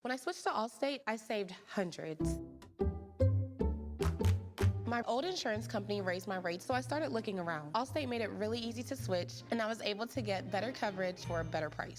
When I switched to Allstate, I saved hundreds. My old insurance company raised my rates, so I started looking around. Allstate made it really easy to switch, and I was able to get better coverage for a better price.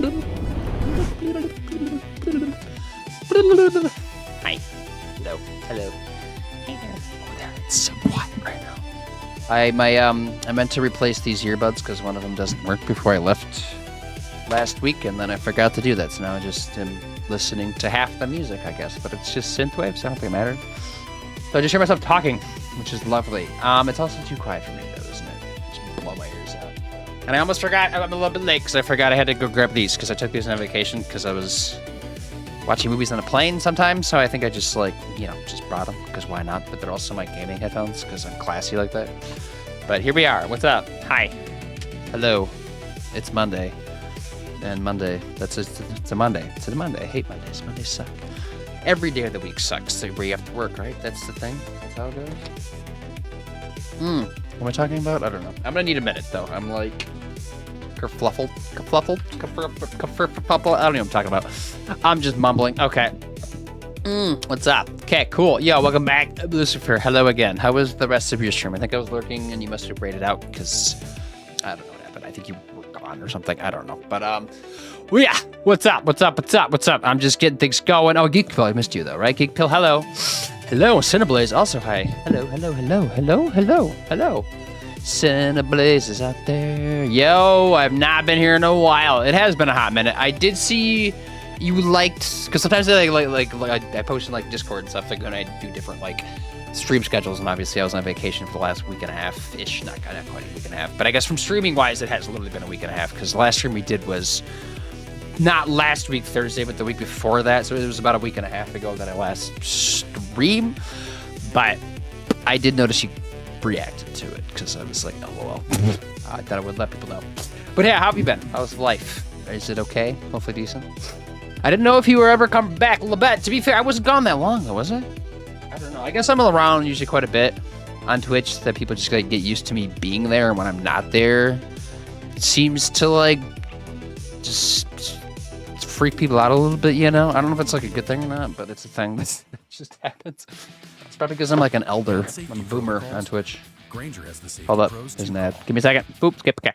Hi. Hello. Hello. Hey there. Oh, there. It's so quiet right now. I meant to replace these earbuds because one of them doesn't work before I left last week, and then I forgot to do that. So now I just am listening to half the music, I guess. But it's just synthwave, so I don't think it matters. So I just hear myself talking, which is lovely. It's also too quiet for me, though, isn't it? Just blow my ears out. And I almost forgot. I'm a little bit late because I forgot I had to go grab these because I took these on vacation because I was watching movies on a plane sometimes. So I think I just just brought them because why not? But they're also my gaming headphones because I'm classy like that. But here we are. What's up? Hi. Hello. It's Monday. And Monday, it's a Monday. It's a Monday. I hate Mondays. Mondays suck. Every day of the week sucks where you have to work, right? That's the thing. That's how it goes. What am I talking about? I don't know. I'm gonna need a minute though. I'm like kerfluffled. I don't know what I'm talking about. I'm just mumbling. Okay. What's up? Okay, cool. Yo, welcome back, Lucifer. Hello again. How was the rest of your stream? I think I was lurking and you must have raided out because I don't know what happened. I think you were gone or something. I don't know. But well, yeah. What's up? I'm just getting things going. Oh, Geek Pill, I missed you though, right? Geek Pill, hello. Hello, Cineblaze, also hi. Hello. Cineblaze is out there. Yo, I've not been here in a while. It has been a hot minute. I did see you liked, because sometimes I I post in like Discord and stuff like when I do different like stream schedules, and obviously I was on vacation for the last week and a half-ish, not quite a week and a half, but I guess from streaming wise it has literally been a week and a half because the last stream we did was not last week Thursday, but the week before that. So it was about a week and a half ago that I last streamed. But I did notice you reacted to it because I was like, oh, well. I thought I would let people know. But yeah, how have you been? How's life? Is it okay? Hopefully decent. I didn't know if you were ever coming back, Labette. To be fair, I wasn't gone that long though, was I? I don't know. I guess I'm around usually quite a bit on Twitch that people just like get used to me being there. And when I'm not there, it seems to like just freak people out a little bit, you know? I don't know if it's like a good thing or not, but it's a thing that just happens. It's probably because I'm like an elder. I'm a boomer on Twitch. Hold up. There's an ad. Give me a second. Boop, skip, okay.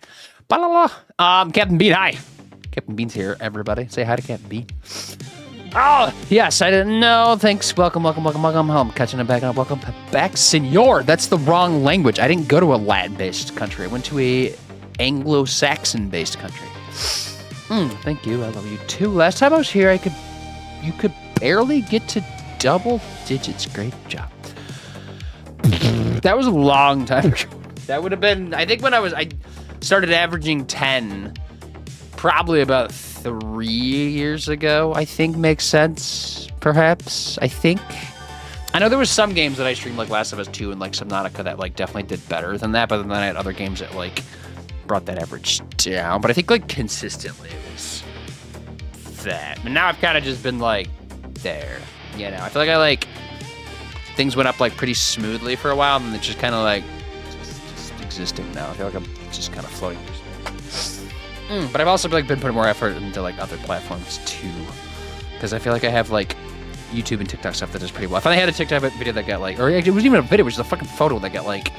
Captain Bean, hi. Captain Bean's here, everybody. Say hi to Captain Bean. Oh, yes, I didn't know. Thanks. Welcome home. Catching it back up. Welcome back, senor. That's the wrong language. I didn't go to a Latin-based country. I went to a Anglo-Saxon-based country. Thank you. I love you too. Last time I was here, you could barely get to double digits. Great job. That was a long time ago. That would have been, I think when I started averaging 10, probably about 3 years ago, I think makes sense, perhaps, I think. I know there was some games that I streamed like Last of Us 2 and like Subnautica that like definitely did better than that, but then I had other games that like brought that average down, but I think like consistently it was that. And now I've kind of just been like there, you know. I feel like I like things went up like pretty smoothly for a while, and then it's just kind of like just existing now. I feel like I'm just kind of floating through space. But I've also like been putting more effort into like other platforms too, because I feel like I have like YouTube and TikTok stuff that does pretty well. I finally had a TikTok video that got like, or it wasn't even a video, it was a fucking photo that got like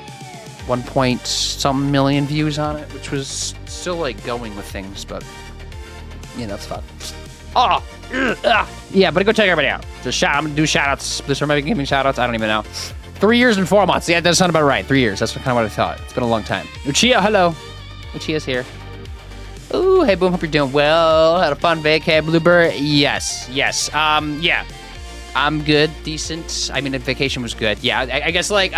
1.some million views on it, which was still like going with things, but you know, it's fun. Yeah, but go check everybody out. I'm gonna do shout outs. This maybe giving shout outs. I don't even know. 3 years and 4 months. Yeah, that sounds about right. 3 years. That's kind of what I thought. It's been a long time. Uchiha, hello. Uchiha's here. Ooh, hey Boom, hope you're doing well. Had a fun vac. Hey Bluebird. Yes. Yeah. I'm good, decent. I mean, the vacation was good. Yeah, I guess like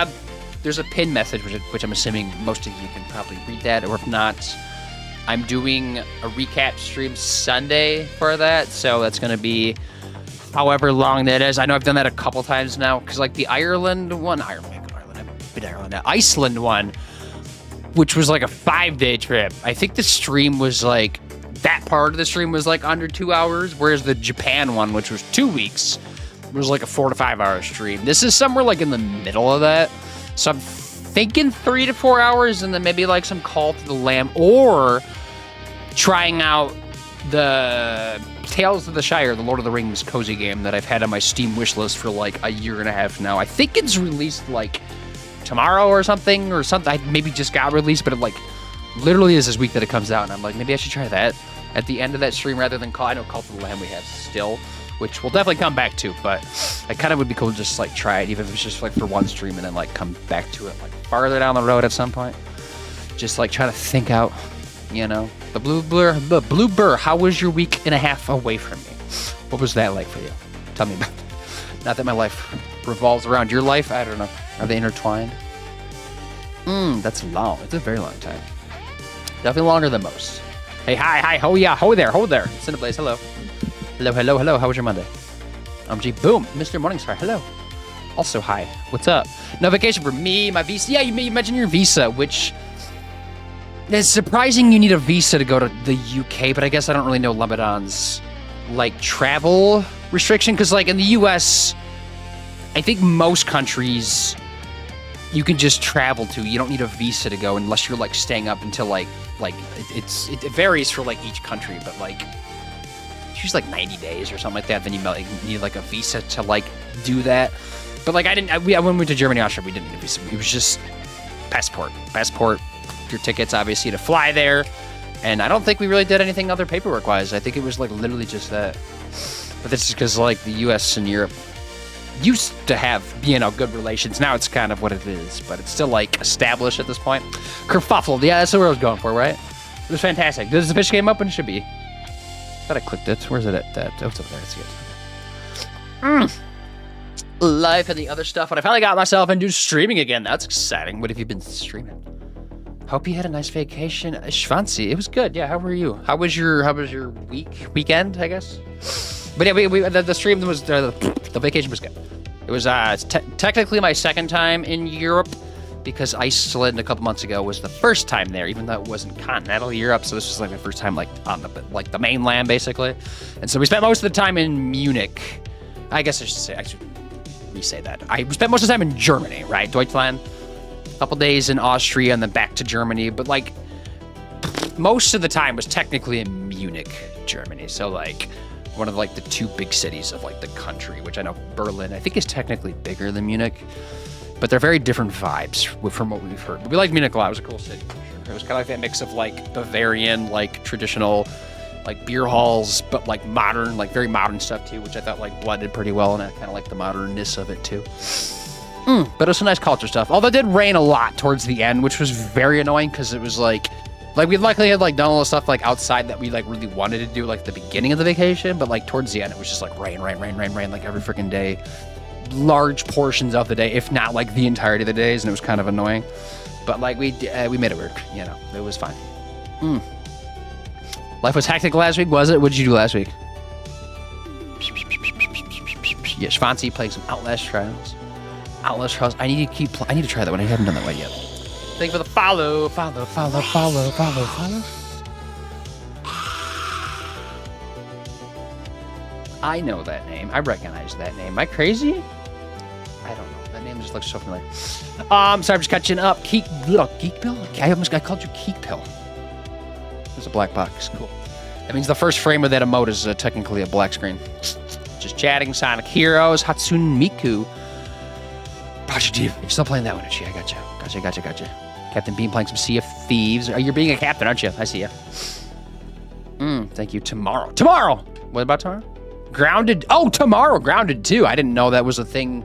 there's a pin message, which I'm assuming most of you can probably read that, or if not, I'm doing a recap stream Sunday for that, so that's going to be however long that is. I know I've done that a couple times now, because like the Iceland one, which was like a 5-day trip. I think the stream was like, that part of the stream was like under 2 hours, whereas the Japan one, which was 2 weeks, was like a 4 to 5 hour stream. This is somewhere like in the middle of that. So I'm thinking 3 to 4 hours, and then maybe like some Call to the Lamb, or trying out the Tales of the Shire, the Lord of the Rings cozy game that I've had on my Steam wish list for like a year and a half now. I think it's released like tomorrow or something. I maybe just got released, but it like literally is this week that it comes out, and I'm like, maybe I should try that. at the end of that stream rather than I know Cult of the Lamb we have still, which we'll definitely come back to, but it kind of would be cool to just like try it, even if it's just like for one stream and then like come back to it like farther down the road at some point. Just like try to think out, you know. The Blue Burr, how was your week and a half away from me? What was that like for you? Tell me about it. Not that my life revolves around your life. I don't know. Are they intertwined? That's long. It's a very long time. Definitely longer than most. Hey, hi, ho, yeah, ho there, Cineblaze, hello. Hello. How was your Monday? G, boom, Mr. Morningstar, hello. Also, hi, what's up? No vacation for me, my visa. Yeah, you mentioned your visa, which is surprising you need a visa to go to the UK, but I guess I don't really know Lebanon's, like, travel restriction, because, like, in the US, I think most countries you can just travel to. You don't need a visa to go unless you're, like, staying up until, like it varies for, like, each country, but, like, it's usually, like, 90 days or something like that. Then you might need, like, a visa to, like, do that. But, like, when we went to Germany, Austria, we didn't need a visa. It was just passport, your tickets, obviously, to fly there. And I don't think we really did anything other paperwork-wise. I think it was, like, literally just that. But that's just because, like, the U.S. and Europe used to have, you know, good relations. Now it's kind of what it is, but it's still, like, established at this point. Kerfuffled. Yeah, that's what I was going for, right? It was fantastic. Does the fish game open? It should be. I thought I clicked it. Where's it at? Oh, it's over there. Let's see it. Life and the other stuff. But I finally got myself into streaming again. That's exciting. What have you been streaming? Hope you had a nice vacation. Schwanzi, it was good. Yeah, how were you? How was your weekend, I guess? But yeah, the stream was, the vacation was good. It was technically my second time in Europe, because Iceland a couple months ago was the first time there, even though it wasn't continental Europe. So this was like my first time, like, on the mainland, basically. And so we spent most of the time in Munich. I guess I should re-say that. I spent most of the time in Germany, right? Deutschland. A couple days in Austria and then back to Germany. But, like, most of the time was technically in Munich, Germany. So, like, one of, like, the two big cities of, like, the country, which I know Berlin, I think, is technically bigger than Munich. But they're very different vibes from what we've heard. But we liked Munich a lot. It was a cool city. It was kind of like that mix of, like, Bavarian, like, traditional, like, beer halls, but, like, modern, like, very modern stuff, too, which I thought, like, blended pretty well, and I kind of like the modernness of it, too. But it was some nice culture stuff. Although it did rain a lot towards the end, which was very annoying, because it was, like, we likely had, like, done all the stuff, like, outside that we, like, really wanted to do, like, the beginning of the vacation, but, like, towards the end, it was just, like, rain, like, every freaking day. Large portions of the day, if not, like, the entirety of the days, and it was kind of annoying. But, like, we made it work, you know. It was fine. Life was hectic last week, was it? What did you do last week? Yeah, Schwanzi playing some Outlast Trials. I need to try that one. I haven't done that one yet. Thank you for the follow. I know that name. I recognize that name. Am I crazy? I don't know. That name just looks so familiar. Sorry, I'm just catching up. Geek Pill? I called you Geek Pill. There's a black box. Cool. That means the first frame of that emote is technically a black screen. Just chatting. Sonic Heroes. Hatsune Miku. Project G. You're still playing that one, aren't you? I gotcha. Captain Bean playing some Sea of Thieves. You're being a captain, aren't you? I see ya. Thank you. Tomorrow! What about tomorrow? Grounded. Oh, tomorrow. Grounded 2. I didn't know that was a thing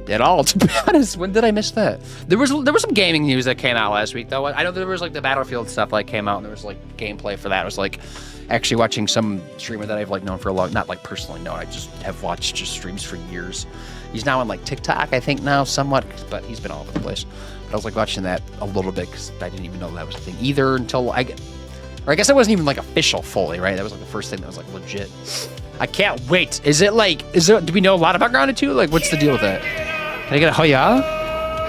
at all, to be honest. When did I miss that? There was some gaming news that came out last week, though. I know there was, like, the Battlefield stuff, like, came out, and there was, like, gameplay for that. It was, like, actually watching some streamer that I've, like, known for a long, not, like, personally known. I just have watched just streams for years. He's now on, like, TikTok, I think, now, somewhat, but he's been all over the place. But I was, like, watching that a little bit, because I didn't even know that was a thing either until I guess it wasn't even, like, official fully, right? That was, like, the first thing that was, like, legit. I can't wait. Do we know a lot about Grounded 2? Like, what's the deal with that? Can I get a hoya?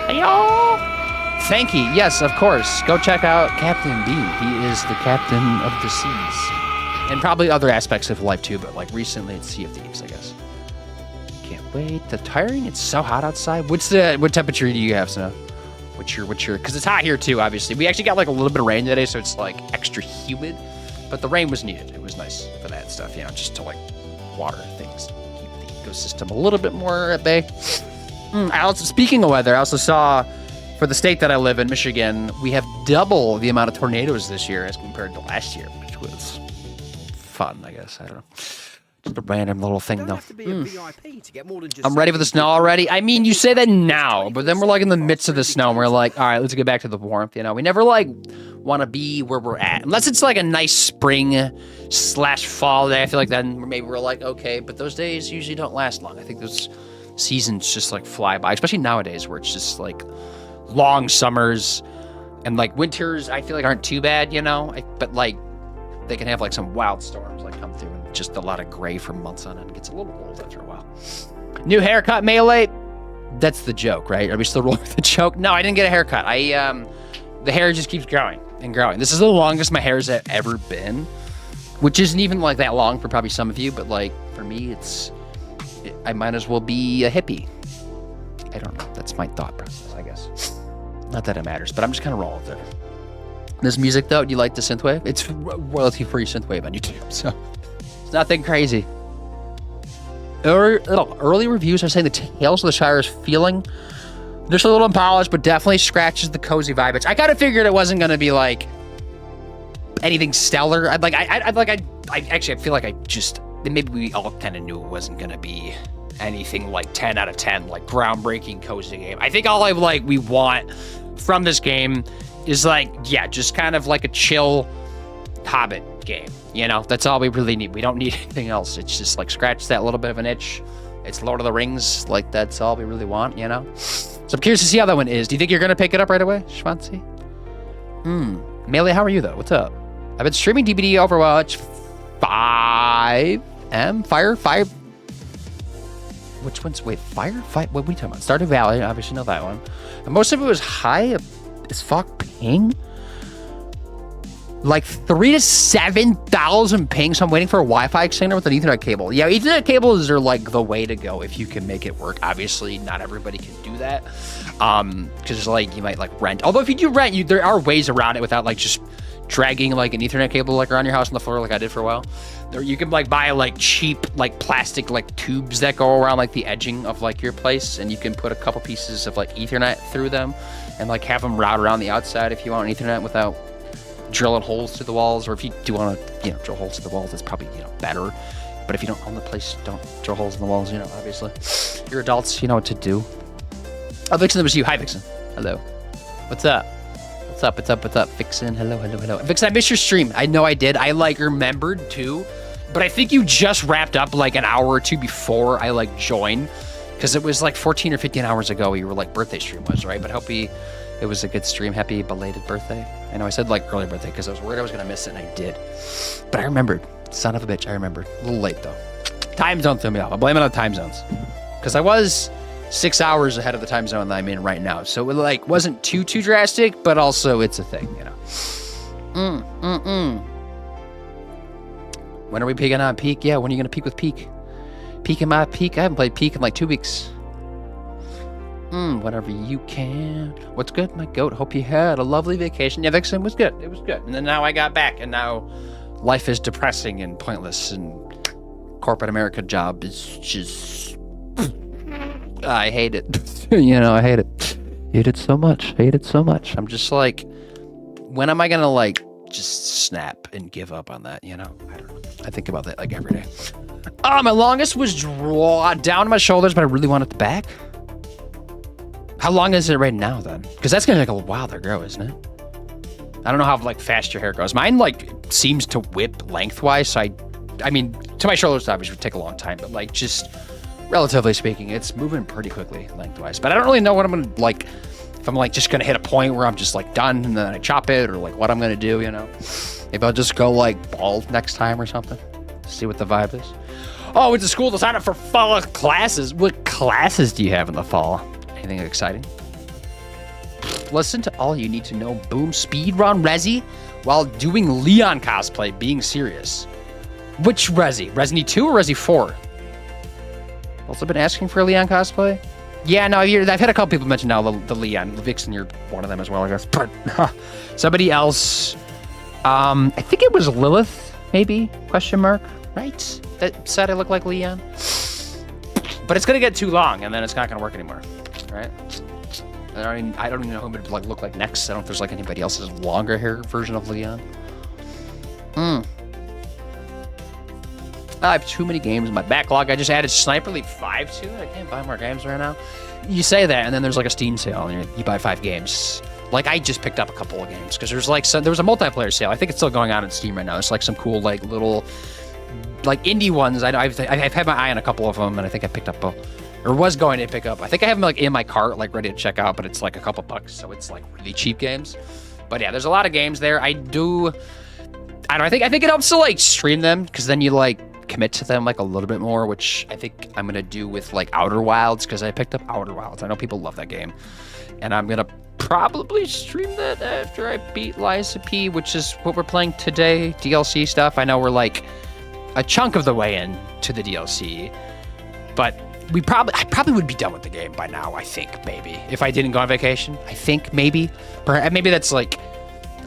Hoya! Thank you. Yes, of course. Go check out Captain B. He is the captain of the seas. And probably other aspects of life, too, but, like, recently it's Sea of Thieves, I guess. Can't wait. The tiring? It's so hot outside. What temperature do you have, Snow? What's your, because it's hot here, too, obviously. We actually got, like, a little bit of rain today, so it's, like, extra humid. But the rain was needed. It was nice for that stuff, you know, just to, like, water things, keep the ecosystem a little bit more at bay. Speaking of weather, I also saw, for the state that I live in, Michigan, we have double the amount of tornadoes this year as compared to last year, which was fun, I guess. I don't know. Just a random little thing, Don't though. have to be a VIP to get more than just I'm ready for the snow already. I mean, you say that now, but then we're like in the midst of the snow, and we're like, all right, let's get back to the warmth. You know, we never like want to be where we're at, unless it's like a nice spring/fall day. I feel like then maybe we're like, okay, but those days usually don't last long. I think those seasons just like fly by, especially nowadays where it's just like long summers and like winters. I feel like aren't too bad, you know, but like they can have like some wild storms like come through and just a lot of gray for months on end. It gets a little old after a while. New haircut, Melee. That's the joke, right? Are we still rolling with the joke? No, I didn't get a haircut. The hair just keeps growing and growing. This is the longest my hair's ever been, which isn't even like that long for probably some of you, but like for me, I might as well be a hippie. I don't know. That's my thought process, I guess. Not that it matters, but I'm just kind of rolling with it. This music, though, do you like the synthwave? It's royalty-free synthwave on YouTube, so it's nothing crazy. Early reviews are saying the Tales of the Shire is feeling just a little unpolished, but definitely scratches the cozy vibe. I kind of figured it wasn't going to be like anything stellar. I feel like maybe we all kind of knew it wasn't going to be anything like 10 out of 10, like groundbreaking cozy game. I think all we want from this game is like, yeah, just kind of like a chill Hobbit game. You know, that's all we really need. We don't need anything else. It's just like scratch that little bit of an itch. It's Lord of the Rings. Like, that's all we really want, you know? So I'm curious to see how that one is. Do you think you're going to pick it up right away, Schwanzi? Melee, how are you, though? What's up? I've been streaming DBD Overwatch 5M? Fire? Which one's, wait, Fire? What are we talking about? Stardew Valley, obviously know that one. And most of it was high as fuck ping. Like 3,000 to 7,000 ping, so I'm waiting for a Wi-Fi extender with an Ethernet cable. Yeah, Ethernet cables are like the way to go if you can make it work. Obviously, not everybody can do that. Because like you might like rent. Although if you do rent, there are ways around it without like just dragging like an Ethernet cable like around your house on the floor like I did for a while. There, you can like buy like cheap like plastic like tubes that go around like the edging of like your place, and you can put a couple pieces of like Ethernet through them and like have them route around the outside if you want Ethernet without drilling holes through the walls. Or if you do want to, drill holes through the walls, that's probably, better. But if you don't own the place, don't drill holes in the walls, obviously. You're adults, you know what to do. Oh, Vixen, that was you. Hi, Vixen. Hello. What's up? What's up, Vixen? Hello. Vixen, I missed your stream. I know I did. I remembered too, but I think you just wrapped up like an hour or two before I joined, because it was like 14 or 15 hours ago your birthday stream was, right? But hope it was a good stream. Happy belated birthday. I know I said early birthday because I was worried I was going to miss it, and I did. But I remembered. Son of a bitch, I remembered. A little late, though. Time zone threw me off. I'll blame it on time zones. Because I was 6 hours ahead of the time zone that I'm in right now. So it wasn't too drastic, but also it's a thing, When are we peaking on Peak? Yeah, when are you going to peak with Peak? Peaking my Peak? I haven't played Peak in like 2 weeks. Whatever you can. What's good, my goat? Hope you had a lovely vacation. Yeah, Vixen was good. It was good. And then now I got back, and now life is depressing and pointless, and corporate America job is just... I hate it. I hate it. Hate it so much. I'm just when am I gonna just snap and give up on that? I don't know. I think about that every day. My longest was down to my shoulders, but I really want it back. How long is it right now then? Because that's gonna take a while to grow, isn't it? I don't know how fast your hair grows. Mine seems to whip lengthwise. So I mean, to my shoulders obviously would take a long time, but just relatively speaking, it's moving pretty quickly lengthwise. But I don't really know what I'm gonna if I'm just gonna hit a point where I'm just done and then I chop it, or what I'm gonna do. Maybe I'll just go bald next time or something. See what the vibe is. Oh, went to school to sign up for fall classes. What classes do you have in the fall? Anything exciting? Listen to all you need to know. Boom, speedrun Resi while doing Leon cosplay, being serious. Which Resi? Resi 2 or Resi 4? Also been asking for a Leon cosplay? Yeah, no, I've had a couple people mention now the Leon. Vixen, you're one of them as well, I guess. But somebody else, I think it was Lilith, maybe? Question mark? Right? That said I look like Leon. But it's gonna get too long, and then it's not gonna work anymore, right? I don't even know who it would look like next. I don't know if there's anybody else's longer hair version of Leon. I have too many games in my backlog. I just added Sniper Elite 5 to it. I can't buy more games right now. You say that, and then there's like a Steam sale, and you buy 5 games. Like, I just picked up a couple of games because there's like there was a multiplayer sale. I think it's still going on in Steam right now. It's like some cool like little like indie ones. I know I've had my eye on a couple of them, and I think I picked up or was going to pick up. I think I have them like in my cart, like ready to check out, but it's like a couple bucks, so it's like really cheap games. But yeah, there's a lot of games there. I don't know. I think it helps to like stream them because then you like commit to them like a little bit more, which I think I'm gonna do with like Outer Wilds because I picked up Outer Wilds. I know people love that game, and I'm gonna probably stream that after I beat Lies of P, which is what we're playing today. DLC stuff. I know we're like a chunk of the way in to the DLC, but I probably would be done with the game by now. I think maybe if I didn't go on vacation. I think maybe that's like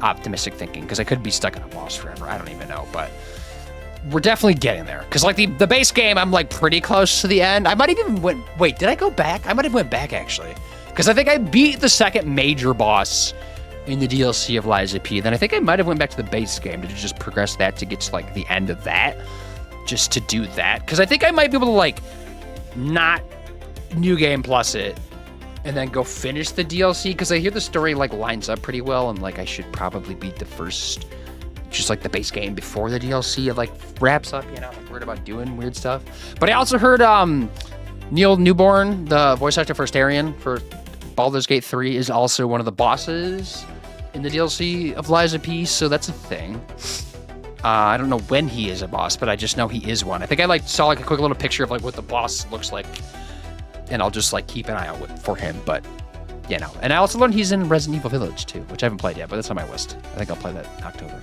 optimistic thinking because I could be stuck in a boss forever. I don't even know, but we're definitely getting there. Because like the base game, I'm like pretty close to the end. I might even wait, did I go back? I might have went back actually. Because I think I beat the second major boss in the DLC of Lies of P. Then I think I might have went back to the base game to just progress that to get to like the end of that. Just to do that. Because I think I might be able to like not new game plus it and then go finish the DLC. Because I hear the story like lines up pretty well. And like I should probably beat the first, just like the base game before the DLC like wraps up, you know, like worried about doing weird stuff. But I also heard Neil Newborn, the voice actor for Astarion for Baldur's Gate 3, is also one of the bosses in the DLC of Lies of P, so that's a thing. I don't know when he is a boss, but I just know he is one. I think I like saw like a quick little picture of like what the boss looks like, and I'll just like keep an eye out for him. But you know, and I also learned he's in Resident Evil Village too, which I haven't played yet, but that's on my list. I think I'll play that in October.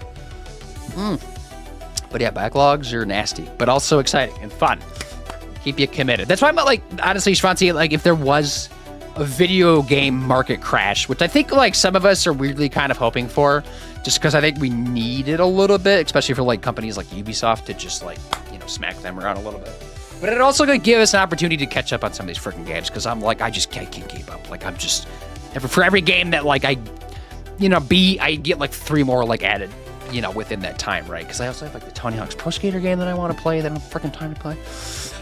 But yeah, backlogs are nasty, but also exciting and fun. Keep you committed. That's why I'm like, honestly, Schwanzi, like if there was a video game market crash, which I think like some of us are weirdly kind of hoping for, just because I think we need it a little bit, especially for like companies like Ubisoft to just like, you know, smack them around a little bit. But it also gonna give us an opportunity to catch up on some of these freaking games, because I'm like, I can't keep up. Like I'm just, for every game that like I get like 3 more like added, you know, within that time, right? Because I also have like the Tony Hawk's Pro Skater game that I want to play that I don't have freaking time to play.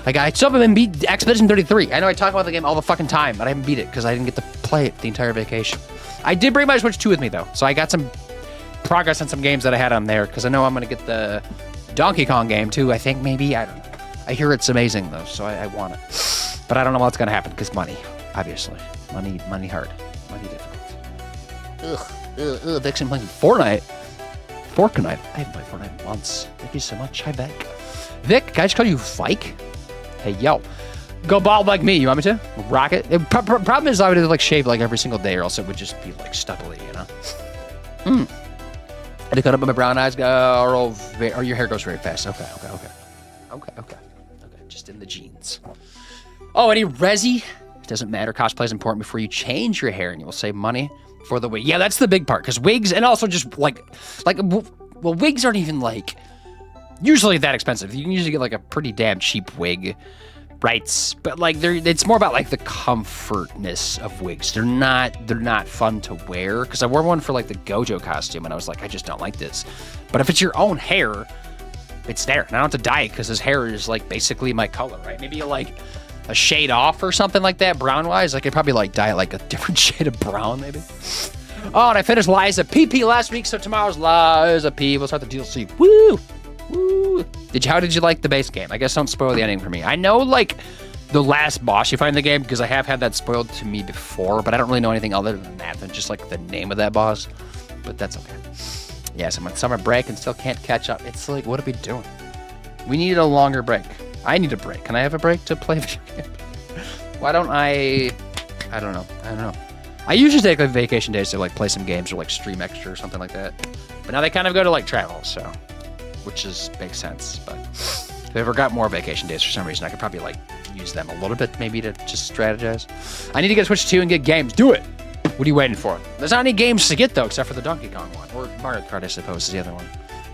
Like I still haven't beat Expedition 33. I know I talk about the game all the fucking time, but I haven't beat it because I didn't get to play it the entire vacation. I did bring my Switch 2 with me though, so I got some progress on some games that I had on there, because I know I'm gonna get the Donkey Kong game too. I think maybe, I don't know. I hear it's amazing though, so I want it, but I don't know what's gonna happen because money, obviously, money hard, money difficult. Ugh. Vixen playing Fortnite. Fortnite. I haven't played Fortnite in months. Thank you so much. Hi, Vic. Vic, can I just call you Vike? Hey, yo. Go bald like me. You want me to? Rock it? Problem is I would have like shave like every single day, or else it would just be like stubbly, you know? I had to cut up my brown eyes, or your hair goes very fast. Okay. Just in the jeans. Oh, any resi? It doesn't matter. Cosplay is important before you change your hair, and you will save money for the wig. Yeah, that's the big part, because wigs, and also just like, well, wigs aren't even like usually that expensive. You can usually get like a pretty damn cheap wig, right? But like it's more about like the comfortness of wigs. They're not fun to wear, because I wore one for like the Gojo costume, and I was like, I just don't like this. But if it's your own hair, it's there, and I don't have to dye it because his hair is like basically my color, right? Maybe like a shade off or something like that, brown wise. I could probably like dye it like a different shade of brown, maybe. Oh, and I finished Lies of PP last week, so tomorrow's Lies of P. We'll start the DLC. Woo! How did you like the base game? I guess don't spoil the ending for me. I know like the last boss you find in the game, because I have had that spoiled to me before, but I don't really know anything other than that, than just like the name of that boss. But that's okay. Yes, I'm on summer break and still can't catch up. It's like, what are we doing? We need a longer break. I need a break. Can I have a break to play video games? Why don't I don't know. I usually take like vacation days to like play some games or like stream extra or something like that. But now they kind of go to like travel, so, which makes sense. But if I ever got more vacation days for some reason, I could probably like use them a little bit, maybe, to just strategize. I need to get Switch 2 and get games. Do it! What are you waiting for? There's not any games to get though, except for the Donkey Kong one, or Mario Kart, I suppose, is the other one.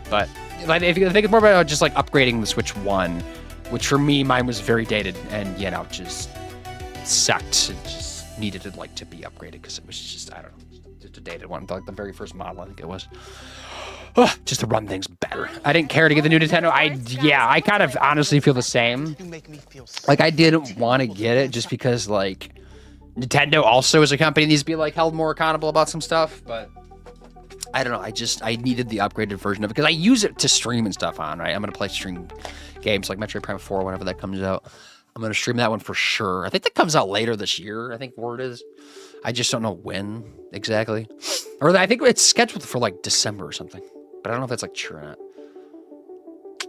But like, if you think it's more about just like upgrading the Switch 1, which for me, mine was very dated and, you know, just sucked. It just needed to be upgraded, because it was just, I don't know, just a dated one, like the very first model, I think it was. just to run things better. I didn't care to get the new Nintendo. I kind of honestly feel the same. Like, I didn't want to get it just because, like, Nintendo also as a company needs to be, like, held more accountable about some stuff, but I don't know. I needed the upgraded version of it because I use it to stream and stuff on, right? I'm going to play stream games like Metroid Prime 4 whenever that comes out. I'm going to stream that one for sure. I think that comes out later this year. I think word is. I just don't know when exactly. Or I think it's scheduled for, like, December or something. But I don't know if that's, like, true or not.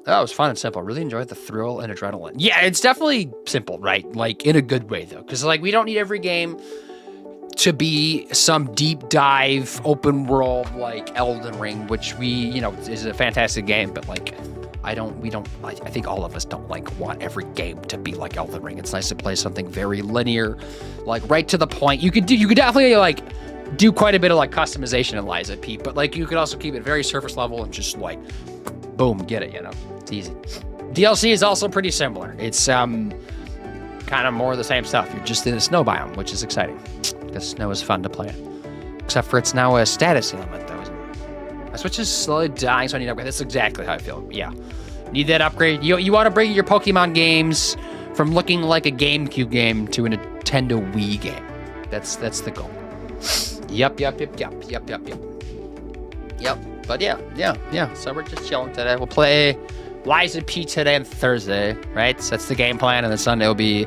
Oh, it was fun and simple. Really enjoyed the thrill and adrenaline. Yeah, it's definitely simple, right? Like, in a good way, though. Because, like, we don't need every game to be some deep dive, open world, like, Elden Ring, which is a fantastic game. But, like, I think all of us don't, like, want every game to be like Elden Ring. It's nice to play something very linear, like, right to the point. You could definitely, like, do quite a bit of, like, customization in Lies of P, but, like, you could also keep it very surface level and just, like, boom, get it, It's easy. DLC is also pretty similar. It's kind of more of the same stuff. You're just in a snow biome, which is exciting because snow is fun to play in. Except for it's now a status element, though, isn't it? My Switch is slowly dying, so I need to upgrade. That's exactly how I feel. Yeah. Need that upgrade. You want to bring your Pokemon games from looking like a GameCube game to a Nintendo Wii game. That's the goal. Yep. But yeah. So we're just chilling today. We'll play Lies of P today and Thursday, right? So that's the game plan, and then Sunday will be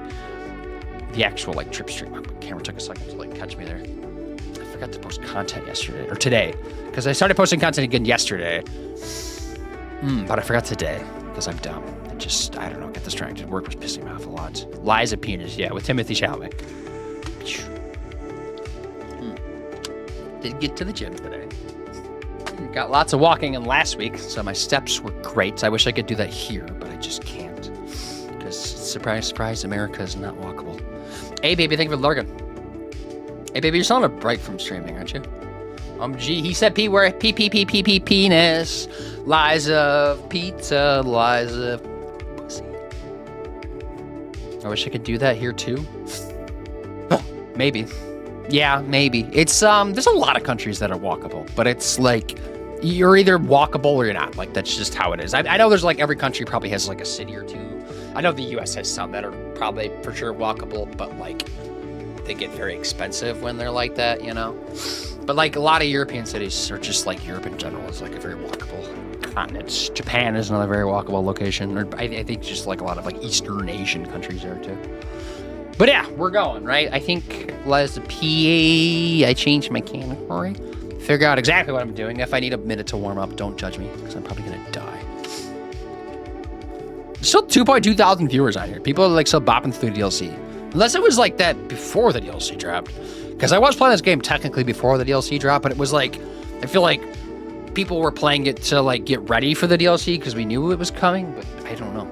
the actual, like, trip stream. My camera took a second to, like, catch me there. I forgot to post content yesterday or today because I started posting content again yesterday. But I forgot today because I'm dumb. I don't know, get distracted. Work was pissing me off a lot. Lies of Penis, yeah, with Timothy Chalamet. Did get to the gym today. Got lots of walking in last week, so my steps were great. I wish I could do that here, but I just can't. Because, surprise, surprise, America is not walkable. Hey, baby, thank you for lurking. Hey, baby, you're still on a break from streaming, aren't you? Gee, he said P where penis. Lies of pizza, lies of pussy. I wish I could do that here too. Maybe. Yeah, maybe. It's there's a lot of countries that are walkable, but it's like you're either walkable or you're not. Like, that's just how it is. I know there's, like, every country probably has, like, a city or two. I know the US has some that are probably for sure walkable, but, like, they get very expensive when they're like that, But, like, a lot of European cities, or just, like, Europe in general, is, like, a very walkable continent. Japan is another very walkable location. Or I think just, like, a lot of, like, Eastern Asian countries are, too. But, yeah, we're going, right? I think Lies of P, I changed my category. Figure out exactly what I'm doing. If I need a minute to warm up, don't judge me, because I'm probably going to die. There's still 2.2 thousand viewers on here. People are, like, still bopping through DLC. Unless it was like that before the DLC dropped. Because I was playing this game technically before the DLC dropped, but it was like, I feel like people were playing it to, like, get ready for the DLC because we knew it was coming, but I don't know.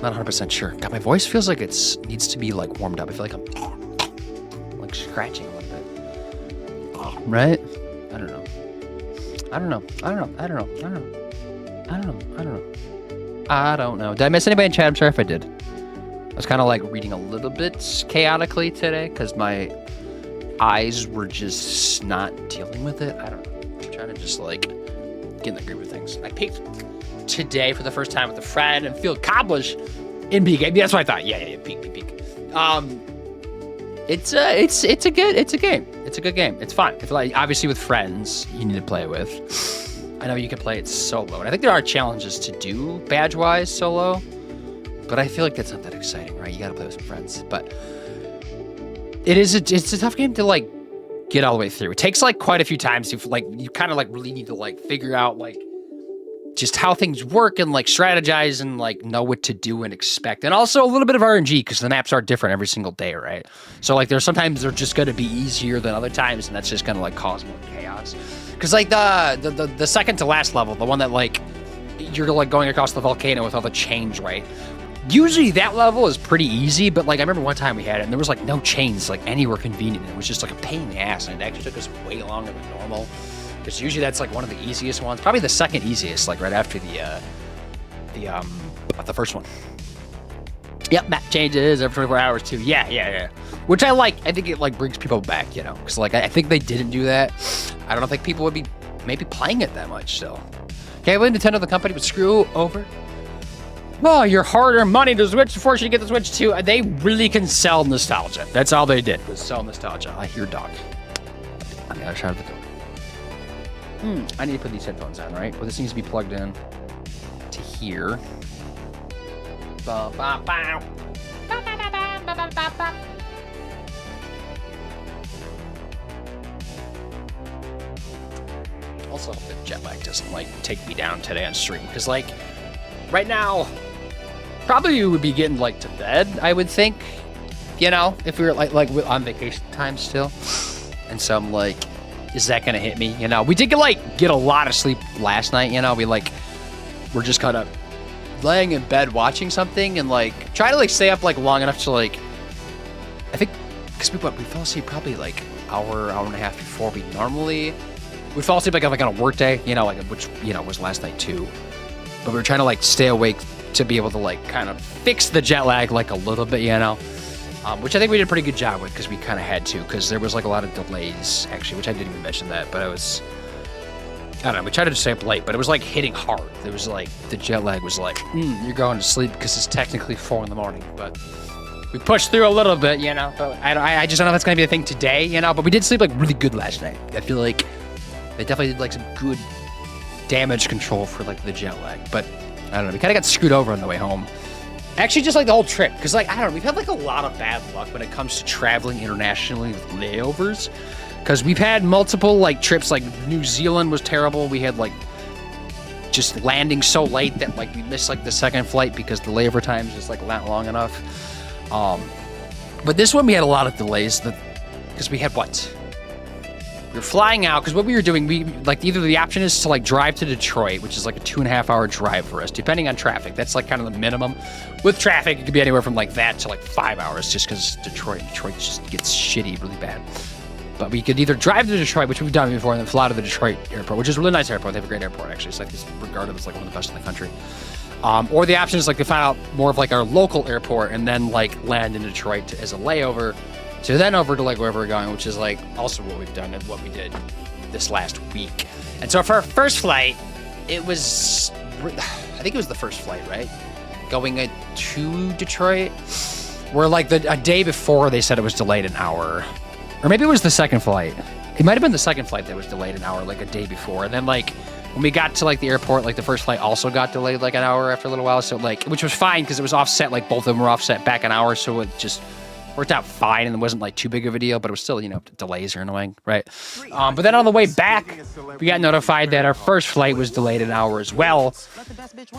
Not 100% sure. God, my voice feels like it needs to be, like, warmed up. I feel like I'm, like, scratching a little bit. Right? I don't know. Did I miss anybody in chat? I'm sorry if I did. I was kind of, like, reading a little bit chaotically today because my eyes were just not dealing with it. I don't know. I'm trying to just, like, get in the groove of things. I peeked today for the first time with a friend and feel accomplished in peak. That's what I thought. Yeah, peek. It's a good game. It's a good game. It's fun. If, like, obviously with friends, you need to play it with. I know you can play it solo, and I think there are challenges to do badge-wise solo, but I feel like that's not that exciting, right? You gotta play with some friends. But it's a tough game to, like, get all the way through. It takes, like, quite a few times to, like, you kind of, like, really need to, like, figure out, like, just how things work and, like, strategize and, like, know what to do and expect. And also a little bit of RNG because the maps are different every single day, right? So, like, there's sometimes they're just going to be easier than other times, and that's just going to, like, cause more chaos. Because, like, the second to last level, the one that, like, you're, like, going across the volcano with all the chains, right? Usually that level is pretty easy, but, like, I remember one time we had it, and there was, like, no chains, like, anywhere convenient. It was just, like, a pain in the ass, and it actually took us way longer than normal. Because usually that's, like, one of the easiest ones. Probably the second easiest, like, right after the first one. Yep, map changes every 24 hours, too. Yeah. Which I like. I think it, like, brings people back, Because, like, I think they didn't do that. I don't think people would be maybe playing it that much still. Okay, I believe Nintendo, the company, would screw over. Oh, your hard-earned money to Switch to force you to get the Switch 2. They really can sell nostalgia. That's all they did, was sell nostalgia. I hear dog on the other side of the door. I need to put these headphones on, right? Well, this needs to be plugged in to here. Also, hope that jet lag doesn't like take me down today on stream, because like right now, probably we would be getting like to bed. I would think, you know, if we were like on vacation time still. And so I'm like, is that gonna hit me? You know, we did get a lot of sleep last night. You know, we're just kind of laying in bed watching something and like try to like stay up like long enough to like, I think, because we fell asleep probably like hour and a half before we normally. We fall asleep like on a work day, you know, like which, you know, was last night too. But we were trying to like stay awake to be able to like kind of fix the jet lag like a little bit, you know, which I think we did a pretty good job with, because we kind of had to, because there was like a lot of delays actually, which I didn't even mention that, but I don't know, we tried to stay up late, but it was like hitting hard. There was like, the jet lag was like, you're going to sleep because it's technically 4 in the morning, but we pushed through a little bit, you know, but I just don't know if that's going to be a thing today, you know, but we did sleep like really good last night. I feel like they definitely did like some good damage control for like the jet lag, but I don't know, we kind of got screwed over on the way home. Actually, just like the whole trip, because like, I don't know, we've had like a lot of bad luck when it comes to traveling internationally with layovers, because we've had multiple like trips, like New Zealand was terrible. We had like just landing so late that like we missed like the second flight because the layover time is just like not long enough. But this one we had a lot of delays because we had what? We were flying out, because what we were doing, we like either the option is to like drive to Detroit, which is like a 2.5 hour drive for us, depending on traffic. That's like kind of the minimum. With traffic, it could be anywhere from like that to like 5 hours, just because Detroit just gets shitty really bad. But we could either drive to Detroit, which we've done before, and then fly to the Detroit airport, which is a really nice airport. They have a great airport, actually. It's like this, regarded as like one of the best in the country. Or the option is like to find out more of like our local airport and then like land in Detroit as a layover, to then over to like wherever we're going, which is like also what we've done and what we did this last week. And so for our first flight, it was, I think it was the first flight, right? Going to Detroit, where like a day before they said it was delayed an hour. Or maybe it was the second flight. It might have been the second flight that was delayed an hour, like a day before. And then like when we got to like the airport, like the first flight also got delayed like an hour after a little while. So like, which was fine because it was offset, like both of them were offset back an hour. So it just worked out fine and it wasn't like too big of a deal, but it was still, you know, delays are annoying, right? But then on the way back, we got notified that our first flight was delayed an hour as well,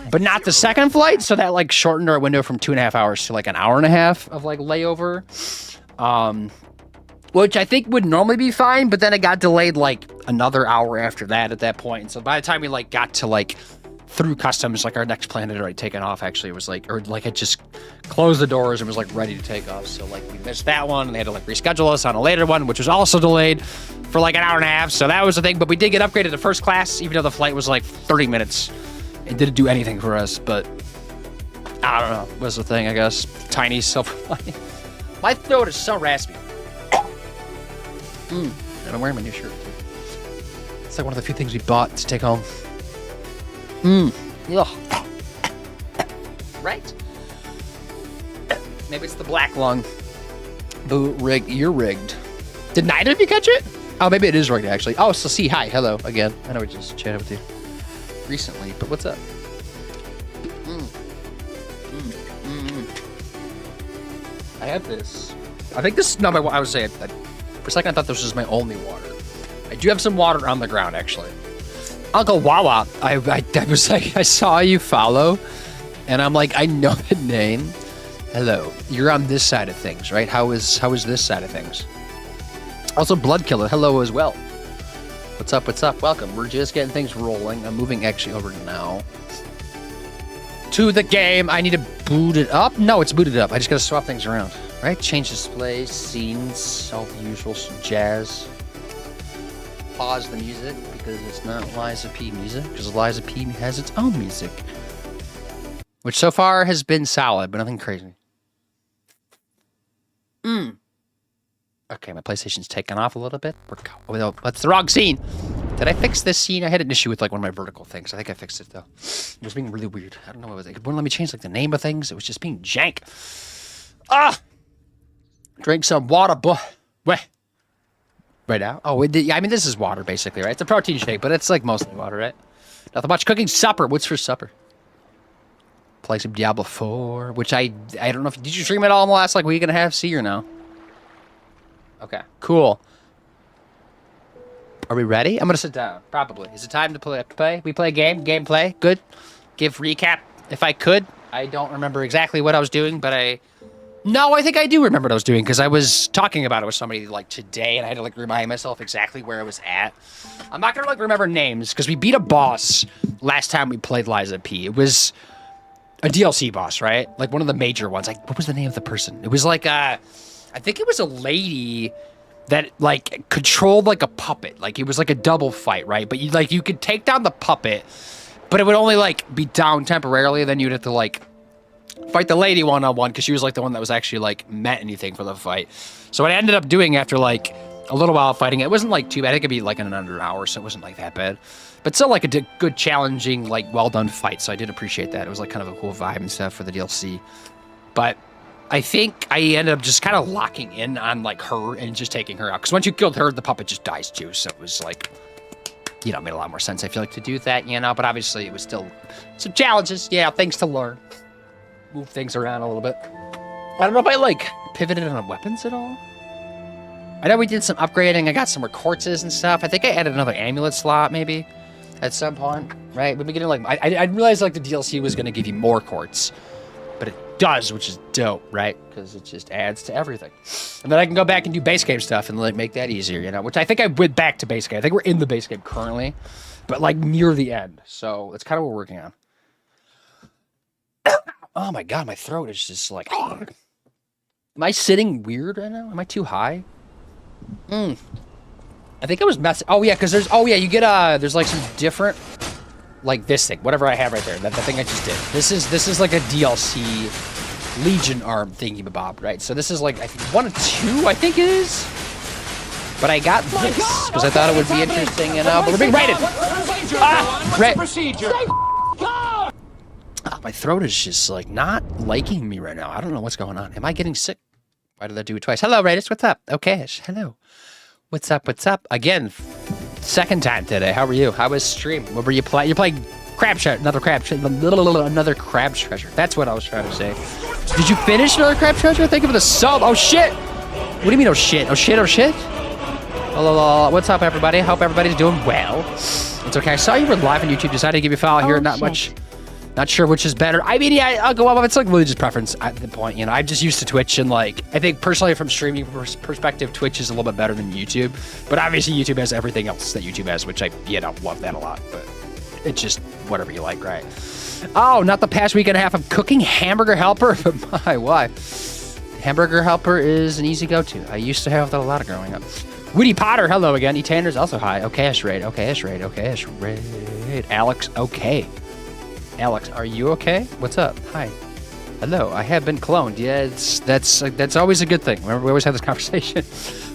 but not the second flight. So that like shortened our window from 2.5 hours to like an hour and a half of like layover. Which I think would normally be fine, but then it got delayed like another hour after that at that point. And so by the time we like got to like through customs, like our next plane had already taken off. Actually, it was like, or like it just closed the doors and was like ready to take off. So like we missed that one and they had to like reschedule us on a later one, which was also delayed for like an hour and a half. So that was the thing, but we did get upgraded to first class, even though the flight was like 30 minutes. It didn't do anything for us, but I don't know. Was the thing, I guess. Tiny silver lining. My throat is so raspy. And I'm wearing my new shirt too. It's like one of the few things we bought to take home. Ugh. Right? Maybe it's the black lung. Boo, rig, you're rigged. Did neither of you catch it? Oh, maybe it is rigged actually. Oh, so see, hi, hello again. I know we just chatted with you recently, but what's up? I have this. I think this is not my water. I was saying, for a second I thought this was my only water. I do have some water on the ground actually. Uncle Wawa, I was like, I saw you follow, and I'm like, I know the name. Hello, you're on this side of things, right? How is this side of things? Also, Blood Killer, hello as well. What's up? What's up? Welcome. We're just getting things rolling. I'm moving actually over now to the game. I need to boot it up. No, it's booted up. I just gotta swap things around, right? Change display, scenes, all the usual jazz. Pause the music because it's not Liza P music, because Liza P has its own music, which so far has been solid, but nothing crazy. Okay, my PlayStation's taken off a little bit. That's the wrong scene. Did I fix this scene? I had an issue with like one of my vertical things. I think I fixed it though. It was being really weird. I don't know what it was. It wouldn't let me change like the name of things. It was just being jank. Ah! Drink some water, boy. Wait. Right now? Oh, yeah, I mean, this is water basically, right? It's a protein shake, but it's like mostly water, right? Nothing much. Cooking supper. What's for supper? Play some Diablo 4, which I don't know if... Did you stream it all in the last like week and a half? See or no? Okay, cool. Are we ready? I'm gonna sit down. Probably. Is it time to play? We play a game? Gameplay? Good. Give recap if I could. I don't remember exactly what I was doing, but No, I think I do remember what I was doing, because I was talking about it with somebody, like, today, and I had to, like, remind myself exactly where I was at. I'm not gonna, like, remember names, because we beat a boss last time we played Liza P. It was a DLC boss, right? Like, one of the major ones. Like, what was the name of the person? It was, like, I think it was a lady that, like, controlled, like, a puppet. Like, it was, like, a double fight, right? But, you could take down the puppet, but it would only, like, be down temporarily, and then you'd have to, like, fight the lady one-on-one, because she was like the one that was actually like meant anything for the fight. So what I ended up doing after like a little while of fighting it wasn't like too bad. It could be like in under an hour, so it wasn't like that bad. But still like a good, challenging, like well-done fight. So I did appreciate that. It was like kind of a cool vibe and stuff for the DLC. But I think I ended up just kind of locking in on like her and just taking her out. Because once you killed her, the puppet just dies too. So it was like, you know, made a lot more sense, I feel like, to do that, you know. But obviously it was still some challenges. Yeah, things to learn. Move things around a little bit. I don't know if I, like, pivoted on weapons at all. I know we did some upgrading. I got some more quartzes and stuff. I think I added another amulet slot, maybe, at some point, right? We've been getting, like, I realized, like, the DLC was going to give you more quartz. But it does, which is dope, right? Because it just adds to everything. And then I can go back and do base game stuff and, like, make that easier, you know? Which I think I went back to base game. I think we're in the base game currently. But, like, near the end. So, that's kind of what we're working on. Oh my god, my throat is just like... Am I sitting weird right now? Am I too high? I think I was messing... Oh yeah, because there's... Oh yeah, you get there's like some different... Like this thing, whatever I have right there. That thing I just did. This is like a DLC Legion arm thingy bob, right? So this is like, I think 1 of 2, I think it is. But I got this because I thought it would be interesting, you know. But we're being raided. Procedure. Oh, my throat is just like not liking me right now. I don't know what's going on. Am I getting sick? Why did I do it twice? Hello, Raiders. What's up? Okay. Hello. What's up? What's up? Again, second time today. How are you? How was stream? What were you playing? You're playing Crab Treasure. Another Crab Crab Treasure. That's what I was trying to say. Did you finish another Crab Treasure? Thank you for the sub. Oh, shit. What do you mean, oh, shit? Oh, shit? Oh, shit? Hello. What's up, everybody? Hope everybody's doing well. It's okay. I saw you were live on YouTube. Decided to give you a follow here. Not much. Not sure which is better. I mean, yeah, I'll go up. It's like really just preference at the point. You know, I'm just used to Twitch, and like, I think personally from streaming perspective, Twitch is a little bit better than YouTube. But obviously, YouTube has everything else that YouTube has, which I, you know, love that a lot. But it's just whatever you like, right? Oh, not the past week and a half of cooking Hamburger Helper, but my wife. Hamburger Helper is an easy go-to. I used to have that a lot of growing up. Woody Potter, hello again. E. Tanner's also hi. Okay-ish raid. Okay-ish raid. Okay-ish raid. Alex, okay. Alex, are you okay? What's up? Hi. Hello. I have been cloned. Yeah, that's always a good thing. Remember, we always have this conversation.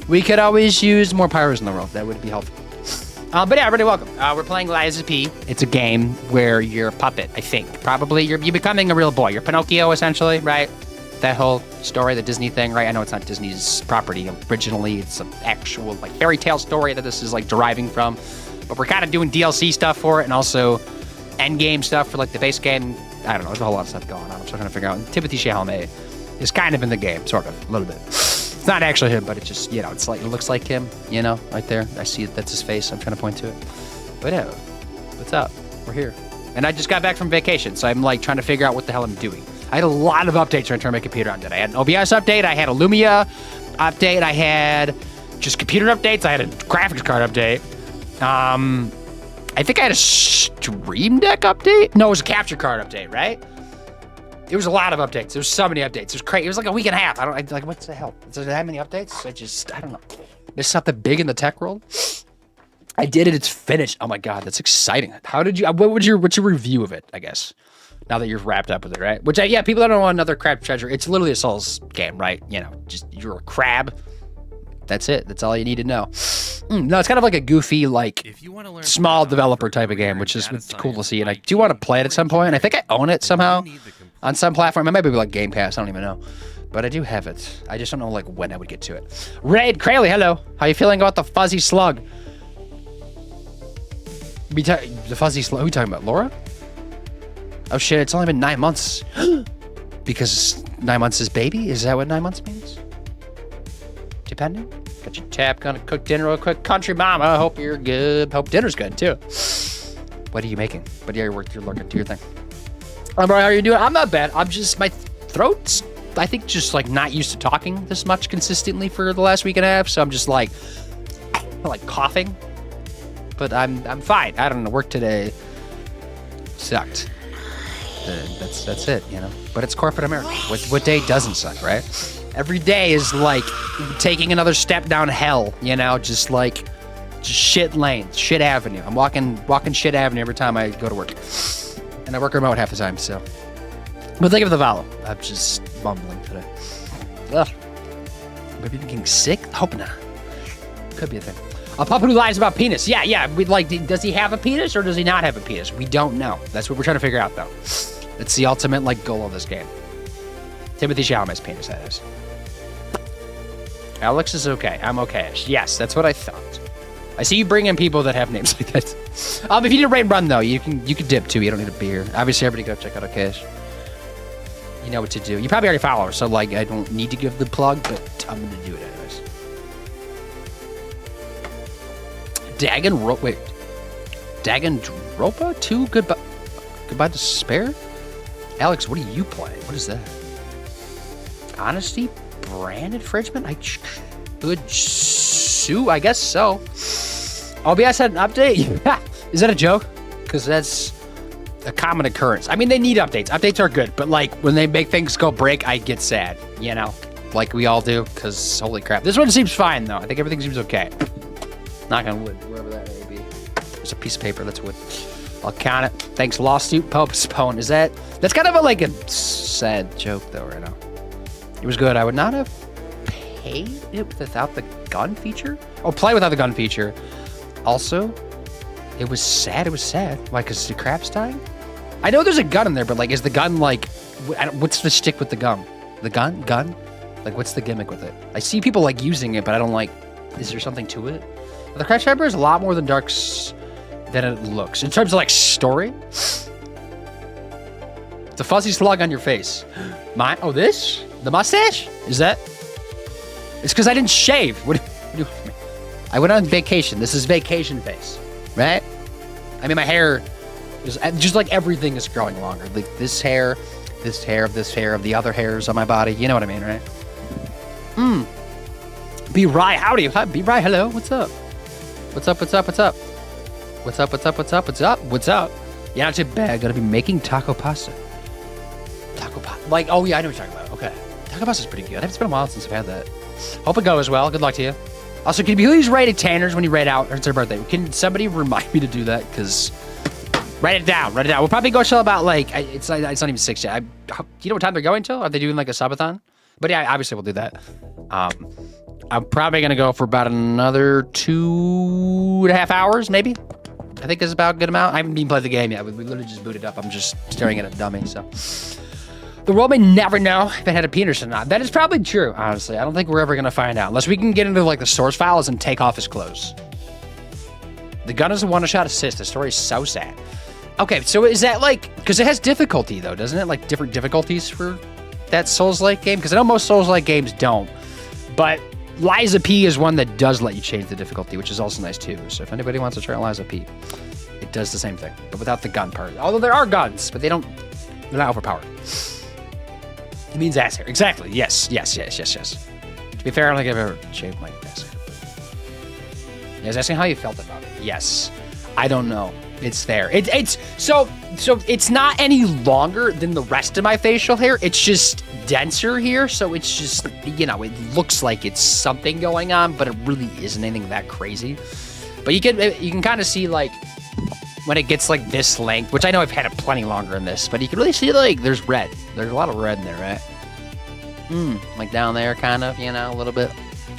We could always use more pyros in the world. That would be helpful. But yeah, everybody, welcome. We're playing Liza P. It's a game where you're a puppet, I think. Probably you're becoming a real boy. You're Pinocchio, essentially, right? That whole story, the Disney thing, right? I know it's not Disney's property originally. It's an actual like fairy tale story that this is like deriving from. But we're kind of doing DLC stuff for it, and also end game stuff for like the base game. I don't know, there's a whole lot of stuff going on. I'm still trying to figure out. Timothy Chalamet is kind of in the game, sort of, a little bit. It's not actually him, but it just, you know, it's like, it looks like him, you know, right there. I see it, that's his face. I'm trying to point to it. But yeah, what's up? We're here. And I just got back from vacation, so I'm like trying to figure out what the hell I'm doing. I had a lot of updates trying to turn my computer on today. I had an OBS update, I had a Lumia update, I had just computer updates, I had a graphics card update. I think I had a Stream Deck update? No, it was a capture card update, right? It was a lot of updates. There was so many updates. It was crazy. It was like a week and a half. Like, what the hell? Is there that many updates? I don't know. There's something big in the tech world. I did it. It's finished. Oh my God, that's exciting. What's your review of it, I guess? Now that you're wrapped up with it, right? Which, yeah, people that don't want another Crab Treasure, it's literally a Souls game, right? You know, just, you're a crab. That's it. That's all you need to know. No, it's kind of like a goofy, like, If you want to learn small developer type of game, which is cool to see. And I do want to play it at some point. And I think I own it somehow on some platform. It might be like Game Pass. I don't even know. But I do have it. I just don't know like when I would get to it. Raid Crayley, hello. How you feeling about the fuzzy slug? The fuzzy slug. Who are you talking about? Laura? Oh shit! It's only been 9 months. Because 9 months is baby. Is that what 9 months means? Depending. Got your tap. Gonna cook dinner real quick. Country mama. Hope you're good. Hope dinner's good too. What are you making? But yeah, you're looking to your thing. Bro, how are you doing? I'm not bad. I'm just my throat's, I think, just like not used to talking this much consistently for the last week and a half. So I'm just like coughing. But I'm fine. I don't know. Work today sucked. That's it, you know. But it's corporate America. What day doesn't suck, right? Every day is like taking another step down hell, you know, just shit lanes, shit avenue. I'm walking shit avenue every time I go to work. And I work remote half the time, so. But think of the follow. I'm just mumbling today. Ugh. Maybe I'm getting sick? Hope not. Could be a thing. A pup who lies about penis. Yeah. Does he have a penis or does he not have a penis? We don't know. That's what we're trying to figure out, though. It's the ultimate, goal of this game. Timothy Chalamet's penis, that is. Alex is okay. I'm okay. Yes, that's what I thought. I see you bring in people that have names like that. If you need a raid run, though, you can dip, too. You don't need a beer. Obviously, everybody go check out Okash. You know what to do. You probably already follow her, so, I don't need to give the plug, but I'm going to do it anyways. Danganronpa 2? Goodbye Despair? Alex, what are you playing? What is that? Honesty? Brand infringement? I could sue? I guess so. OBS had an update? Yeah. Is that a joke? Because that's a common occurrence. I mean, they need updates. Updates are good, but when they make things go break, I get sad, you know? Like we all do, because holy crap. This one seems fine, though. I think everything seems okay. Knock on wood, wherever that may be. There's a piece of paper, that's wood. I'll count it. Thanks, lawsuit postponed. That's kind of a sad joke, though, right now. It was good. I would not have paid it without the gun feature. Oh, play without the gun feature. Also, it was sad. Why, because the crap's dying? I know there's a gun in there, but is the gun what's the stick with the gun? The gun? What's the gimmick with it? I see people using it, but I don't is there something to it? The Crash Viper is a lot more than Dark's than it looks. In terms of story. It's a fuzzy slug on your face. Mine? Oh, this? The mustache? Is that? It's because I didn't shave. What do you mean? I went on vacation. This is vacation face, right? I mean, my hair is just everything is growing longer. This hair, of the other hairs on my body. You know what I mean, right? B-Rye, howdy. Hi, B-Rye, hello. What's up? What's up? Yeah, not too bad. Gonna be making taco pasta. Oh yeah, I know what you're talking about. Okay. Taco pasta's pretty good. It's been a while since I've had that. Hope it goes well. Good luck to you. Also, can you please write Tanner's when you write out? It's her birthday. Can somebody remind me to do that? Because write it down. We'll probably go till about it's not even 6 yet. Do you know what time they're going till? Are they doing a subathon? But yeah, obviously we'll do that. I'm probably gonna go for about another 2.5 hours, maybe. I think is about a good amount. I haven't even played the game yet. We literally just booted up. I'm just staring at a dummy, so. The world may never know if it had a penis or not. That is probably true, honestly. I don't think we're ever going to find out. Unless we can get into, the source files and take off his clothes. The gun is a one-shot assist. The story is so sad. Okay, so is that, because it has difficulty, though, doesn't it? Different difficulties for that Souls-like game? Because I know most Souls-like games don't. But Liza P is one that does let you change the difficulty, which is also nice, too. So if anybody wants to try Liza P, it does the same thing, but without the gun part. Although there are guns, but they're not overpowered. It means ass hair. Exactly. Yes. To be fair, I don't think I've ever shaved my ass hair. I was asking how you felt about it. Yes. I don't know. It's there. So it's not any longer than the rest of my facial hair. It's just denser here. So it's just, it looks like it's something going on, but it really isn't anything that crazy. But you can kind of see when it gets this length, which I know I've had it plenty longer than this, but you can really see there's red. There's a lot of red in there, right? Down there, kind of, a little bit.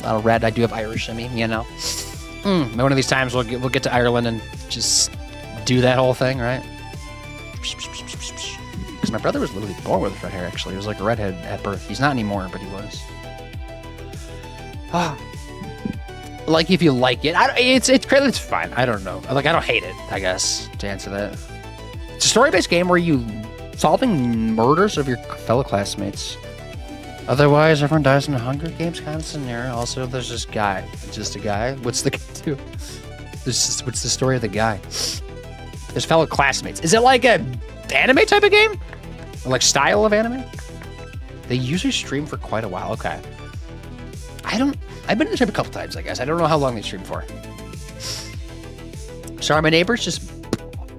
lot of red. I do have Irish in me, you know. One of these times we'll get to Ireland and just do that whole thing, right? Because my brother was literally born with red hair, actually. He was like a redhead at birth. He's not anymore, but he was. Like, if you like it. It's fine. I don't know. Like, I don't hate it, I guess, to answer that. It's a story-based game where you solving murders of your fellow classmates. Otherwise, everyone dies in a Hunger Games kind of scenario. Also, there's this guy. Just a guy. What's the do? What's the story of the guy? His fellow classmates. Is it like a anime type of game? Or like style of anime? They usually stream for quite a while. Okay. I've been in the stream a couple times, I guess. I don't know how long they stream for. Sorry, my neighbors just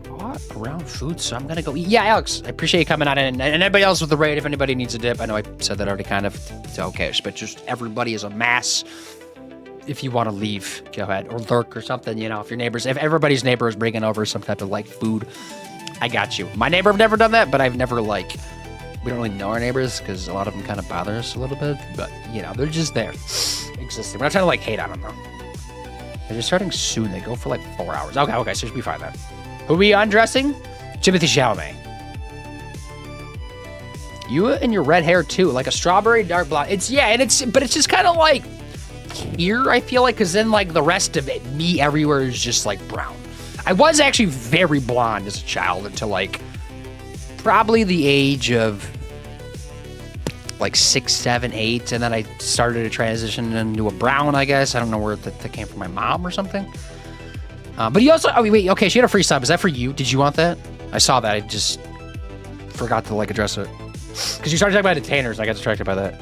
bought around food, so I'm gonna go eat. Yeah, Alex, I appreciate you coming on in. And anybody else with the raid, if anybody needs a dip, I know I said that already kind of to okayish, but just everybody is a mass. If you want to leave, go ahead. Or lurk or something, you know, if everybody's neighbor is bringing over some type of like food, I got you. My neighbor have never done that, but I've never we don't really know our neighbors because a lot of them kind of bother us a little bit, but you know, they're just there, existing. We're not trying to like hate on them though. They're just starting soon. They go for like 4 hours. Okay, so it should be fine then. Who are we undressing? Timothée Chalamet. You and your red hair too, like a strawberry dark blonde. But it's just kind of like here, I feel like, because then like the rest of it, me everywhere is just like brown. I was actually very blonde as a child until like probably the age of like 6, 7, 8, and then I started to transition into a brown, I guess. I don't know where that came from, my mom or something. But you also, okay, she had a free sub. Is that for you? Did you want that? I saw that. I just forgot to like address it. Because you started talking about detainers, I got distracted by that.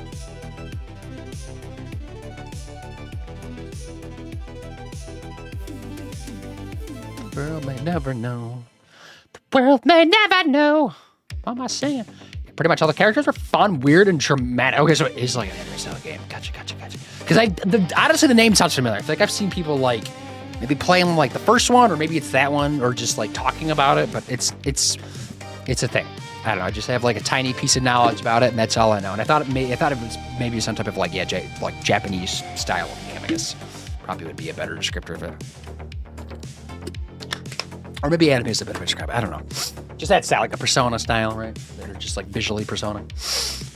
The world may never know. The world may never know. What am I saying? Pretty much all the characters are fun, weird, and dramatic. Okay, so it is like an anime style game. Gotcha. Because honestly, the name sounds familiar. I feel like I've seen people like maybe playing like the first one, or maybe it's that one, or just like talking about it. But it's a thing. I don't know. I just have like a tiny piece of knowledge about it, and that's all I know. And I thought it was maybe some type of like Japanese style of game. I guess probably would be a better descriptor of it. Or maybe anime is a better descriptor. I don't know. Just that style, like a Persona style, right? They're just like visually Persona.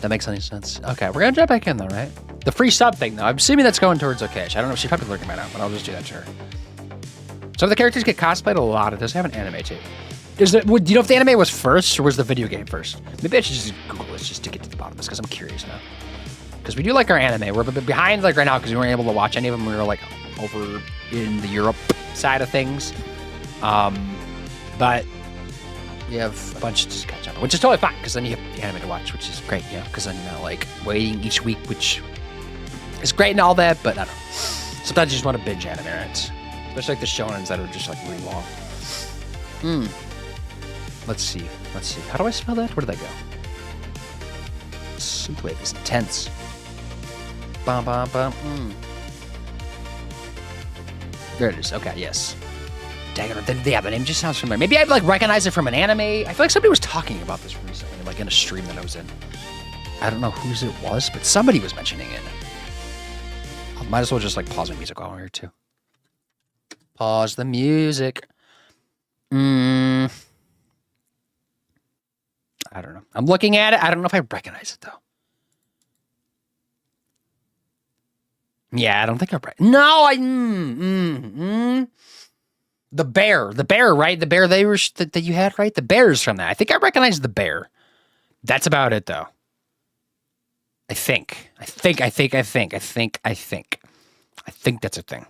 That makes any sense. Okay, we're gonna jump back in though, right? The free sub thing though, I'm assuming that's going towards Okayish. I don't know if she's probably lurking right now, but I'll just do that to her. So the characters get cosplayed a lot. It does have an anime too. Do you know if the anime was first or was the video game first? Maybe I should just Google this just to get to the bottom of this because I'm curious now. Because we do like our anime. We're behind like right now because we weren't able to watch any of them. We were like over in the Europe side of things. But you have a bunch to just catch up on, which is totally fine, because then you have the anime to watch, which is great, you know, because then you're not like waiting each week, which is great and all that, but I don't know. Sometimes you just want to binge anime, right? Especially like the shonens that are just like really long. Let's see. How do I spell that? Where did that go? Synthwave is intense. There it is. Okay, yes. Dang it, yeah, the name just sounds familiar. Maybe I'd like recognize it from an anime. I feel like somebody was talking about this recently, like in a stream that I was in. I don't know whose it was, but somebody was mentioning it. I might as well just like pause my music while we're here too. Pause the music. I don't know. I'm looking at it. I don't know if I recognize it though. Yeah, I don't think I recognize. No, The bear, right? The bear that you had, right? The bear's from that. I think I recognize the bear. That's about it, though. I think that's a thing.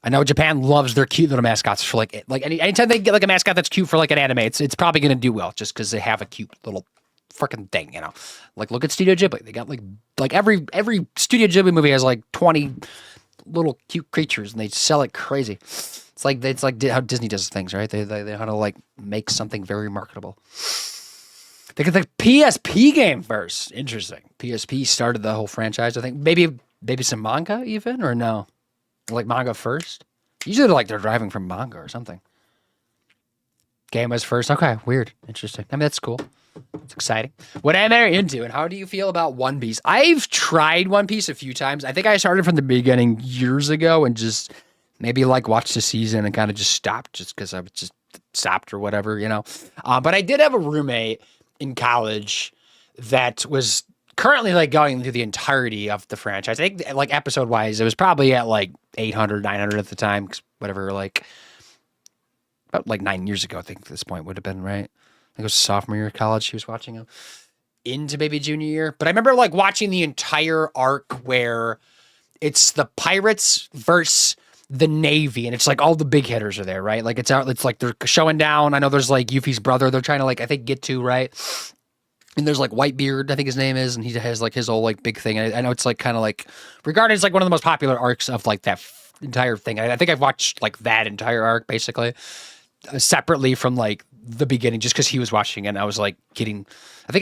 I know Japan loves their cute little mascots for like anytime they get like a mascot that's cute for like an anime, it's probably gonna do well just because they have a cute little freaking thing, you know. Like look at Studio Ghibli. They got like every Studio Ghibli movie has like 20 little cute creatures and they sell it crazy. It's like how Disney does things, right? They know how to like make something very marketable. They got the PSP game first. Interesting. PSP started the whole franchise. I think maybe some manga even, or no, like manga first. Usually they're driving from manga or something. Game was first. Okay, weird, interesting. I mean that's cool. It's exciting. What am I into, and how do you feel about One Piece? I've tried One Piece a few times. I think I started from the beginning years ago and just maybe like watched the season and kind of just stopped just because I was just stopped or whatever, you know. But I did have a roommate in college that was currently like going through the entirety of the franchise. I think like episode wise, it was probably at like 800, 900 at the time, whatever, like about like 9 years ago, I think at this point would have been, right? I think it was sophomore year of college. She was watching him into maybe junior year. But I remember like watching the entire arc where it's the pirates versus the Navy, and it's like all the big hitters are there, right? Like it's out, it's like they're showing down. I know there's like Yuffie's brother, they're trying to like, I think, get to, right? And there's like Whitebeard, I think his name is, and he has like his whole like big thing. I know it's like kind of like regarded as like one of the most popular arcs of like that entire thing. I think I've watched like that entire arc basically separately from like the beginning, just because he was watching it. And I was like I think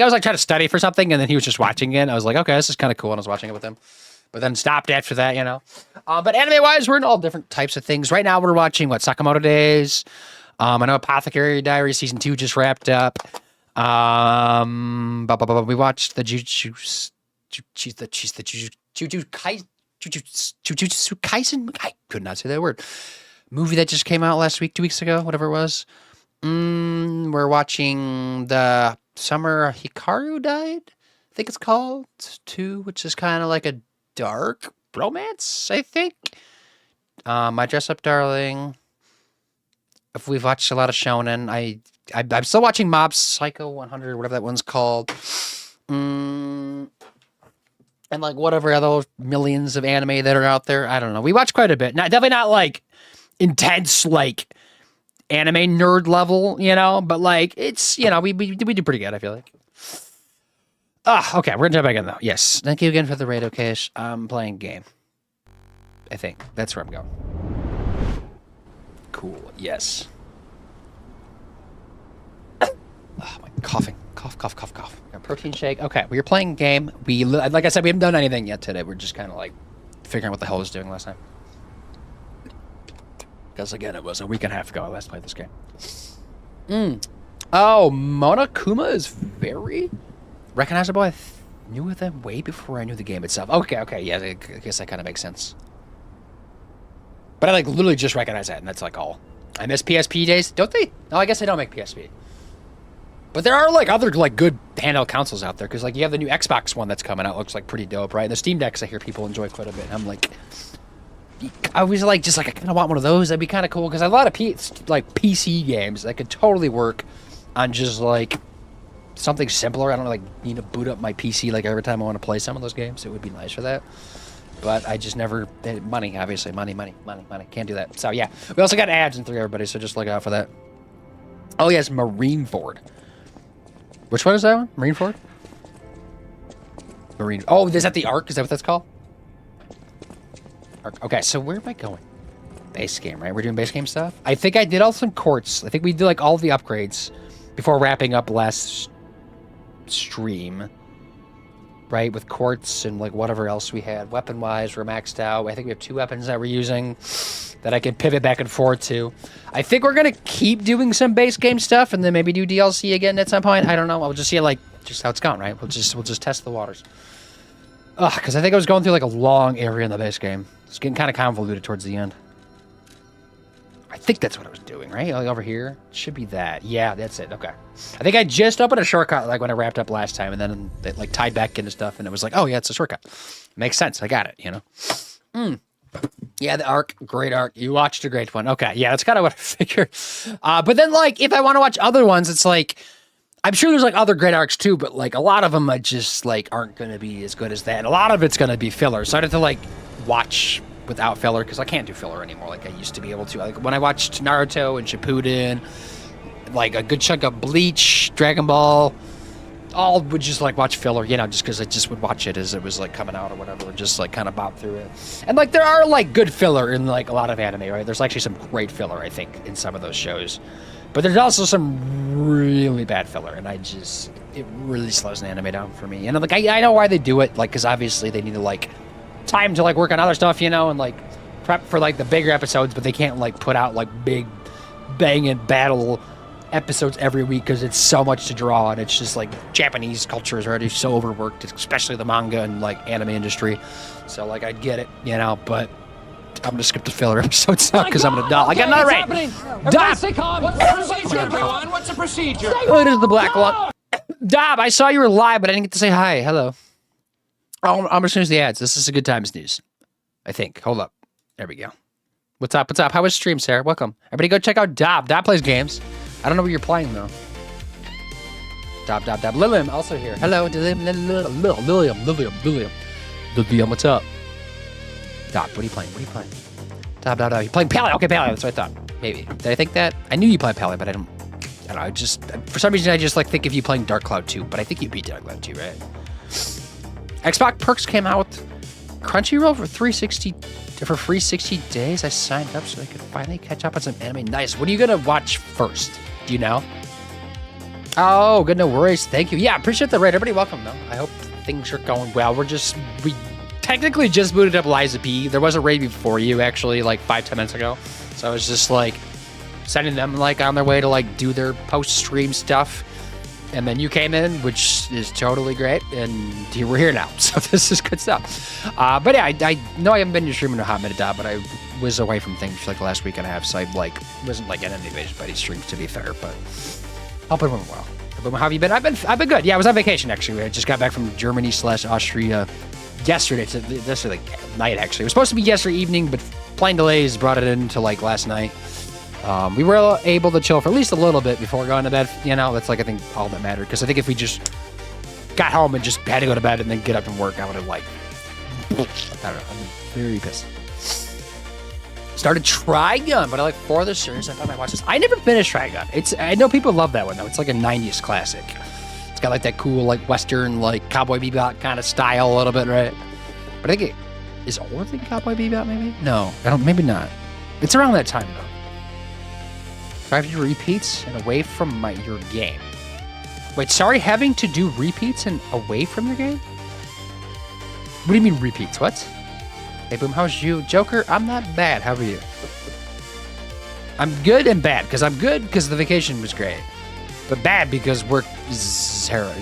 I was like trying to study for something, and then he was just watching it. I was like, okay, this is kind of cool, and I was watching it with him. But then stopped after that, you know. But anime-wise, we're in all different types of things. Right now, we're watching, Sakamoto Days. I know Apothecary Diary Season 2 just wrapped up. We watched the Jujutsu Kaisen. I could not say that word. Movie that just came out last week, 2 weeks ago, whatever it was. We're watching the Summer Hikaru Died, I think it's called, 2, which is kind of like a dark romance, I think. My Dress Up Darling. If we've watched a lot of shonen, I'm still watching Mob Psycho 100, whatever that one's called. And like whatever other millions of anime that are out there. I don't know. We watch quite a bit. Definitely not like intense, like anime nerd level, you know, but like it's, you know, we do pretty good, I feel like. Okay, we're gonna jump back in though. Yes, thank you again for the raid, Okash. I'm playing game. I think that's where I'm going. Cool. Yes. Oh, my coughing. Cough. Got protein shake. Okay, we were playing game. Like I said, we haven't done anything yet today. We're just kind of like figuring out what the hell I was doing last time. Because again, it was a week and a half ago I last played this game. Oh, Monokuma is very recognizable. I knew of them way before I knew the game itself. Okay, yeah, I guess that kind of makes sense. But I like literally just recognize that, and that's like all. I miss PSP days, don't they? No, I guess they don't make PSP. But there are like other like good handheld consoles out there, because like you have the new Xbox one that's coming out, looks like pretty dope, right? And the Steam Decks I hear people enjoy quite a bit. And I'm like, I was like, just like I kind of want one of those. That'd be kind of cool, because a lot of PC games that could totally work on just like something simpler. I don't know, like need to boot up my PC like every time I want to play some of those games. It would be nice for that. But I just never, money, obviously, money. Can't do that. So yeah, we also got ads in 3, everybody, so just look out for that. Oh yes, Marineford. Which one is that one? Marineford? Oh, is that the Ark? Is that what that's called? Ark. Okay, so where am I going? Base game, right? We're doing base game stuff? I think I did all some courts. I think we did like all the upgrades before wrapping up last stream. Right, with quartz and like whatever else we had. Weapon-wise, we're maxed out. I think we have 2 weapons that we're using that I can pivot back and forth to. I think we're gonna keep doing some base game stuff and then maybe do DLC again at some point. I don't know. We'll just see like just how it's going, right? We'll just test the waters. Because I think I was going through like a long area in the base game. It's getting kind of convoluted towards the end. I think that's what I was doing, right? Like over here. It should be that. Yeah, that's it. Okay. I think I just opened a shortcut like when I wrapped up last time, and then it like tied back into stuff, and it was like, oh yeah, it's a shortcut. Makes sense. I got it, you know? Yeah, the Ark. Great Ark. You watched a great one. Okay, yeah, that's kind of what I figured. But then like, if I want to watch other ones, it's like, I'm sure there's like other great arcs too, but like a lot of them I just like aren't going to be as good as that. And a lot of it's going to be filler. So I'd have to like watch without filler, because I can't do filler anymore like I used to be able to. Like when I watched Naruto and Shippuden, like a good chunk of Bleach, Dragon Ball, all would just like watch filler, you know, just because I just would watch it as it was like coming out or whatever, and just like kind of bop through it. And like there are like good filler in like a lot of anime, right? There's actually some great filler, I think, in some of those shows. But there's also some really bad filler, and it really slows an anime down for me. And like I know why they do it, like because obviously they need to like time to like work on other stuff, you know, and like prep for like the bigger episodes, but they can't like put out like big banging battle episodes every week because it's so much to draw, and it's just like Japanese culture is already so overworked, especially the manga and like anime industry. So like I get it, you know, but I'm gonna skip the filler episodes now because I'm gonna die. I got another raid. Dob! What's the procedure, everyone? What's the procedure? Oh, it is the black one. Dob, I saw you were live, but I didn't get to say hi. Hello. Oh, I'm gonna snooze the ads. This is a good time to snooze. I think. Hold up. There we go. What's up? What's up? How was stream, Sarah? Welcome. Everybody go check out Dob. Dob plays games. I don't know what you're playing, though. Dob. Lilium, also here. Hello, Lilium. Lilium, what's up? Dob, what are you playing? Dob. You're playing Paleo. Okay, Paleo. That's what I thought. Maybe. Did I think that? I knew you played Paleo, but I don't know. I just, for some reason, I just like think of you playing Dark Cloud 2, but I think you beat Dark Cloud 2, right? Xbox Perks came out. Crunchyroll for free 60 days. I signed up so I could finally catch up on some anime. Nice. What are you gonna watch first? Do you know? Oh, good. No worries. Thank you. Yeah, appreciate the raid. Everybody welcome, though. I hope things are going well. We technically just booted up Liza P. There was a raid before you, actually, like 5-10 minutes ago. So I was just like sending them like on their way to like do their post-stream stuff. And then you came in, which is totally great, and we're here now, so this is good stuff. But yeah, I know I haven't been to streaming a hot minute, but I was away from things for like the last week and a half, so I like wasn't like in anybody's streams, to be fair. But hope it went well. But how have you been? I've been good. Yeah, I was on vacation actually. I just got back from Germany/Austria yesterday. This like night actually. It was supposed to be yesterday evening, but plane delays brought it into like last night. We were able to chill for at least a little bit before going to bed. You know, that's like, I think all that mattered. Because I think if we just got home and just had to go to bed and then get up and work, I would have like, I don't know, I'm very pissed. Started Trigun, but I like 4 other series. I thought I might watch this. I never finished Trigun. I know people love that one though. It's like a 90s classic. It's got like that cool, like Western, like Cowboy Bebop kind of style a little bit, right? But I think it is older than Cowboy Bebop, maybe? No, maybe not. It's around that time though. 5 repeats and away from your game. Wait, sorry, having to do repeats and away from your game? What do you mean repeats? What? Hey, Boom, how's you? Joker, I'm not bad. How are you? I'm good and bad, because I'm good because the vacation was great. But bad because work is terrible.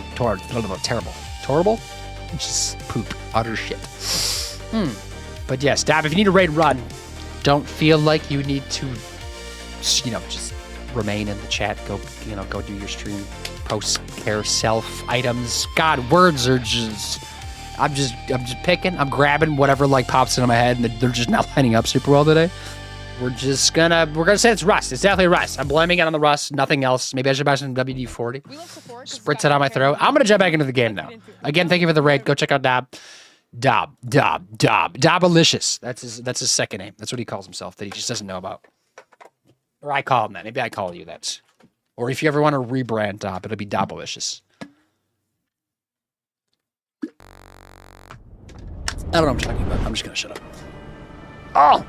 Terrible? Just poop. Utter shit. But yeah, stop. If you need a raid run, don't feel like you need to, you know, just remain in the chat. Go do your stream. Post care self items. God, words are just. I'm just picking. I'm grabbing whatever like pops into my head, and they're just not lining up super well today. We're gonna say it's rust. It's definitely rust. I'm blaming it on the rust. Nothing else. Maybe I should buy some WD-40. Spritz it on my throat. I'm gonna jump back into the game now. Again, thank you for the raid. Go check out Dobalicious. That's his second name. That's what he calls himself. That he just doesn't know about. Or I call him that. Maybe I call you that. Or if you ever want to rebrand Dob, it'll be Dobalicious. I don't know what I'm talking about. I'm just going to shut up. Oh!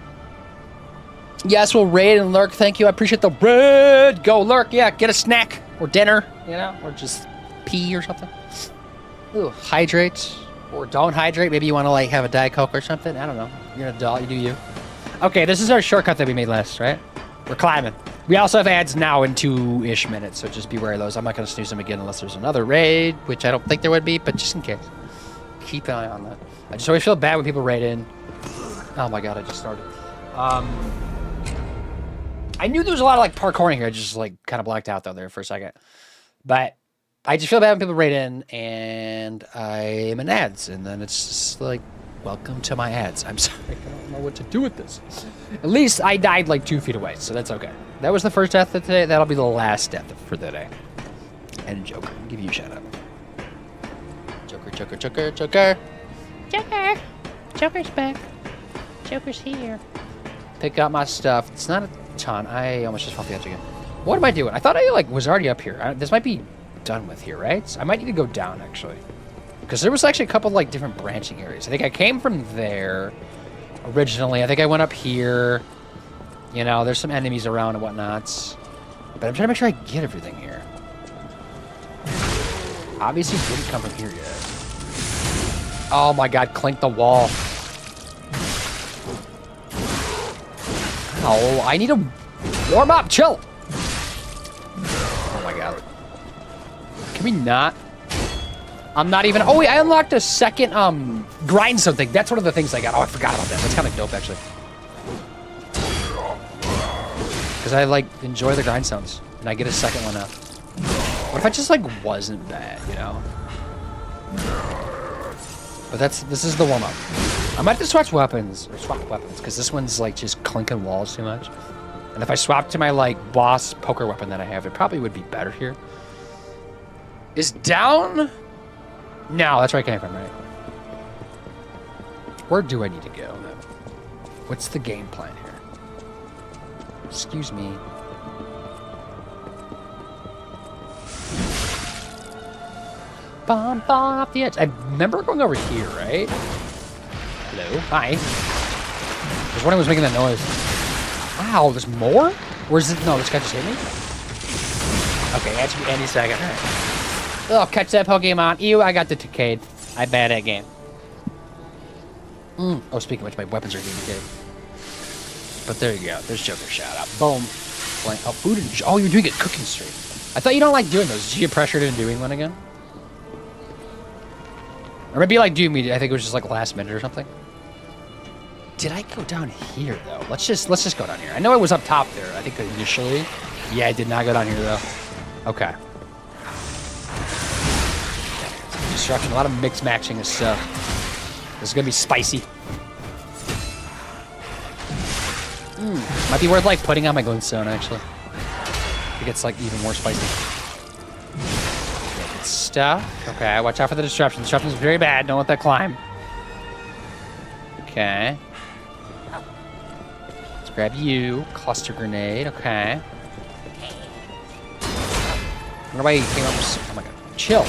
Yes, we'll raid and lurk. Thank you. I appreciate the raid. Go lurk. Yeah, get a snack or dinner, you know, or just pee or something. Ooh, hydrate. Or don't hydrate. Maybe you want to, like, have a Diet Coke or something. I don't know. You're an adult. You do you. Okay, this is our shortcut that we made last, right? We're climbing. We also have ads now in 2-ish minutes, so just beware of those. I'm not going to snooze them again unless there's another raid, which I don't think there would be, but just in case. Keep an eye on that. I just always feel bad when people raid in. Oh my god, I just started. I knew there was a lot of like parkouring here. I just like kind of blacked out though there for a second. But I just feel bad when people raid in and I'm in ads. And then it's just like, welcome to my ads. I'm sorry, I don't know what to do with this. At least I died like 2 feet away, so that's okay. That was the first death of today. That'll be the last death for the day. And Joker, I'll give you a shout out. Joker. Joker's back. Joker's here. Pick up my stuff. It's not a ton. I almost just fell off the edge again. What am I doing? I thought I like was already up here. This might be done with here, right? So I might need to go down actually. Because there was actually a couple like different branching areas. I think I came from there originally. I think I went up here. You know, there's some enemies around and whatnot. But I'm trying to make sure I get everything here. Obviously didn't come from here yet. Oh my god, clink the wall. Oh, I need to warm up, chill. my god. Can we not? I'm not even... Oh, wait, I unlocked a second grindstone thing. That's one of the things I got. Oh, I forgot about that. That's kind of dope, actually. Because I, like, enjoy the grindstones. And I get a second one now. What if I just, like, wasn't bad, you know? But this is the warm-up. I might have to swap weapons, because this one's, like, just clinking walls too much. And if I swap to my, like, boss poker weapon that I have, it probably would be better here. Is down... No, that's where I came from, right? Where do I need to go? What's the game plan here? Excuse me. Falling off the edge. I remember going over here, right? Hello? Hi. There's one who was making that noise. Wow, there's more? Or is it... No, this guy just hit me? Okay, that's me any second. All right. Oh, catch that Pokemon. Ew, I got the Decade. I bad at game. Oh, speaking of which, my weapons are getting decayed. But there you go. There's Joker shout out. Boom. Oh, food and... Oh, you're doing a cooking stream. I thought you don't like doing those. Did you get pressured into doing one again? Or maybe like doing me. I think it was just like last minute or something. Did I go down here though? Let's just go down here. I know it was up top there. I think initially. Yeah, I did not go down here though. Okay. Disruption. A lot of mix matching of stuff. This is gonna be spicy. Might be worth like putting on my glintstone actually. It gets like even more spicy. Good stuff. Okay, watch out for the disruption. Disruption is very bad. Don't let that climb. Okay. Let's grab you. Cluster grenade. Okay. I wonder why you came up with... Oh my god. Chill.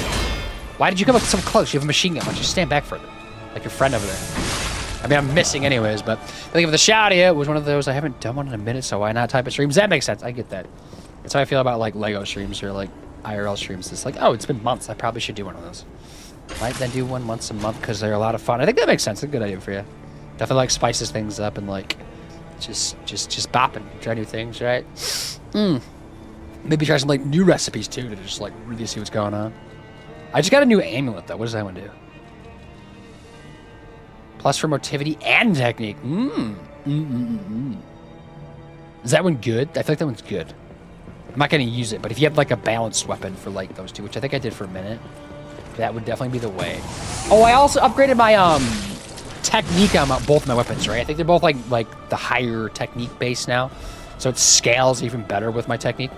Why did you come up so close? You have a machine gun. Why don't you stand back further? Like your friend over there. I mean, I'm missing anyways, but I think if the Shouty was one of those, I haven't done one in a minute, so why not type of streams? That makes sense. I get that. That's how I feel about like Lego streams or like IRL streams. It's like, oh, it's been months. I probably should do one of those. Might then do one once a month because they're a lot of fun. I think that makes sense. It's a good idea for you. Definitely like spices things up and like just bopping. Try new things, right? Maybe try some like new recipes too to just like really see what's going on. I just got a new amulet though. What does that one do? Plus for motivity and technique. Is that one good? I feel like that one's good. I'm not going to use it, but if you have like a balanced weapon for like those two, which I think I did for a minute, that would definitely be the way. Oh, I also upgraded my technique on both my weapons, right? I think they're both like the higher technique base now, so it scales even better with my technique.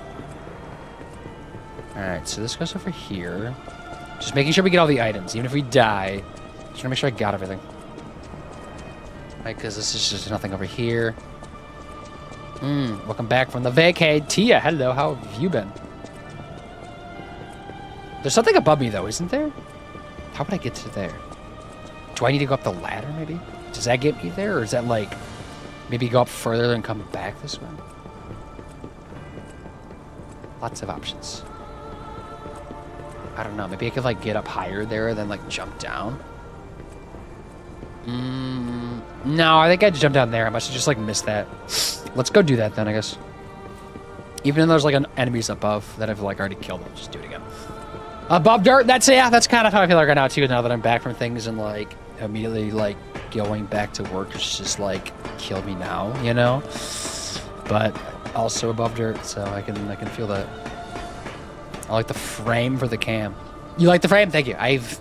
All right, so this goes over here. Just making sure we get all the items, even if we die. Just want to make sure I got everything. Right, because this is just nothing over here. Welcome back from the vacay. Tia, hello, how have you been? There's something above me, though, isn't there? How would I get to there? Do I need to go up the ladder, maybe? Does that get me there, or is that, like, maybe go up further and come back this way? Lots of options. I don't know, maybe I could, like, get up higher there and then, like, jump down? No, I think I jumped down there. I must have just, like, missed that. Let's go do that then, I guess. Even though there's, like, enemies above that I've, like, already killed, I'll just do it again. Above dirt, that's kind of how I feel like right now, too, now that I'm back from things and, like, immediately, like, going back to work is just, like, kill me now, you know? But also above dirt, so I can feel that. I like the frame for the cam. You like the frame? Thank you. I've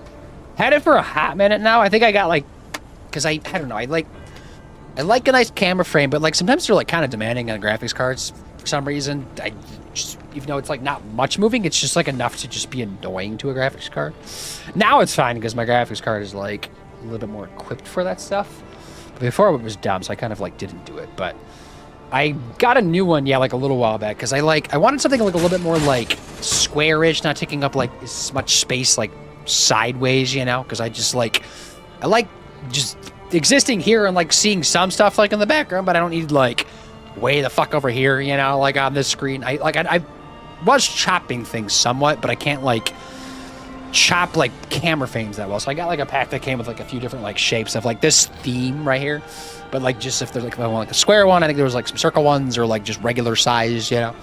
had it for a hot minute now. I think I got, like... Because I don't know, I like a nice camera frame, but like sometimes they're like kind of demanding on graphics cards for some reason. I just, even though it's like not much moving, it's just like enough to just be annoying to a graphics card. Now it's fine because my graphics card is like a little bit more equipped for that stuff. But before it was dumb, so I kind of like didn't do it. But I got a new one, yeah, like a little while back because I wanted something like a little bit more like squarish, not taking up like as much space like sideways, you know? Because I like just existing here and like seeing some stuff like in the background, but I don't need like way the fuck over here, you know, like on this screen. I was chopping things somewhat, but I can't like chop like camera frames that well. So I got like a pack that came with like a few different like shapes of like this theme right here. But like just if there's like, if I want like a square one, I think there was like some circle ones or like just regular size, you know.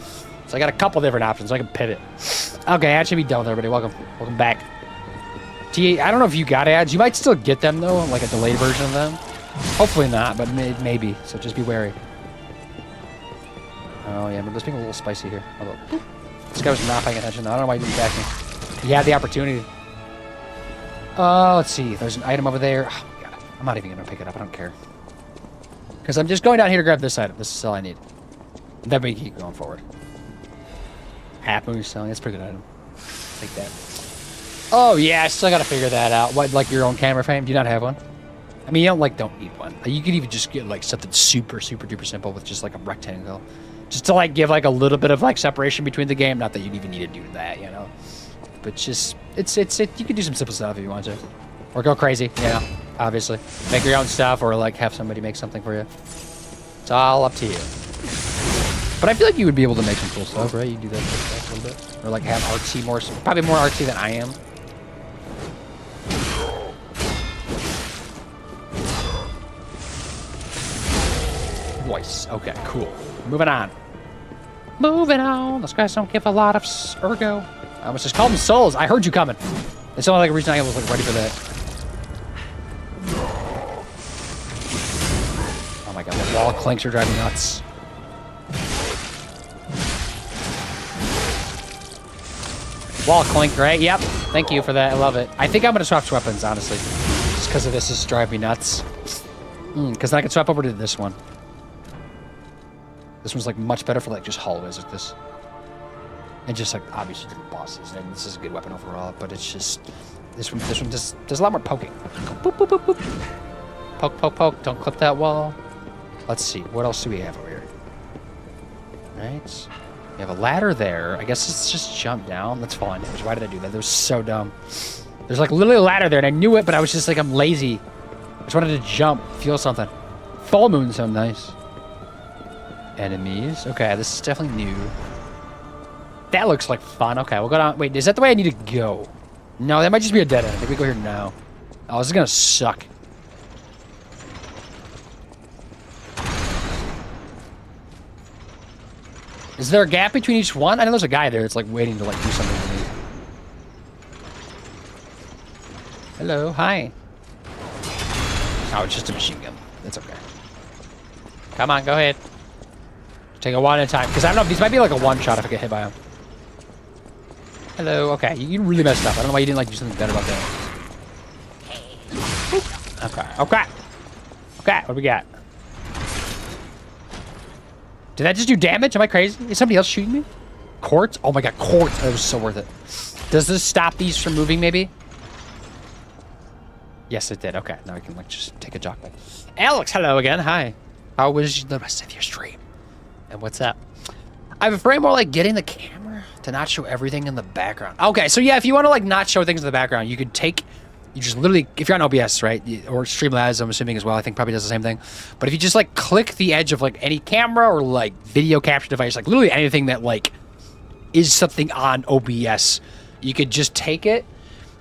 So I got a couple different options. So I can pivot. Okay, that should be done with everybody. Welcome back. I don't know if you got ads. You might still get them though, like a delayed version of them. Hopefully not, but maybe. So just be wary. Oh yeah, but this being a little spicy here. Although, this guy was not paying attention. I don't know why he didn't attack me. He had the opportunity. Let's see. There's an item over there. Oh my god. I'm not even gonna pick it up. I don't care. Because I'm just going down here to grab this item. This is all I need. Then we keep going forward. Half moon selling. That's a pretty good item. Take that. Oh yeah, I still gotta figure that out. What, like your own camera frame? Do you not have one? I mean, you don't need one. You could even just get like something super duper simple with just like a rectangle, just to like give like a little bit of like separation between the game. Not that you'd even need to do that, you know. But just it's you can do some simple stuff if you want to, or go crazy, you know. Obviously, make your own stuff or like have somebody make something for you. It's all up to you. But I feel like you would be able to make some cool stuff, right? You do that a little bit, or like have artsy more, probably more artsy than I am. Voice. Okay, cool. Moving on. Moving on. Those guys don't give a lot of ergo. I was just calling them souls. I heard you coming. It's the only like reason I was like ready for that. Oh my god, the wall clinks are driving me nuts. Wall clink, right? Yep. Thank you for that. I love it. I think I'm gonna swap weapons, honestly, just because of this is driving me nuts. Because then I can swap over to this one. This one's like much better for like just hallways like this. And just like obviously different bosses. And this is a good weapon overall, but it's just this one just does a lot more poking. Boop, boop, boop, boop. Poke, poke, poke. Don't clip that wall. Let's see. What else do we have over here? Right. We have a ladder there. I guess let's just jump down. That's fine. Why did I do that? That was so dumb. There's like literally a ladder there, and I knew it, but I was just like, I'm lazy. I just wanted to jump, feel something. Full moon sound nice. Enemies. Okay, this is definitely new. That looks like fun. Okay, we'll go down. Wait, is that the way I need to go? No, that might just be a dead end. I think we go here now. Oh, this is gonna suck. Is there a gap between each one? I know there's a guy there that's like waiting to like do something with me. Hello, hi. Oh, it's just a machine gun. That's okay. Come on, go ahead. Take a one at a time, because I don't know if these might be like a one-shot if I get hit by them. Hello, okay, you really messed up. I don't know why you didn't like do something better about that. Okay. What do we got? Did that just do damage? Am I crazy? Is somebody else shooting me? Quartz? Oh my god, quartz. That was so worth it. Does this stop these from moving, maybe? Yes, it did. Okay, now we can like just take a jog. Alex, hello again. Hi. How was the rest of your stream? And what's up? I'm afraid more like getting the camera to not show everything in the background. Okay, so yeah, if you want to like not show things in the background, you could take, you just literally, if you're on OBS, right, or Streamlabs, I'm assuming as well, I think probably does the same thing. But if you just like click the edge of like any camera or like video capture device, like literally anything that like is something on OBS, you could just take it,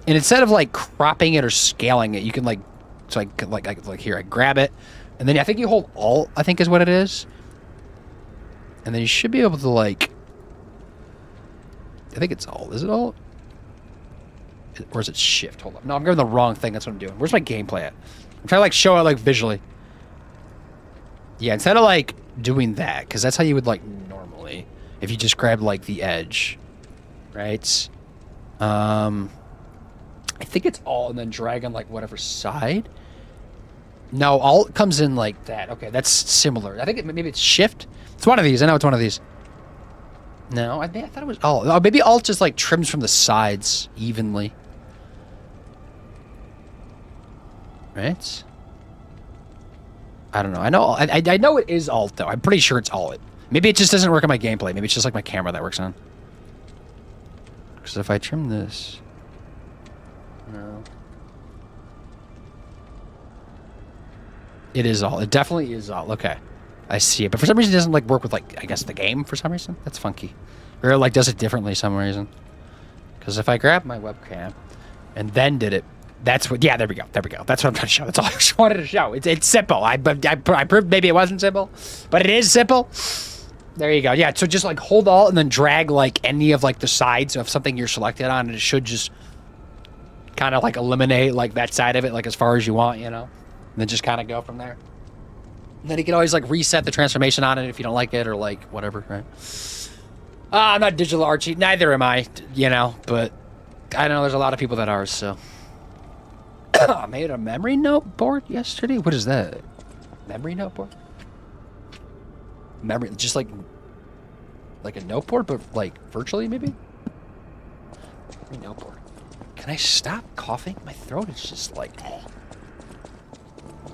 and instead of like cropping it or scaling it, you can like, so like here, I grab it, and then I think you hold Alt, I think is what it is. And then you should be able to like, I think it's Alt. Is it Alt? Or is it Shift? Hold up. No, I'm grabbing the wrong thing. That's what I'm doing. Where's my gameplay at? I'm trying to like show it like visually. Yeah, instead of like doing that, because that's how you would like normally, if you just grab like the edge, right? I think it's Alt and then drag on like whatever side. No, Alt comes in like that. Okay, that's similar. I think maybe it's Shift. It's one of these. I know it's one of these. No, I thought it was Alt. Oh, maybe Alt just like trims from the sides evenly. Right? I don't know. I know it is Alt though. I'm pretty sure it's Alt. Maybe it just doesn't work on my gameplay. Maybe it's just like my camera that works on. Because if I trim this, no. It is Alt. It definitely is Alt. Okay. I see it. But for some reason it doesn't like work with like, I guess the game for some reason. That's funky. Or it like does it differently some reason. Because if I grab my webcam and then did it, that's what, yeah, there we go. There we go. That's what I'm trying to show. That's all I just wanted to show. It's simple. I proved maybe it wasn't simple, but it is simple. There you go. Yeah, so just like hold Alt and then drag like any of like the sides of something you're selected on, and it should just kind of like eliminate like that side of it like as far as you want, you know? And then just kind of go from there. And then you can always like reset the transformation on it if you don't like it or like whatever, right? I'm not digital Archie. Neither am I, you know, but I know there's a lot of people that are, so. I made a memory note board yesterday. What is that? Memory note board? Memory, just like a note board, but like virtually maybe? Memory note board. Can I stop coughing? My throat is just like.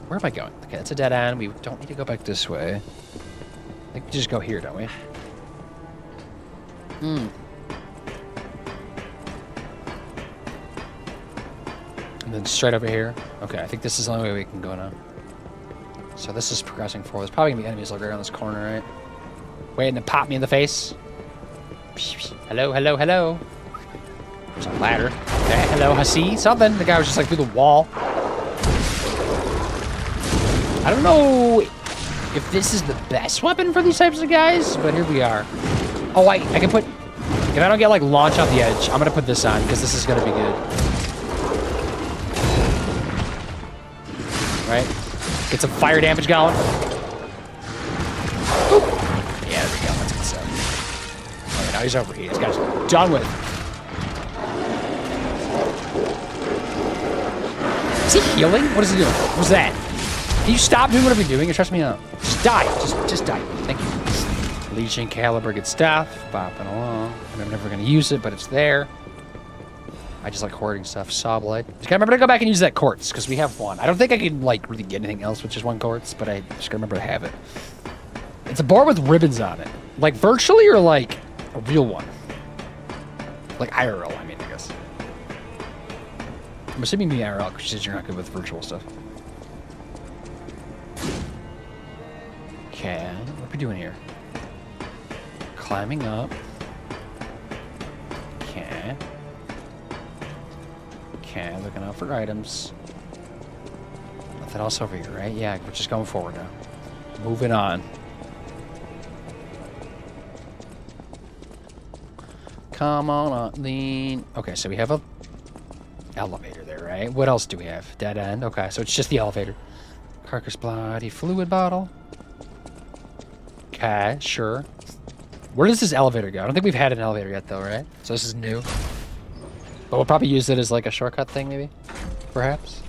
Where am I going? Okay, it's a dead end. We don't need to go back this way. I think we just go here, don't we? And then straight over here. Okay, I think this is the only way we can go now. So this is progressing forward. There's probably gonna be enemies like right around this corner, right? Waiting to pop me in the face. Hello, hello, hello. There's a ladder. Okay, hello, I see something. The guy was just like through the wall. I don't know if this is the best weapon for these types of guys, but here we are. Oh, I can put... If I don't get, like, launch off the edge, I'm going to put this on, because this is going to be good. Right? Get some fire damage going. Oop. Yeah, there we go. That's good stuff. Okay, now he's over here. This guy's done with. Is he healing? What is he doing? What's that? Can you stop doing whatever you're doing? It stresses me out. Just die. Just die. Thank you. Legion caliber, good stuff. Bopping along. I'm never going to use it, but it's there. I just like hoarding stuff. Saw blade. Just gotta remember to go back and use that quartz, because we have one. I don't think I can, like, really get anything else with just one quartz, but I just gotta remember to have it. It's a board with ribbons on it. Like, virtually or, like, a real one? Like, IRL, I mean, I guess. I'm assuming the IRL, because you said you're not good with virtual stuff. Okay, what are we doing here? Climbing up. Okay. Okay, looking out for items. Nothing else over here, right? Yeah, we're just going forward now. Moving on. Come on, lean. Okay, so we have a elevator there, right? What else do we have? Dead end. Okay, so it's just the elevator. Carcass bloody fluid bottle. Okay, sure. Where does this elevator go? I don't think we've had an elevator yet, though, right? So this is new. But we'll probably use it as like a shortcut thing, maybe? Perhaps?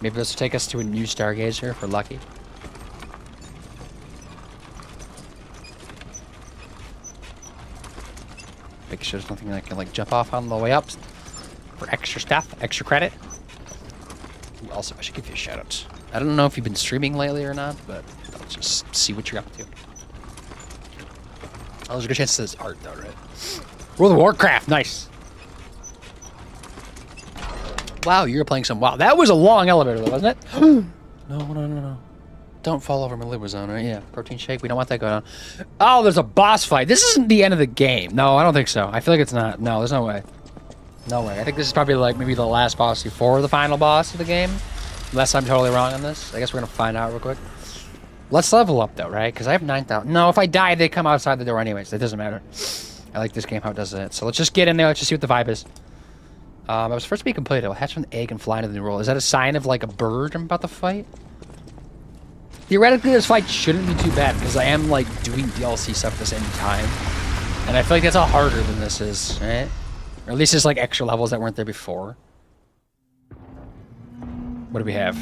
Maybe this will take us to a new Stargazer if we're lucky. Make sure there's nothing I can like jump off on the way up for extra stuff, extra credit. Ooh, also, I should give you a shout out. I don't know if you've been streaming lately or not, but I'll just see what you're up to. Oh, there's a good chance this is art though, right? World of Warcraft, nice. Wow, you're playing some WoW. That was a long elevator though, wasn't it? No. Don't fall over my liver zone, right? Yeah, protein shake. We don't want that going on. Oh, there's a boss fight. This isn't the end of the game. No, I don't think so. I feel like it's not. No, there's no way. No way. I think this is probably like maybe the last boss before the final boss of the game. Unless I'm totally wrong on this. I guess we're going to find out real quick. Let's level up though, right? Because I have 9,000. No, if I die, they come outside the door anyways. It doesn't matter. I like this game how it does it. So let's just get in there. Let's just see what the vibe is. I was first to be completed. I'll hatch from the egg and fly into the new world. Is that a sign of like a bird I'm about to fight? Theoretically, this fight shouldn't be too bad because I am like doing DLC stuff at the same time. And I feel like that's all harder than this is, right? Or at least it's like extra levels that weren't there before. What do we have?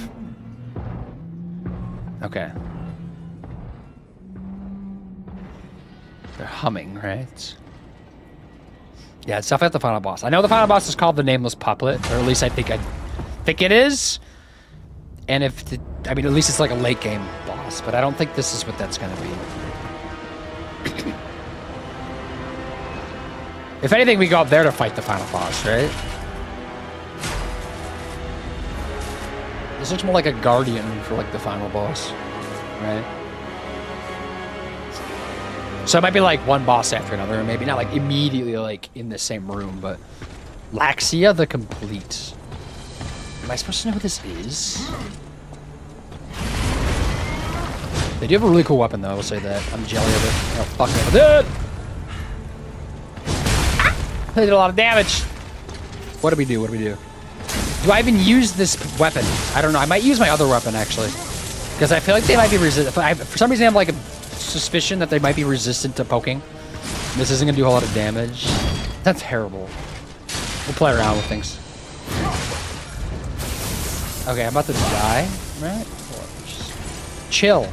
Okay. They're humming, right? Yeah, it's stuff at the final boss. I know the final boss is called the Nameless Puppet, or at least I think it is. And if the, I mean, at least it's like a late game boss, but I don't think this is what that's gonna be. If anything, we go up there to fight the final boss, right? This looks more like a guardian for like the final boss, right? So it might be like one boss after another, or maybe not like immediately like in the same room, but Laxia the Complete. Am I supposed to know who this is? They do have a really cool weapon, though. I will say that. I'm jelly of it. Oh, fuck me with it. They did a lot of damage. What do we do? What do we do? Do I even use this weapon? I don't know. I might use my other weapon, actually. Because I feel like they might be resistant. For some reason, I have like a suspicion that they might be resistant to poking. This isn't going to do a whole lot of damage. That's terrible. We'll play around with things. Okay, I'm about to die. Right? Chill.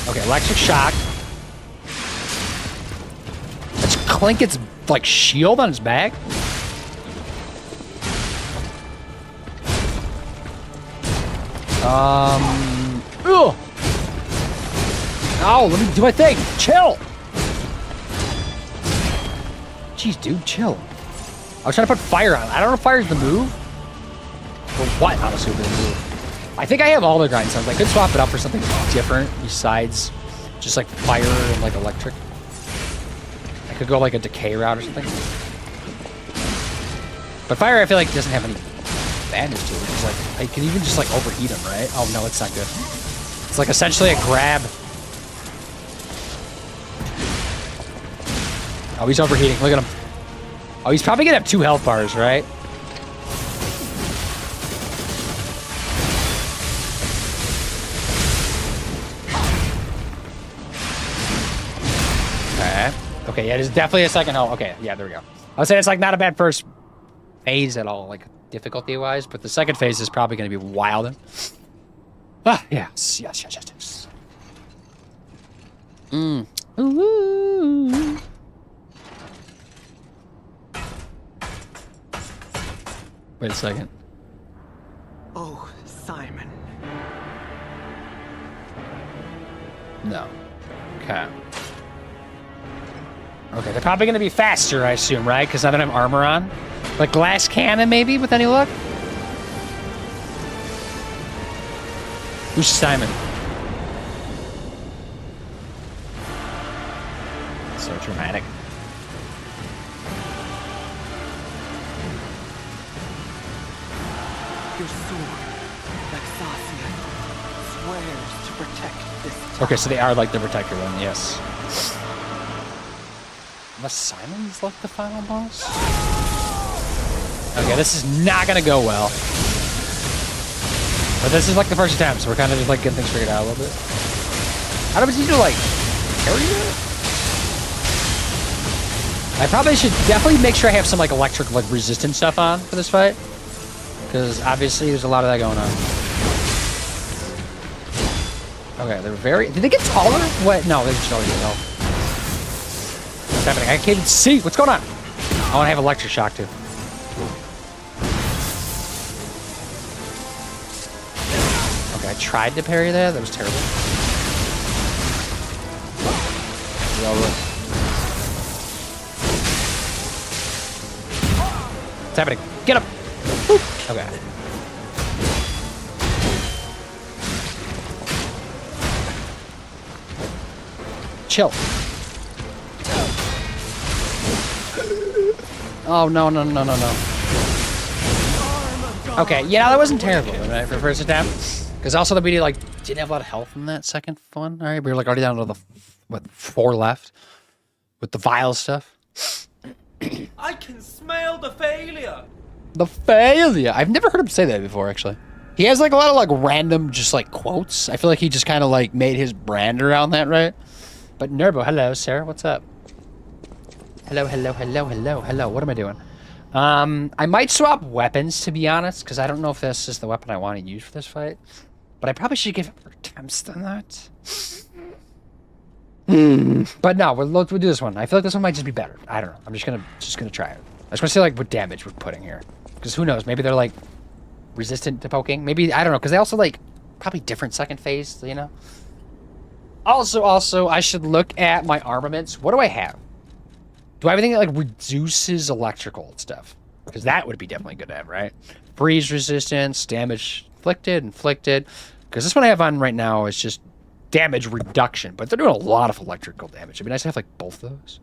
Okay, electric shock. Let's clink its, like, shield on his back. Ugh. Oh, let me do my thing. Chill. Jeez, dude, chill. I was trying to put fire on it. I don't know if fire's the move. Or what, honestly, would be the move. I think I have all the grind sounds. I could swap it out for something different besides just like fire and like electric. I could go like a decay route or something. But fire, I feel like doesn't have any advantage to it. It's like I can even just like overheat him, right? Oh no, it's not good. It's like essentially a grab. Oh, he's overheating. Look at him. Oh, he's probably gonna have 2 health bars, right? Okay, yeah, it is definitely a second health. Okay, yeah, there we go. I would say it's like not a bad first phase at all, like difficulty-wise, but the second phase is probably going to be wild. Ah, yes. Ooh. Wait a second. Oh, Simon. No. Okay. Okay, they're probably going to be faster, I assume, right? Because now that I have armor on. Like glass cannon, maybe, with any luck? Who's Simon? So dramatic. Your sword, Vexasia, swears to protect this. Okay, so they are like the protector one, yes. Unless Simon's like the final boss? Okay, this is not gonna go well. But this is like the first attempt, so we're kind of just like getting things figured out a little bit. How do we need to like carry it? I probably should definitely make sure I have some like electric like resistant stuff on for this fight. Because obviously there's a lot of that going on. Okay, they're very... Did they get taller? What? No, they just already get tall. What's happening? I can't even see. What's going on? I want to have electric shock too. Okay, I tried to parry that. That was terrible. What's happening? Get him! Woo. Okay. Chill. Oh, no. Okay, yeah, that wasn't terrible, right, for first attempt. Because also that we didn't have a lot of health in that second one. All right, we were like already down to the 4 left with the vial stuff. I can smell the failure. The failure. I've never heard him say that before, actually. He has like a lot of like random just like quotes. I feel like he just kind of like made his brand around that, right? But Nerbo, hello, Sarah. What's up? Hello. What am I doing? I might swap weapons, to be honest, because I don't know if this is the weapon I want to use for this fight. But I probably should give it more attempts than that. But no, we'll do this one. I feel like this one might just be better. I don't know. I'm just gonna try it. I just want to see like what damage we're putting here, because who knows? Maybe they're like resistant to poking. Maybe I don't know, because they also like probably different second phase. You know. Also, I should look at my armaments. What do I have? Do I have anything that like reduces electrical stuff? Because that would be definitely good to have, right? Freeze resistance, damage inflicted. Because this one I have on right now is just damage reduction, but they're doing a lot of electrical damage. It'd be nice to have like both those.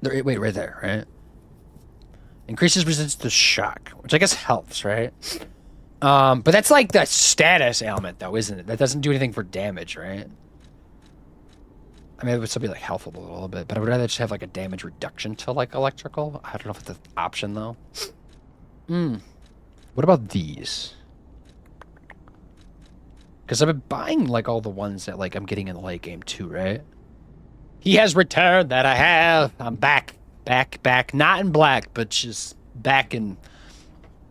Wait, right there, right? Increases resistance to shock, which I guess helps, right? But that's like the status ailment, though, isn't it? That doesn't do anything for damage, right? I mean, it would still be like helpful a little bit, but I would rather just have like a damage reduction to like electrical. I don't know if it's an option though. What about these? Because I've been buying like all the ones that like I'm getting in the late game too, right? He has returned that I have. I'm back. Not in black, but just back in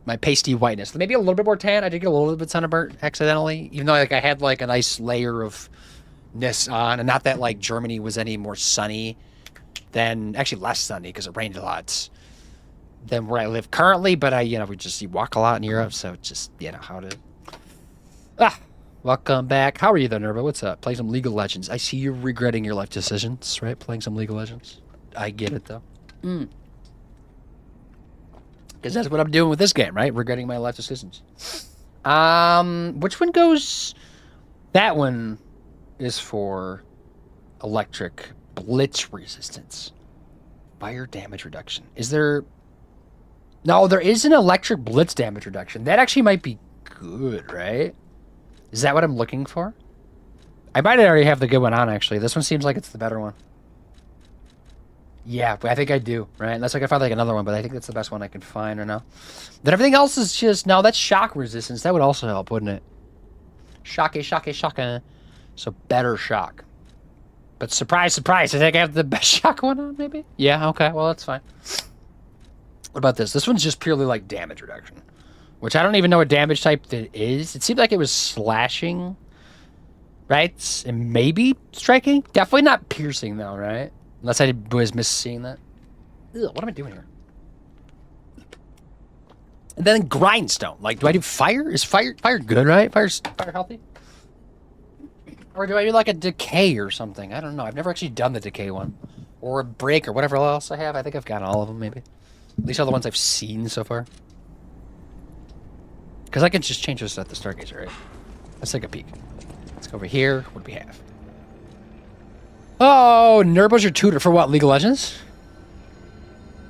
my pasty whiteness. Maybe a little bit more tan. I did get a little bit sunburnt accidentally, even though like I had like a nice layer of ness on, and not that like Germany was any more sunny than, actually less sunny because it rained a lot than where I live currently. But you walk a lot in Europe, so it's just how to. Welcome back. How are you though, Nervo? What's up? Playing some League of Legends. I see you're regretting your life decisions, right? Playing some League of Legends. I get it though. Because that's what I'm doing with this game, right? Regretting my life decisions. Which one goes? That one is for electric blitz resistance. Fire damage reduction. Is there... No, there is an electric blitz damage reduction. That actually might be good, right? Is that what I'm looking for? I might already have the good one on, actually. This one seems like it's the better one. Yeah, I think I do, right? Unless I can find like another one, but I think that's the best one I can find right now. Then everything else is just... No, that's shock resistance. That would also help, wouldn't it? Shocky. So better shock. But surprise, surprise. I think I have the best shock one on, maybe? Yeah, okay. Well, that's fine. What about this? This one's just purely like damage reduction. Which I don't even know what damage type that is. It seemed like it was slashing. Right? And maybe striking? Definitely not piercing, though, right? Unless I was misseeing that. Ugh, what am I doing here? And then grindstone. Like, do I do fire? Is fire good, right? Fire healthy? Or do I do like a decay or something? I don't know. I've never actually done the decay one. Or a break or whatever else I have. I think I've got all of them, maybe. At least all the ones I've seen so far. Because I can just change this at the Stargazer, right? Let's take a peek. Let's go over here. What do we have? Oh, Nerbo's your tutor for what? League of Legends?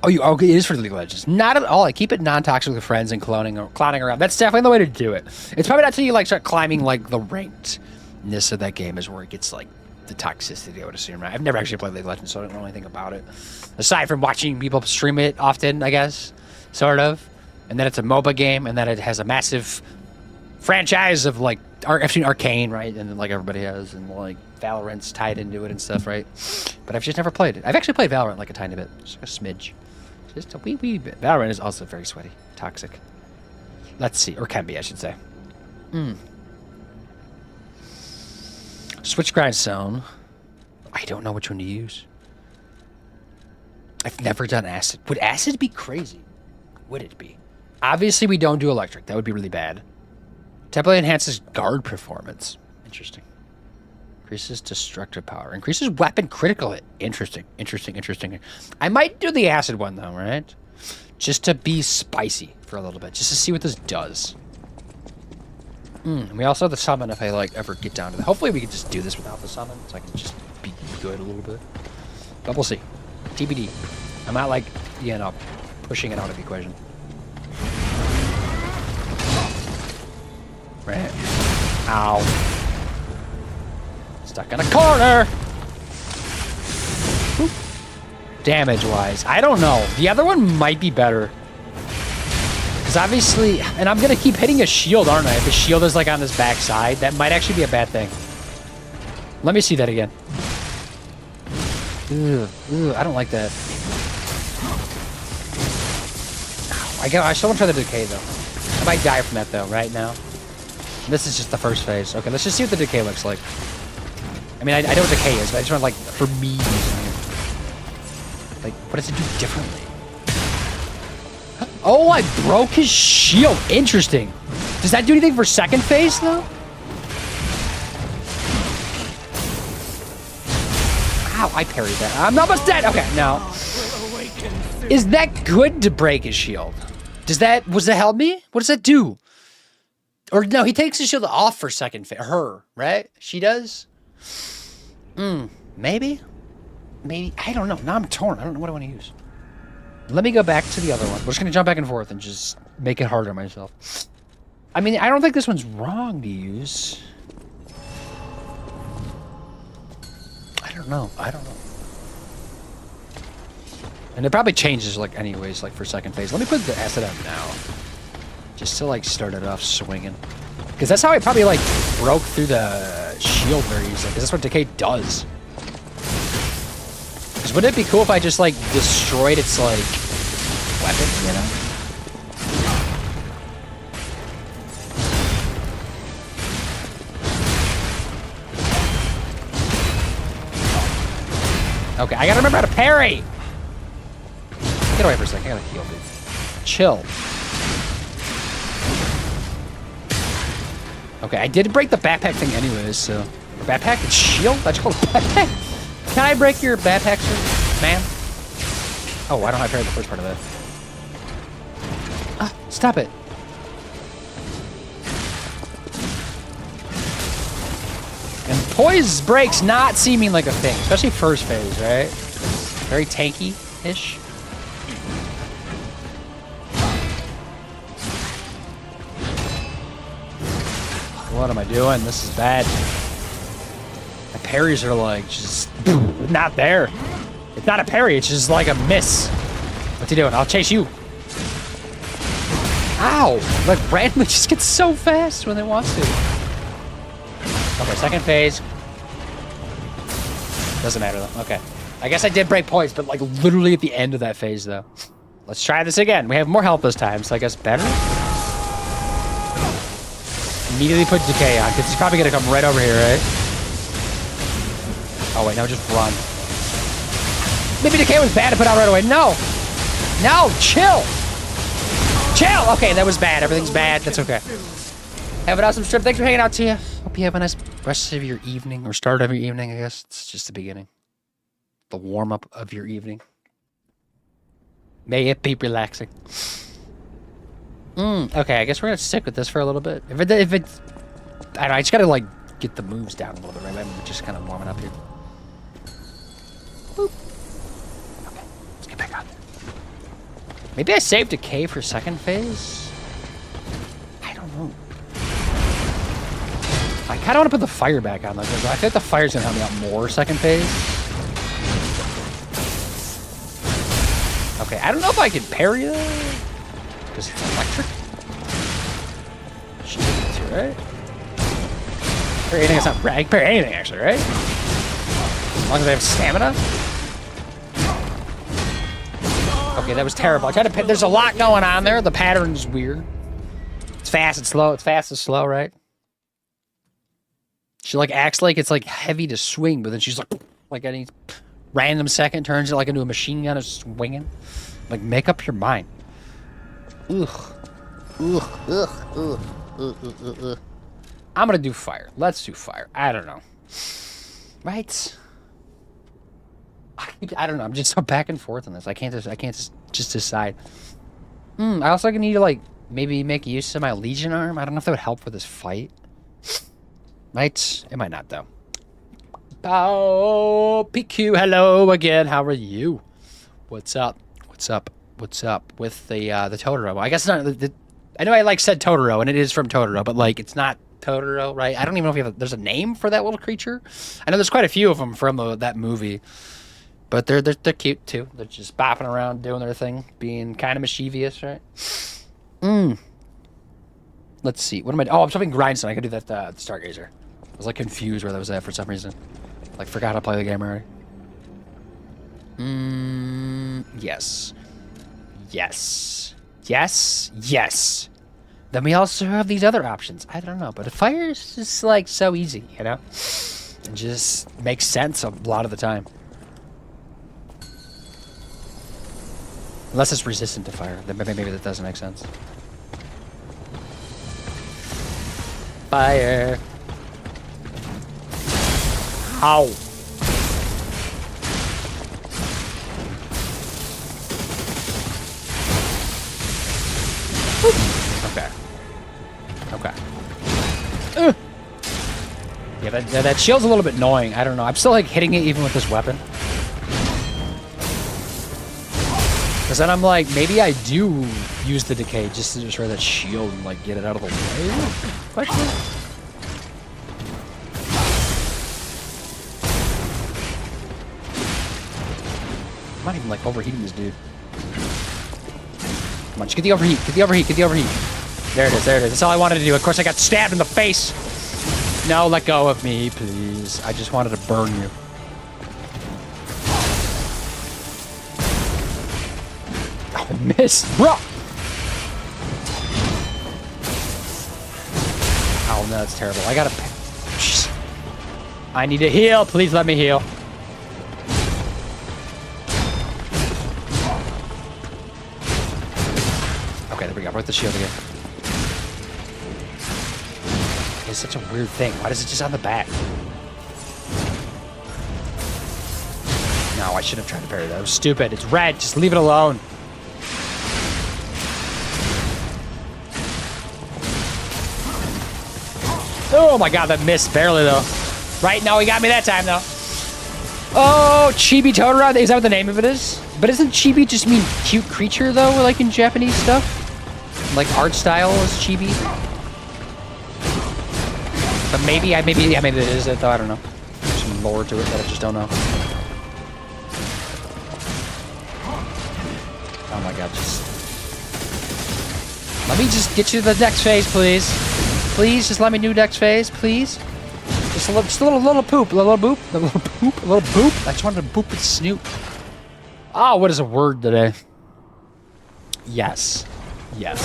Oh, okay, it is for League of Legends. Not at all. I keep it non-toxic with friends and clowning around. That's definitely the way to do it. It's probably not until you like start climbing like the rankedness of that game is where it gets like the toxicity, I would assume, right? I've never actually played League of Legends, so I don't know anything about it. Aside from watching people stream it often, I guess, sort of. And then it's a MOBA game, and then it has a massive franchise of like I've seen Arcane, right? And then like everybody has, and like Valorant's tied into it and stuff, right? But I've just never played it. I've actually played Valorant like a tiny bit, just a smidge, just a wee bit. Valorant is also very sweaty, toxic. Let's see, or can be, I should say. Switch grindstone. I don't know which one to use. I've never done acid. Would acid be crazy? Would it be? Obviously, we don't do electric. That would be really bad. Template enhances guard performance. Interesting. Increases destructive power. Increases weapon critical hit. Interesting. I might do the acid one, though, right? Just to be spicy for a little bit. Just to see what this does. We also have the summon if I, like, ever get down to that. Hopefully we can just do this without the summon, so I can just be good a little bit. But we'll see. TBD. I'm not, like, pushing it out of the equation. Right. Ow. Stuck in a corner! Damage-wise, I don't know. The other one might be better. Because obviously... And I'm going to keep hitting a shield, aren't I? If the shield is, like, on this back side, that might actually be a bad thing. Let me see that again. Ugh, I don't like that. I still want to try the decay, though. I might die from that, though, right now. This is just the first phase. Okay, let's just see what the decay looks like. I mean, I know what decay is, but I just want, like, for me... Like, what does it do differently? Oh, I broke his shield. Interesting. Does that do anything for second phase, though? Ow, I parried that. I'm almost dead. Okay, now. Is that good to break his shield? Was that help me? What does that do? Or no, he takes his shield off for second phase. Her, right? She does? Maybe? Maybe. I don't know. Now I'm torn. I don't know what I want to use. Let me go back to the other one. We're just going to jump back and forth and just make it harder on myself. I mean, I don't think this one's wrong to use. I don't know. And it probably changes, like, anyways, like, for second phase. Let me put the acid out now. Just to, like, start it off swinging. Because that's how I probably, like, broke through the shield very easily. Because that's what Decay does. Because wouldn't it be cool if I just, like, destroyed its, like, weapon, you know? Okay, I gotta remember how to parry! Get away for a second, I gotta heal, dude. Chill. Okay, I did break the backpack thing anyways, so... Or backpack? It's shield? That's called a backpack? Can I break your backpack, sir? Ma'am? Oh, why don't I parry the first part of that? Ah, stop it. And poise breaks not seeming like a thing, especially first phase, right? Very tanky-ish. What am I doing? This is bad. My parries are like just not there. It's not a parry, it's just like a miss. What's he doing? I'll chase you. Ow! Like randomly just gets so fast when they want to. Okay, second phase. Doesn't matter though. Okay. I guess I did break points, but like literally at the end of that phase though. Let's try this again. We have more health this time, so I guess better. Immediately put Decay on, because he's probably gonna come right over here, right? Oh wait, no, just run. Maybe Decay was bad to put out right away. No! No, chill! Chill! Okay, that was bad. Everything's bad. That's okay. Have an awesome trip. Thanks for hanging out to you. Hope you have a nice rest of your evening, or start of your evening, I guess. It's just the beginning. The warm-up of your evening. May it be relaxing. Okay, I guess we're gonna stick with this for a little bit. If it, I don't know, I just gotta like get the moves down a little bit, right? I'm just kind of warming up here. Boop. Okay, let's get back on. Maybe I saved Decay for second phase? I don't know. I kind of want to put the fire back on though, because I think the fire's gonna help me out more second phase. Okay, I don't know if I can parry that. Because it's electric? Should be able to, right? Parry anything that's not I can parry anything actually, right? As long as I have stamina? Okay, that was terrible. I tried to there's a lot going on there. The pattern's weird. It's fast and slow. It's fast and slow, right? She like acts like it's like heavy to swing, but then she's like any random second turns it like into a machine gun and swinging. Like, make up your mind. Ugh. Ugh. Ugh. Ugh. Ugh. Ugh. Ugh. I'm gonna do fire. Let's do fire. I don't know. Right? I don't know. I'm just so back and forth on this. I can't just decide. I also need to like maybe make use of my Legion arm. I don't know if that would help for this fight. Might. It might not though. Oh, PQ. Hello again. How are you? What's up? What's up? What's up with the Totoro? I guess it's not. I know I like said Totoro, and it is from Totoro, but like it's not Totoro, right? I don't even know if there's a name for that little creature. I know there's quite a few of them from that movie, but they're cute too. They're just bopping around doing their thing, being kind of mischievous, right? Let's see. What am I? Oh, I'm something Grindstone. I could do that. Stargazer. I was like confused where that was at for some reason. Like forgot how to play the game already. Yes. Yes. Yes. Yes. Then we also have these other options. I don't know, but fire is just like so easy, you know? It just makes sense a lot of the time. Unless it's resistant to fire, then maybe that doesn't make sense. Fire. Ow. Okay. Okay. Yeah, that shield's a little bit annoying. I don't know. I'm still like hitting it even with this weapon. Because then I'm like, maybe I do use the decay just to destroy that shield and like get it out of the way. Question? I'm not even like overheating this dude. Come on, just get the overheat, get the overheat, get the overheat. There it is, there it is. That's all I wanted to do. Of course, I got stabbed in the face. No, let go of me, please. I just wanted to burn you. Oh, miss, bro. Oh, no, that's terrible. I gotta... Jeez. I need to heal. Please let me heal. Okay, there we go. I broke the shield again. It's such a weird thing. Why is it just on the back? No, I shouldn't have tried to parry that. It was stupid. It's red. Just leave it alone. Oh my god, that missed barely though. Right? No, he got me that time though. Oh, Chibi Totoro. Is that what the name of it is? But isn't Chibi just mean cute creature though, like in Japanese stuff? Like art style is Chibi? But maybe yeah, maybe it is it though, I don't know. There's some lore to it that I just don't know. Oh my god, just... Let me just get you to the next phase, please. Please, just let me do next phase, please. Just a little poop, a little boop, a little poop, a little boop. I just wanted to boop its snoot. Oh, what is a word today? Yes. Yes.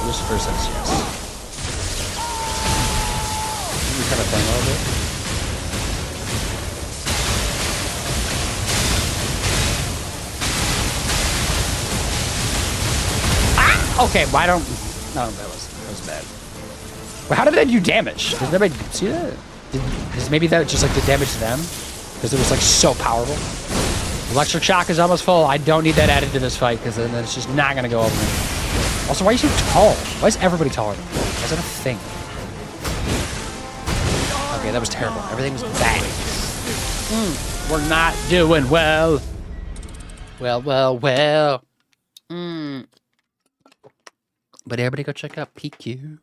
What's the first sentence? Yes. We kind of bang a little bit. Ah! Okay, why don't... No, that was bad. But how did that do damage? Did anybody see that? Is maybe that just like did damage to them? Because it was like so powerful. Electric shock is almost full. I don't need that added to this fight because then it's just not gonna go over me. Also, why are you so tall? Why is everybody taller than me? Why is that a thing? Okay, that was terrible. Everything was bad. We're not doing well. Well. But everybody go check out PQ.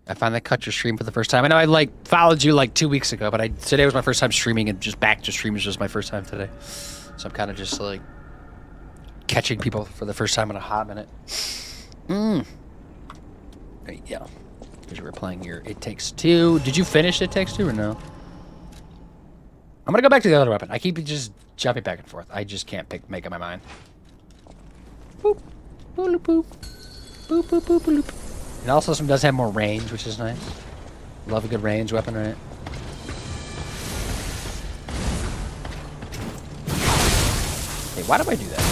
I finally cut your stream for the first time. I know I like followed you like 2 weeks ago, but today was my first time streaming, and just back to stream is just my first time today. So I'm kind of just like catching people for the first time in a hot minute. There you go. Because you were playing your It Takes Two. Did you finish It Takes Two or no? I'm gonna go back to the other weapon. I keep just jumping back and forth. I just can't make up my mind. Boop, boop, boop, boop, boop, boop, boop. And also, some does have more range, which is nice. Love a good range weapon, right? Hey, why do I do that?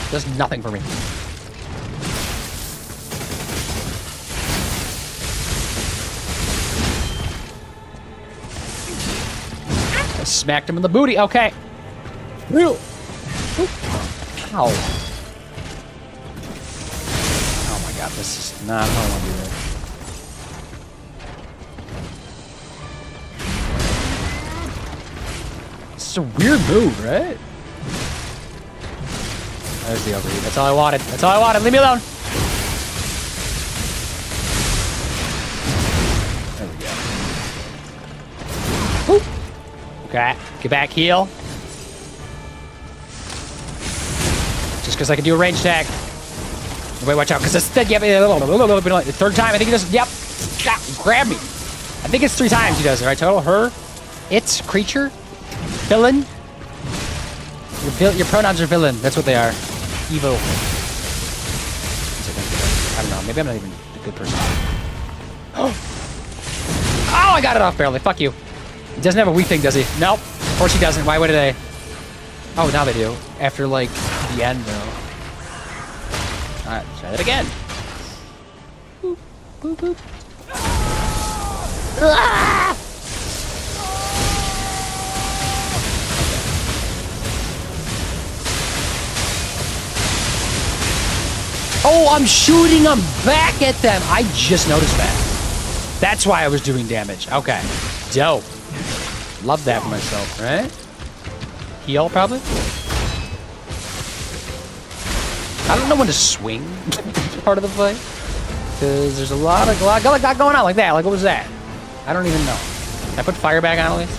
It does nothing for me. I smacked him in the booty. Okay. Real. Ow. Oh my god, this is not how I want to do that. This is a weird move, right? There's the overheat. That's all I wanted. That's all I wanted. Leave me alone. There we go. Woo. Okay. Get back, heal. Just because I can do a range tag. Wait, watch out, because it's the third time. I think he does. Yep. Grab me. I think it's 3 times he does it, right? Total. Her. It's creature. Villain. Your pronouns are villain. That's what they are. Evil. I don't know. Maybe I'm not even a good person. Oh, I got it off barely. Fuck you. He doesn't have a weak thing, does he? Nope. Of course he doesn't. Why would they? Oh, now they do. After, like, the end, though. Alright, try that again. Boop, boop, boop. Ah! Oh, I'm shooting them back at them. I just noticed that. That's why I was doing damage. Okay. Dope. Love that for myself, right? Heal, probably? I don't know when to swing part of the fight. Because there's a lot going on like that. Like, what was that? I don't even know. Can I put fire back on at least?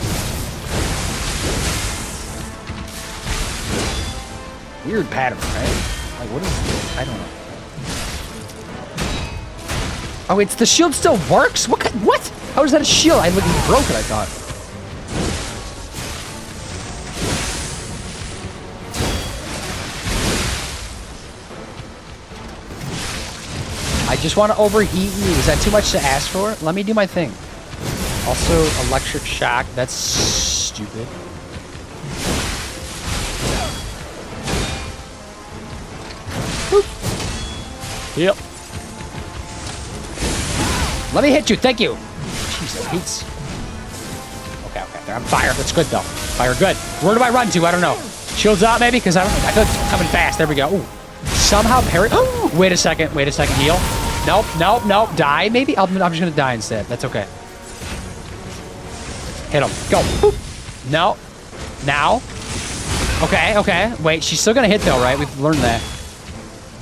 Weird pattern, right? Like, what is this? I don't know. Oh, it's the shield still works? What? How is that a shield? I looked broke it, I thought. I just want to overheat you. Is that too much to ask for? Let me do my thing. Also, electric shock. That's stupid. Boop. Yep. Let me hit you. Thank you. Jesus, Pete's. Okay. They're on fire. That's good, though. Fire good. Where do I run to? I don't know. Shields out, maybe? Because I feel like it's coming fast. There we go. Ooh. Somehow parry. Oh, wait a second. Heal. Nope. Die, maybe? I'm just going to die instead. That's okay. Hit him. Go. Boop. No. Now. Okay. Wait, she's still going to hit, though, right? We've learned that.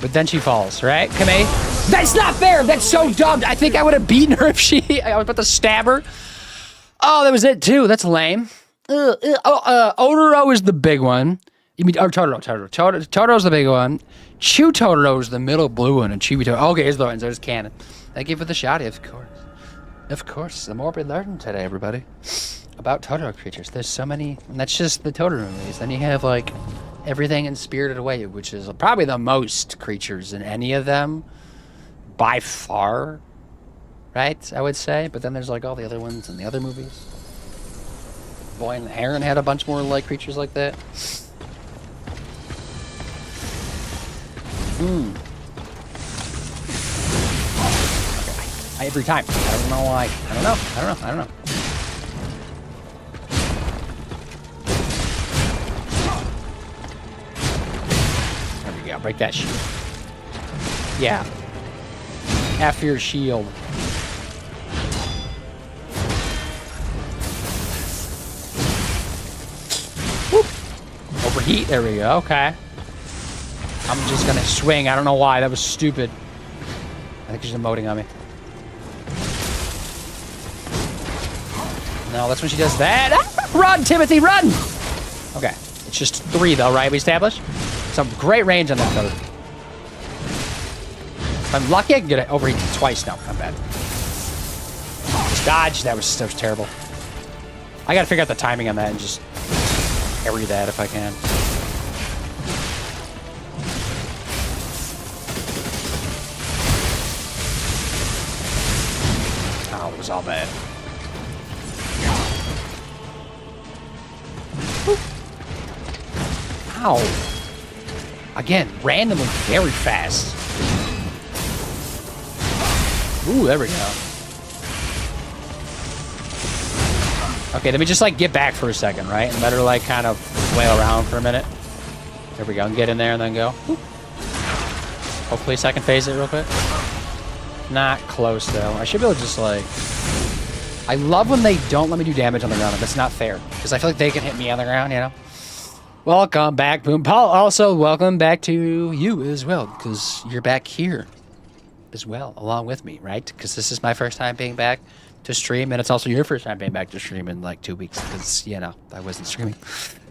But then she falls, right? Kamei? That's not fair! That's so dumb! I think I would have beaten her if I was about to stab her. Oh, that was it, too. That's lame. Otoro is the big one. You mean, Totoro. Totoro's the big one. Chu Totoro is the middle blue one, and Chibi Totoro. Okay, here's the one, so it's canon. Thank you for the shotty, of course. Of course, the more we learn today, everybody, about Totoro creatures. There's so many, and that's just the Totoro movies. Then you have, like, everything in Spirited Away, which is probably the most creatures in any of them, by far, right, I would say. But then there's, like, all the other ones in the other movies. Boy and the Heron had a bunch more, like, creatures like that. Every time. I don't know why. I don't know. There we go. Break that shield. Yeah. F your shield. Whoop. Overheat. There we go. Okay. I'm just gonna swing. I don't know why. That was stupid. I think she's emoting on me. No, that's when she does that. Ah, run, Timothy, run! Okay. It's just 3, though, right? We established? Some great range on that code. If I'm lucky, I can get it overheated twice. No, not bad. Just dodge. That was terrible. I gotta figure out the timing on that and just parry that if I can. Oh, it was all bad. Ow. Again, randomly very fast. Ooh, there we go. Okay, let me just, like, get back for a second, right? And let her, like, kind of flail around for a minute. There we go. And get in there and then go. Ooh. Hopefully second phase it real quick. Not close, though. I should be able to just, like... I love when they don't let me do damage on the ground. That's not fair. Because I feel like they can hit me on the ground, you know? Welcome back, Boom Paul. Also, welcome back to you as well, because you're back here as well, along with me, right? Because this is my first time being back to stream, and it's also your first time being back to stream in like 2 weeks, because, you know, I wasn't streaming.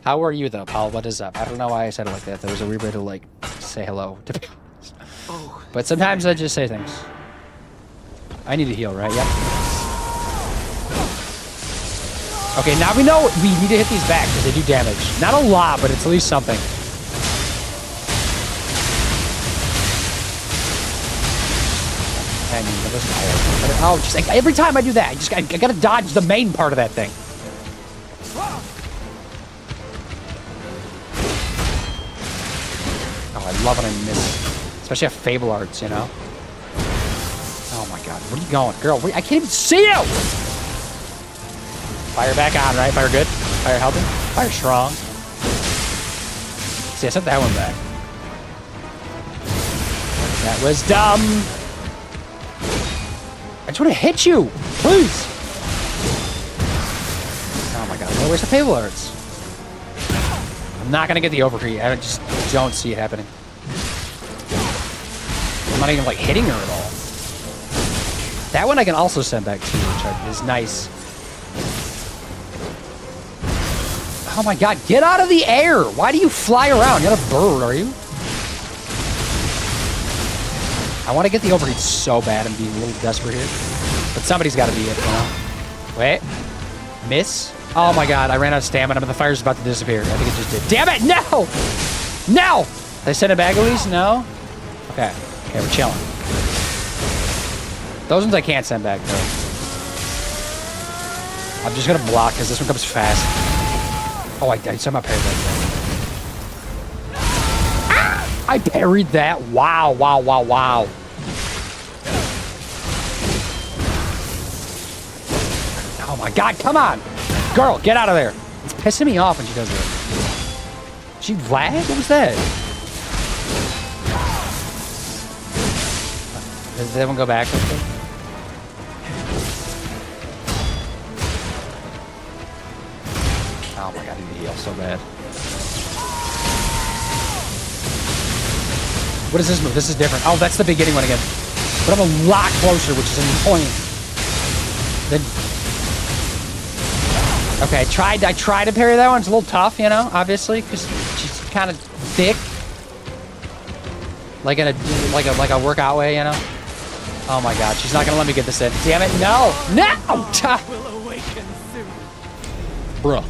How are you, though, Paul? What is up? I don't know why I said it like that. There was a weird way to, like, say hello, to be honest. Oh, But sometimes I just say things. I need to heal, right? Yep. Okay, now we know we need to hit these back because they do damage. Not a lot, but it's at least something. I mean, that doesn't hurt. Oh, just like, every time I do that, I gotta dodge the main part of that thing. Oh, I love when I miss. Especially at Fable Arts, you know? Oh my god, where are you going? Girl, I can't even see you! Fire back on, right? Fire good? Fire helping? Fire strong. See, I sent that one back. That was dumb. I just want to hit you! Please! Oh my god, where's the Fable Arts? I'm not gonna get the overheat. I just don't see it happening. I'm not even like hitting her at all. That one I can also send back too, which is nice. Oh my god, get out of the air! Why do you fly around? You're not a bird, are you? I want to get the overheat so bad. I'm being a little desperate here. But somebody's got to be it, you know? Wait. Miss? Oh my god, I ran out of stamina, but the fire's about to disappear. I think it just did. Damn it, no! No! Did I send it back at least? No? Okay. Okay, we're chilling. Those ones I can't send back, though. I'm just gonna block, because this one comes fast. Oh, I somehow parried that. Ah! I parried that. Wow, wow, wow, wow. Oh my god, come on! Girl, get out of there! It's pissing me off when she does that. She lagged? What was that? Does that one go back? Oh my god, I need to heal so bad. What is this move? This is different. Oh, that's the beginning one again. But I'm a lot closer, which is annoying. Then... Okay, I tried to parry that one. It's a little tough, you know, obviously, because she's kind of thick. Like in a workout way, you know? Oh my god, she's not gonna let me get this in. Damn it, no! No! Will awaken soon. Bruh.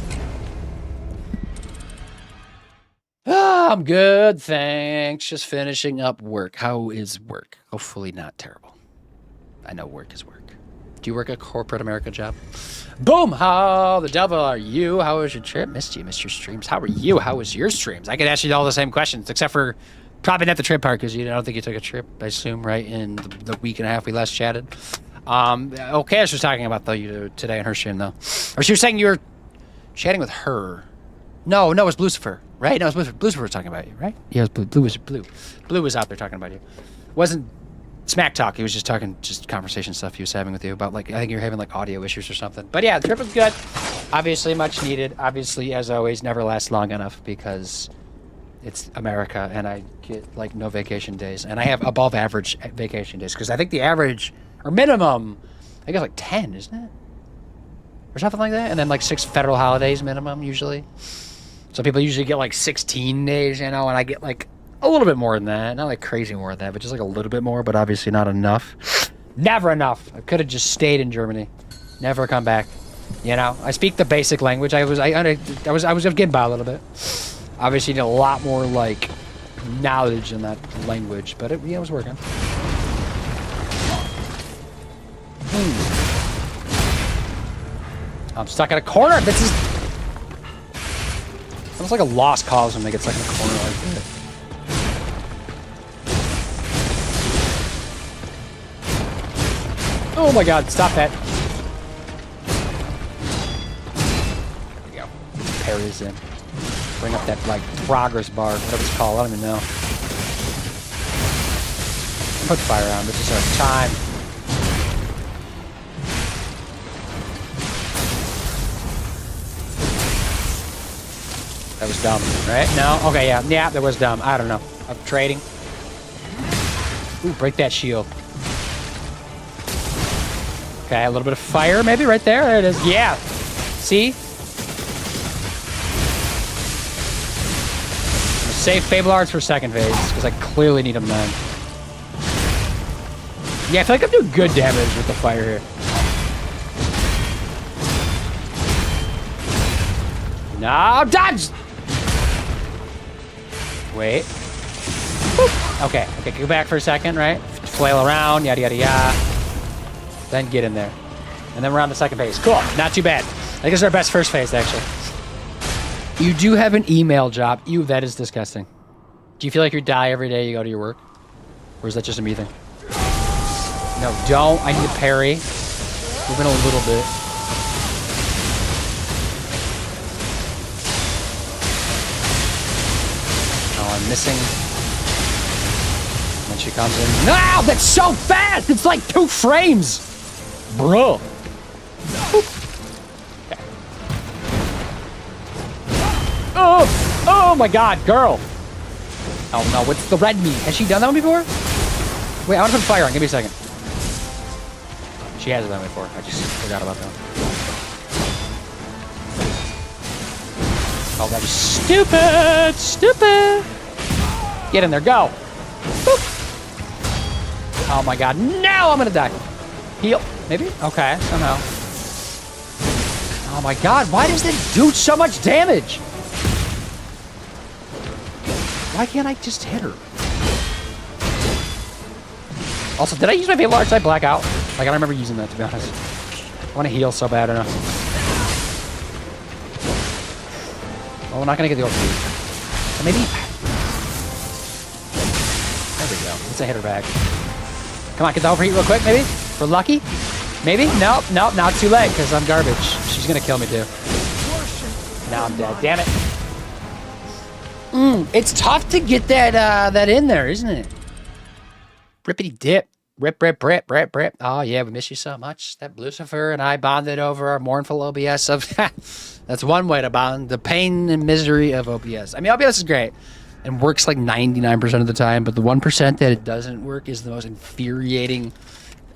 I'm good, thanks. Just finishing up work. How is work? Hopefully not terrible. I know work is work. Do you work a corporate America job? Boom! How the devil are you? How was your trip? Missed you, missed your streams. How are you? How was your streams? I could ask you all the same questions, except for probably not the trip part, because I don't think you took a trip, I assume, right, in the week and a half we last chatted. Okay, I was just talking about, though, you today in her stream, though. Or she was saying you were chatting with her. No, it was Lucifer, right? No, it was Lucifer was talking about you, right? Yeah, it was Blue. Blue was out there talking about you. Wasn't smack talk. He was just talking, just conversation stuff he was having with you about, like, I think you're having, like, audio issues or something. But yeah, the trip was good. Obviously, much needed. Obviously, as always, never lasts long enough because it's America and I get, like, no vacation days. And I have above average vacation days because I think the average, or minimum, I guess, like, 10, isn't it? Or something like that. And then, like, 6 federal holidays minimum, usually. So people usually get, like, 16 days, you know, and I get, like, a little bit more than that. Not like crazy more than that, but just like a little bit more, but obviously not enough. Never enough. I could have just stayed in Germany. Never come back. You know, I speak the basic language. I was getting by a little bit. Obviously need a lot more like knowledge in that language, but it was working. I'm stuck in a corner. This is almost like a lost cause when they get stuck in a corner like that. Oh my god, stop that. There we go. Parries in. Bring up that, like, progress bar, whatever it's called, I don't even know. Put fire on, this is our time. That was dumb, right? No? Okay, yeah. Yeah, that was dumb. I don't know. I'm trading. Ooh, break that shield. Okay, a little bit of fire, maybe, right there. There it is. Yeah. See? I'm gonna save Fable Arts for second phase, because I clearly need them then. Yeah, I feel like I'm doing good damage with the fire here. No, dodge! Wait. Boop. Okay, go back for a second, right? Flail around, yada, yada, yada. Then get in there. And then we're on the second phase. Cool, not too bad. I think this is our best first phase, actually. You do have an email job. Ew, that is disgusting. Do you feel like you die every day you go to your work? Or is that just a me thing? No, don't. I need a parry. Moving a little bit. Oh, I'm missing. When she comes in. No, that's so fast! It's like 2 frames! Bro. Okay. Oh my god, girl. Oh no, what's the red meat? Has she done that one before? Wait, I want to put fire on. Give me a second. She has it that way before. I just forgot about that. Oh, that was stupid! Stupid! Get in there, go! Boop. Oh my god, no! I'm gonna die. Heal. Maybe? Okay, somehow. Oh my god, why does this do so much damage? Why can't I just hit her? Also, did I use my Fatal Arts? Did I black out? Like, I don't remember using that, to be honest. I want to heal so bad, I know. Well, we're not going to get the overheat. So maybe... There we go. Let's hit her back. Come on, get the overheat real quick, maybe? We're lucky? Maybe? Nope, nope, not too late, because I'm garbage. She's going to kill me, too. Now I'm dead. Damn it. It's tough to get that in there, isn't it? Rippity dip. Rip, rip, rip, rip, rip. Oh, yeah, we miss you so much. That Lucifer and I bonded over our mournful OBS of... That's one way to bond. The pain and misery of OBS. I mean, OBS is great and works like 99% of the time, but the 1% that it doesn't work is the most infuriating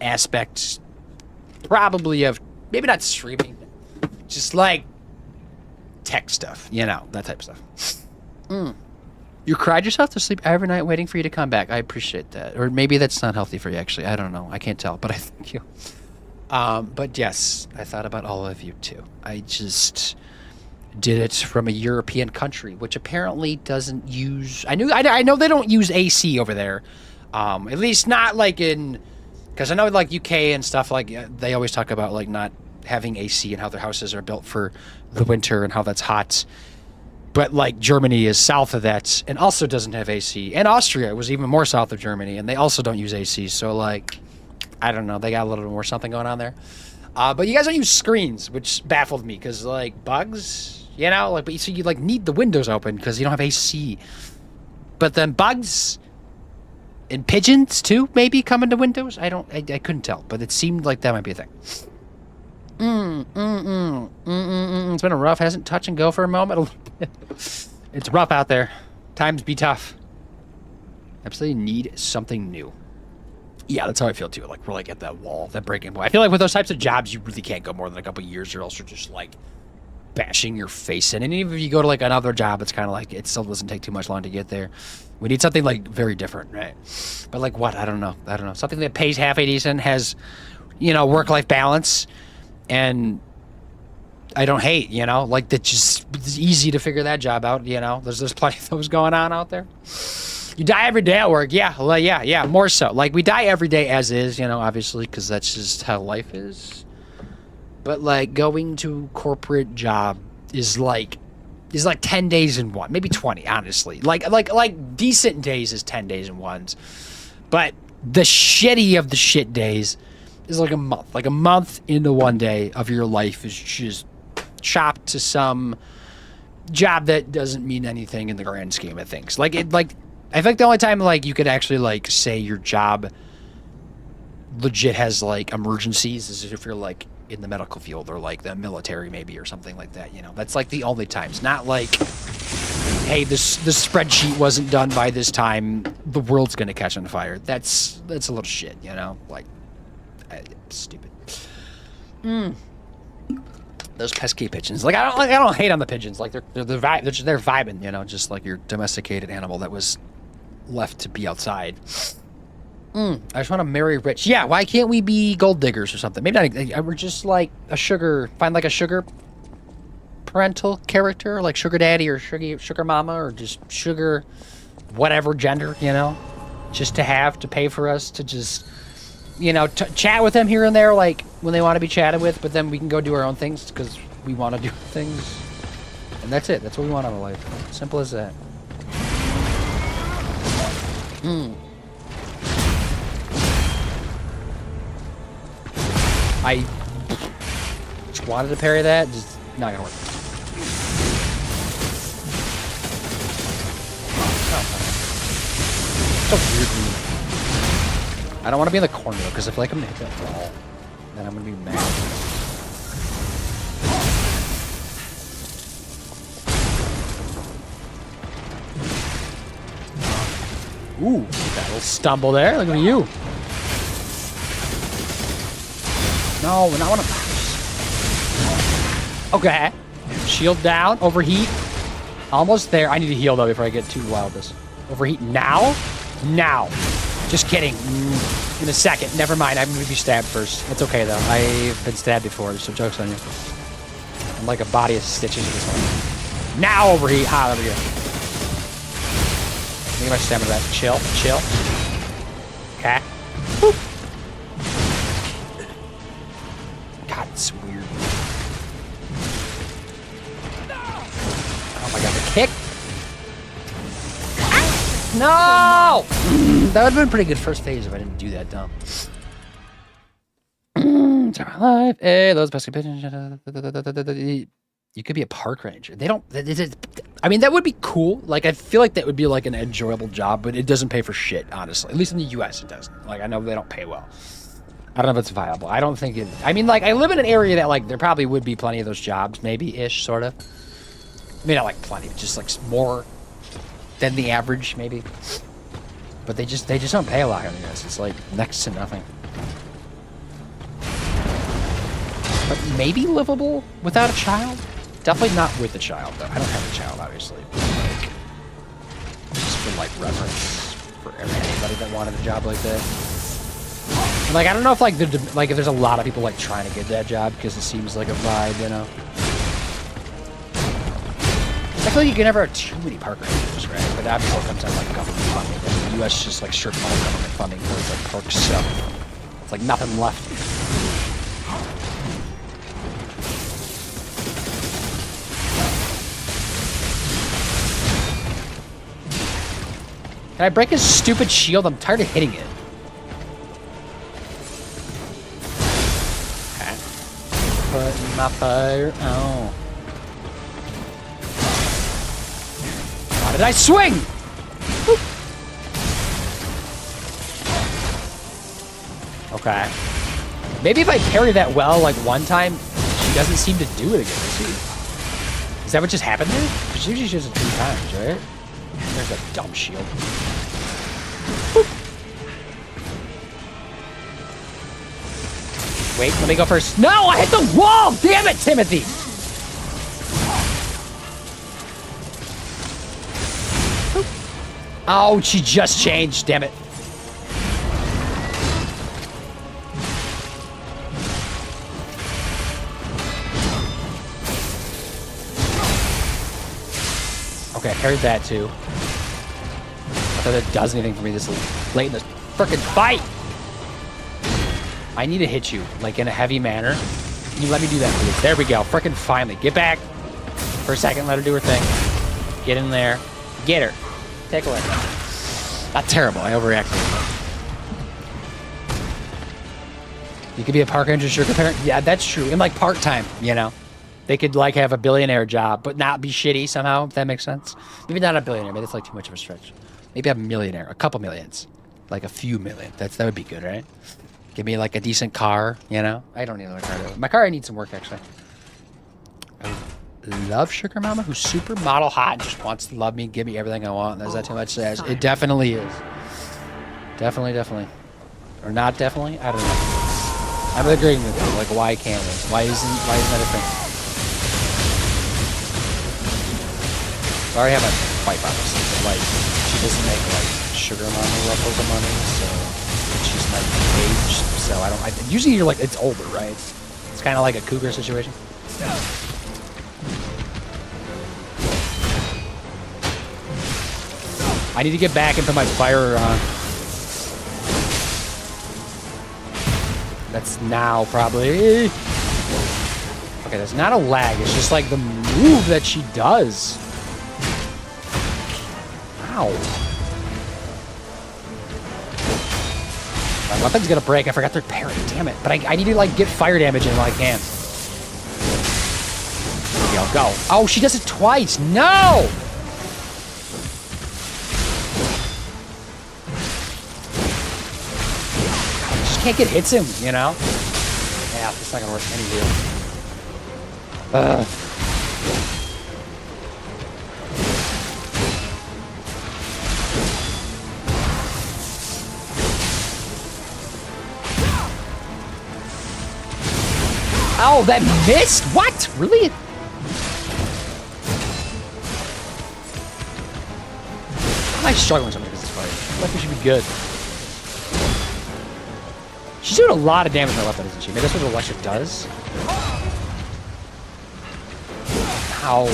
aspect probably of... Maybe not streaming. Just like tech stuff. You know, that type of stuff. You cried yourself to sleep every night waiting for you to come back. I appreciate that. Or maybe that's not healthy for you, actually. I don't know. I can't tell, but I thank you. But yes, I thought about all of you, too. I just did it from a European country, which apparently doesn't use... I know they don't use AC over there. At least not like in... Because I know like UK and stuff, like they always talk about like not having AC and how their houses are built for the winter and how that's hot. But, like, Germany is south of that and also doesn't have AC. And Austria was even more south of Germany, and they also don't use AC. So, like, I don't know. They got a little more something going on there. But you guys don't use screens, which baffled me because, like, bugs, you know? Like, but so you, like, need the windows open because you don't have AC. But then bugs and pigeons, too, maybe come into windows? I couldn't tell, but it seemed like that might be a thing. It's been a rough, hasn't touch and go for a moment. It's rough out there. Times be tough. Absolutely need something new. Yeah, that's how I feel too. Like we're like at that wall, that breaking point. I feel like with those types of jobs, you really can't go more than a couple of years, or else you're just like bashing your face in. And even if you go to like another job, it's kind of like it still doesn't take too much long to get there. We need something like very different, right? But like what? I don't know. Something that pays halfway decent, has, you know, work-life balance. And I don't hate, you know, like that just it's easy to figure that job out, you know. There's plenty of those going on out there. You die every day at work. Yeah, well, yeah, more so. Like we die every day as is, you know, obviously, because that's just how life is. But like going to corporate job is like 10 days in one, maybe 20, honestly. Like decent days is 10 days in ones. But the shitty of the shit days is like a month. Like a month into one day of your life is just chopped to some job that doesn't mean anything in the grand scheme of things. I think the only time like you could actually like say your job legit has like emergencies is if you're like in the medical field or like the military maybe or something like that, you know. That's like the only times. Not like, hey, this spreadsheet wasn't done by this time, the world's gonna catch on fire. That's a little shit, you know. Like stupid. Those pesky pigeons. Like I don't hate on the pigeons. Like they're vibing, you know, just like your domesticated animal that was left to be outside. I just want to marry rich. Yeah, why can't we be gold diggers or something? Maybe not. We're just like find like a sugar parental character, like sugar daddy or sugar mama or just sugar whatever gender, you know, just to pay for us to just, you know, chat with them here and there, like when they want to be chatted with, but then we can go do our own things because we want to do things. And that's it. That's what we want out of life. Simple as that. I just wanted to parry that. Just not gonna work. So weird. I don't want to be in the corner though, because I feel like I'm gonna hit that ball, then I'm gonna be mad. Ooh, that little stumble there. Look at you. No, not one of those. Okay. Shield down. Overheat. Almost there. I need to heal, though, before I get too wild with this. Overheat now? Now. Just kidding. In a second. Never mind. I'm going to be stabbed first. It's okay, though. I've been stabbed before, so joke's on you. I'm like a body of stitches at this one. Now overheat. Ah, there we go. Think about stamina that. Chill. Chill. Okay. Whoop. God, it's weird. Oh my god, the kick. No! That would have been a pretty good first phase if I didn't do that, dumb. Turn my life. Hey, those pesky pigeons. You could be a park ranger. They don't. I mean, that would be cool. Like, I feel like that would be like an enjoyable job, but it doesn't pay for shit, honestly. At least in the U.S., it doesn't. Like, I know they don't pay well. I don't know if it's viable. I don't think it. I mean, like, I live in an area that, like, there probably would be plenty of those jobs, maybe-ish, sort of. I mean, not like plenty, but just like more than the average, maybe. But they just don't pay a lot on this. It's like next to nothing. But maybe livable without a child. Definitely not with a child, though. I don't have a child, obviously. But like, just for like reference for anybody that wanted a job like that. And, like, I don't know if like if there's a lot of people like trying to get that job because it seems like a vibe, you know. I feel like you can never have too many park rangers, right? But obviously it comes down to like government funding. And the U.S. just like stripped all government funding towards like parks, so it's like nothing left. Can I break his stupid shield? I'm tired of hitting it. Okay. Put my fire out. How did I swing? Woo. Okay. Maybe if I parry that well, like one time, she doesn't seem to do it again. Is that what just happened there? Because usually she does it 3 times, right? There's a dumb shield. Woo. Wait, let me go first. No, I hit the wall! Damn it, Timothy! Oh, she just changed, damn it. Okay, I parried that too. I thought that does anything for me this late in the frickin' fight. I need to hit you, like in a heavy manner. Can you let me do that, please? There we go, frickin' finally. Get back. For a second, let her do her thing. Get in there. Get her. Take away. Not terrible. I overreacted. You could be a park ranger sugar parent. Yeah, that's true. And like part-time, you know. They could like have a billionaire job, but not be shitty somehow, if that makes sense. Maybe not a billionaire. Maybe that's like too much of a stretch. Maybe a millionaire. A couple millions. Like a few million. That would be good, right? Give me like a decent car, you know? I don't need another car. My car needs some work, actually. Love Sugar Mama, who's super model hot and just wants to love me, give me everything I want. Is that too much to ask? It definitely is. Definitely. Or not definitely? I don't know. I'm agreeing with you. Like, why can't we? Why isn't that a thing? I already have a wife, obviously, but like, she doesn't make like Sugar Mama levels of money, so she's my age, so I don't. Usually you're like, it's older, right? It's kind of like a cougar situation. I need to get back into my fire. That's now probably. Okay, that's not a lag. It's just like the move that she does. Ow. My weapon's gonna break. I forgot their parry. Damn it. But I need to like get fire damage in while I can. There we go. Go. Oh, she does it twice. No! Can't get hits him, you know? Yeah, it's not gonna work any deal. Ow, that missed? What? Really? I'm like struggling with something with this fight. I feel like we should be good. She's doing a lot of damage on her weapon, isn't she? Maybe that's what Electric does. Ow.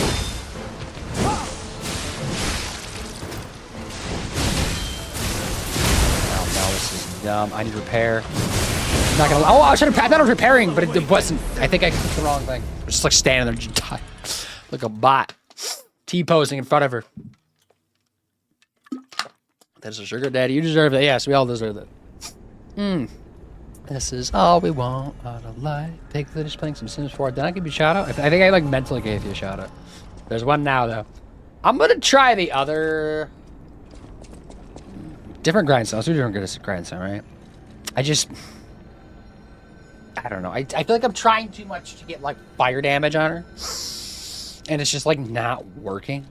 Oh no, this is dumb. I need repair. I'm not gonna. Oh, I should have. I thought I was repairing, but it wasn't. I think I clicked the wrong thing. I'm just like standing there, just die, like a bot, T-posing in front of her. That's a sugar daddy. You deserve it. Yes, we all deserve it. This is all we want out of life. Take finish playing some Sims 4. Did I give you a shout out? I think I like mentally gave you a shout out. There's one now though. I'm gonna try the other different grindstone. Let's do different grindstone, right? I don't know. I feel like I'm trying too much to get like fire damage on her, and it's just like not working.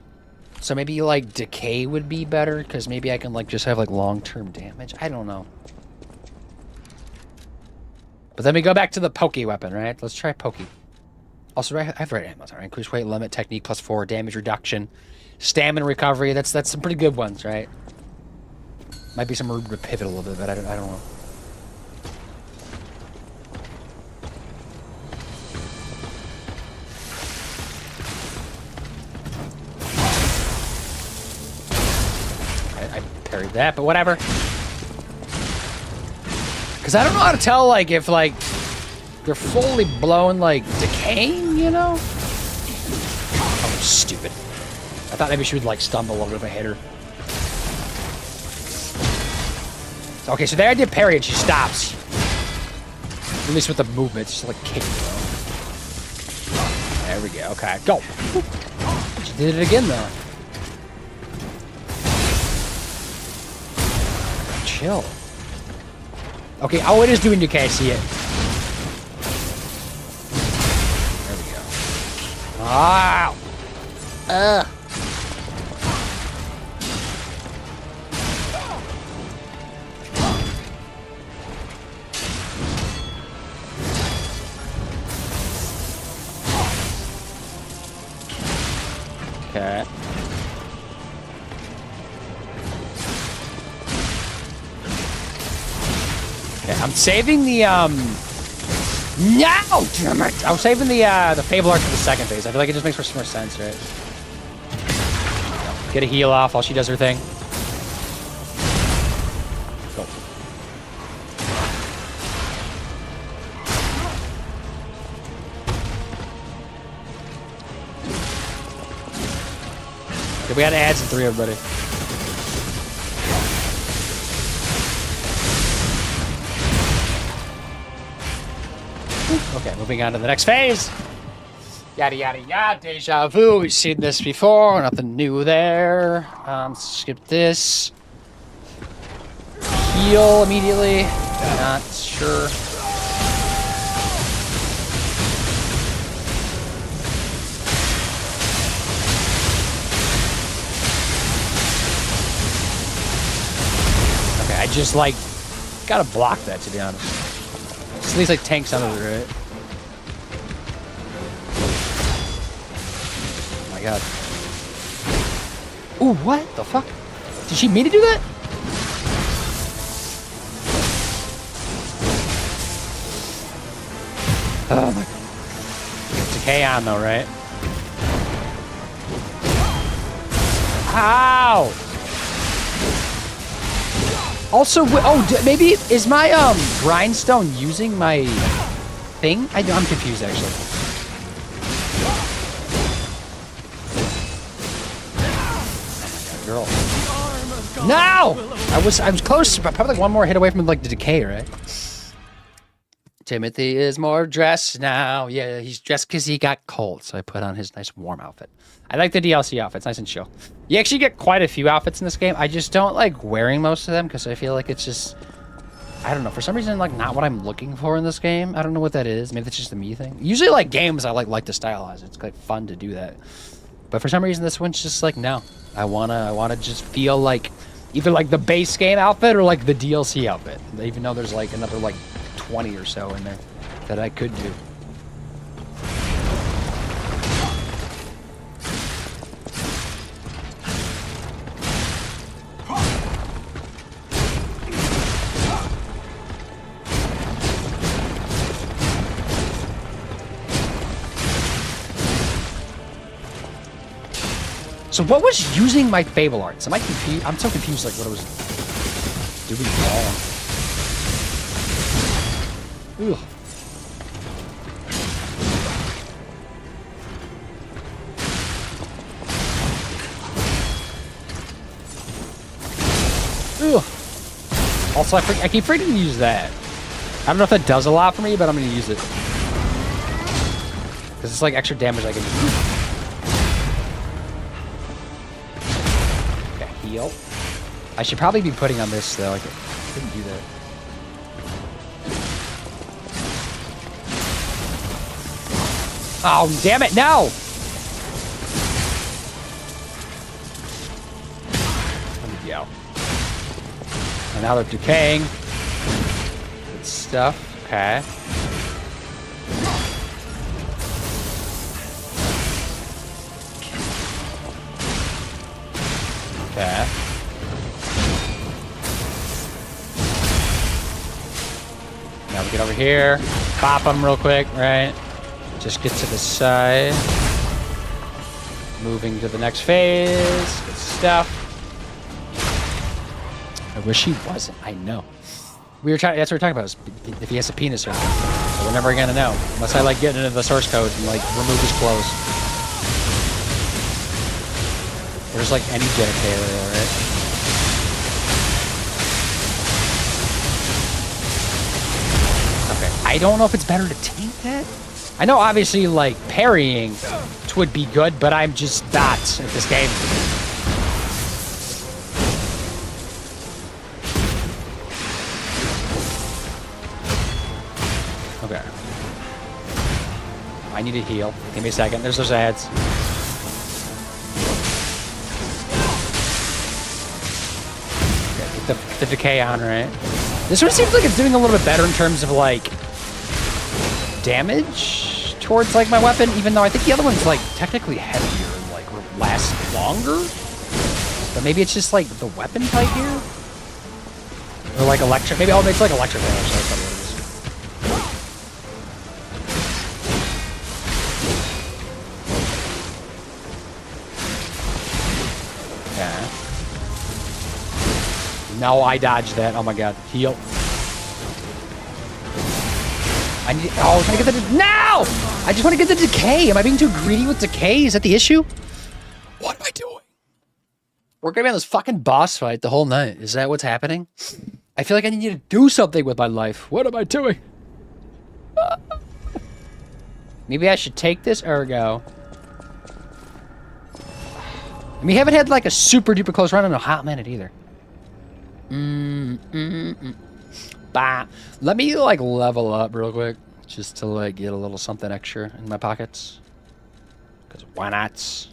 So maybe like decay would be better because maybe I can like just have like long-term damage. I don't know. But then we go back to the pokey weapon, right? Let's try pokey. Also, I have the right ammo, right? Increase weight limit, technique +4, damage reduction, stamina recovery. That's some pretty good ones, right? Might be some room to pivot a little bit, but I don't know. I parried that, but whatever. Because I don't know how to tell, like, if, like, they're fully blown, like, decaying, you know? Oh, stupid. I thought maybe she would, like, stumble a little bit if I hit her. Okay, so there I did parry and she stops. At least with the movement, just, like, kick me. There we go. Okay, go. She did it again, though. Chill. Okay, oh, it is doing decay, I see it. There we go. Wow. Okay. I'm saving the no, damn it! I'm saving the Fable Arc for the second phase. I feel like it just makes more sense, right? Get a heal off while she does her thing. Go. Okay, we had to add some 3, everybody. Okay, moving on to the next phase. Yada, yada, yada. Deja vu. We've seen this before. Nothing new there. Skip this. Heal immediately. Not sure. Okay, I just, like, gotta block that, to be honest. At least like tanks under it, right? Oh my god. Ooh, what the fuck? Did she mean to do that? Oh my god. Decay on though, right? Ow! Also, oh, maybe is my grindstone using my thing? I'm confused actually. Girl. No! I was close, but probably like one more hit away from like the decay, right? Timothy is more dressed now. Yeah, he's dressed because he got cold, so I put on his nice warm outfit. I like the DLC outfits, nice and chill. You actually get quite a few outfits in this game. I just don't like wearing most of them because I feel like it's just, I don't know, for some reason, like not what I'm looking for in this game. I don't know what that is. Maybe that's just a me thing. Usually like games I like to stylize. It's like fun to do that. But for some reason this one's just like, no. I wanna just feel like either like the base game outfit or like the DLC outfit. Even though there's like another like 20 or so in there that I could do. So what was using my Fable Arts? Am I confused? I'm so confused, like, what I was doing wrong. Ugh. Ugh. Also, I keep forgetting to use that. I don't know if that does a lot for me, but I'm going to use it. Because it's like extra damage I can do. Okay, heal. I should probably be putting on this, though. I couldn't do that. Oh, damn it, no! There we go. And now they're decaying. Good stuff. Okay. Okay. Now we get over here. Pop them real quick, right? Just get to the side. Moving to the next phase. Good stuff. I wish he wasn't. I know. We were trying. That's what we're talking about. Is if he has a penis or not. So we're never gonna know unless I like get into the source code and like remove his clothes. There's like any genitalia, right? Okay. I don't know if it's better to tank that. I know obviously like parrying would be good, but I'm just not at this game. Okay. I need to heal. Give me a second. There's those ads. Okay, get the decay on, right? This one seems like it's doing a little bit better in terms of like damage towards like my weapon, even though I think the other one's like technically heavier and like lasts longer. But maybe it's just like the weapon type here, or like electric. Maybe it's like electric damage. That's probably what it is. No, I dodged that. Oh my god. Heal. I need. Oh, I was trying to get the. No! I just want to get the decay. Am I being too greedy with decay? Is that the issue? What am I doing? We're gonna be on this fucking boss fight the whole night. Is that what's happening? I feel like I need to do something with my life. What am I doing? Maybe I should take this ergo. And we haven't had like a super duper close run in a hot minute either. Bah. Let me like level up real quick just to like get a little something extra in my pockets. Because why not?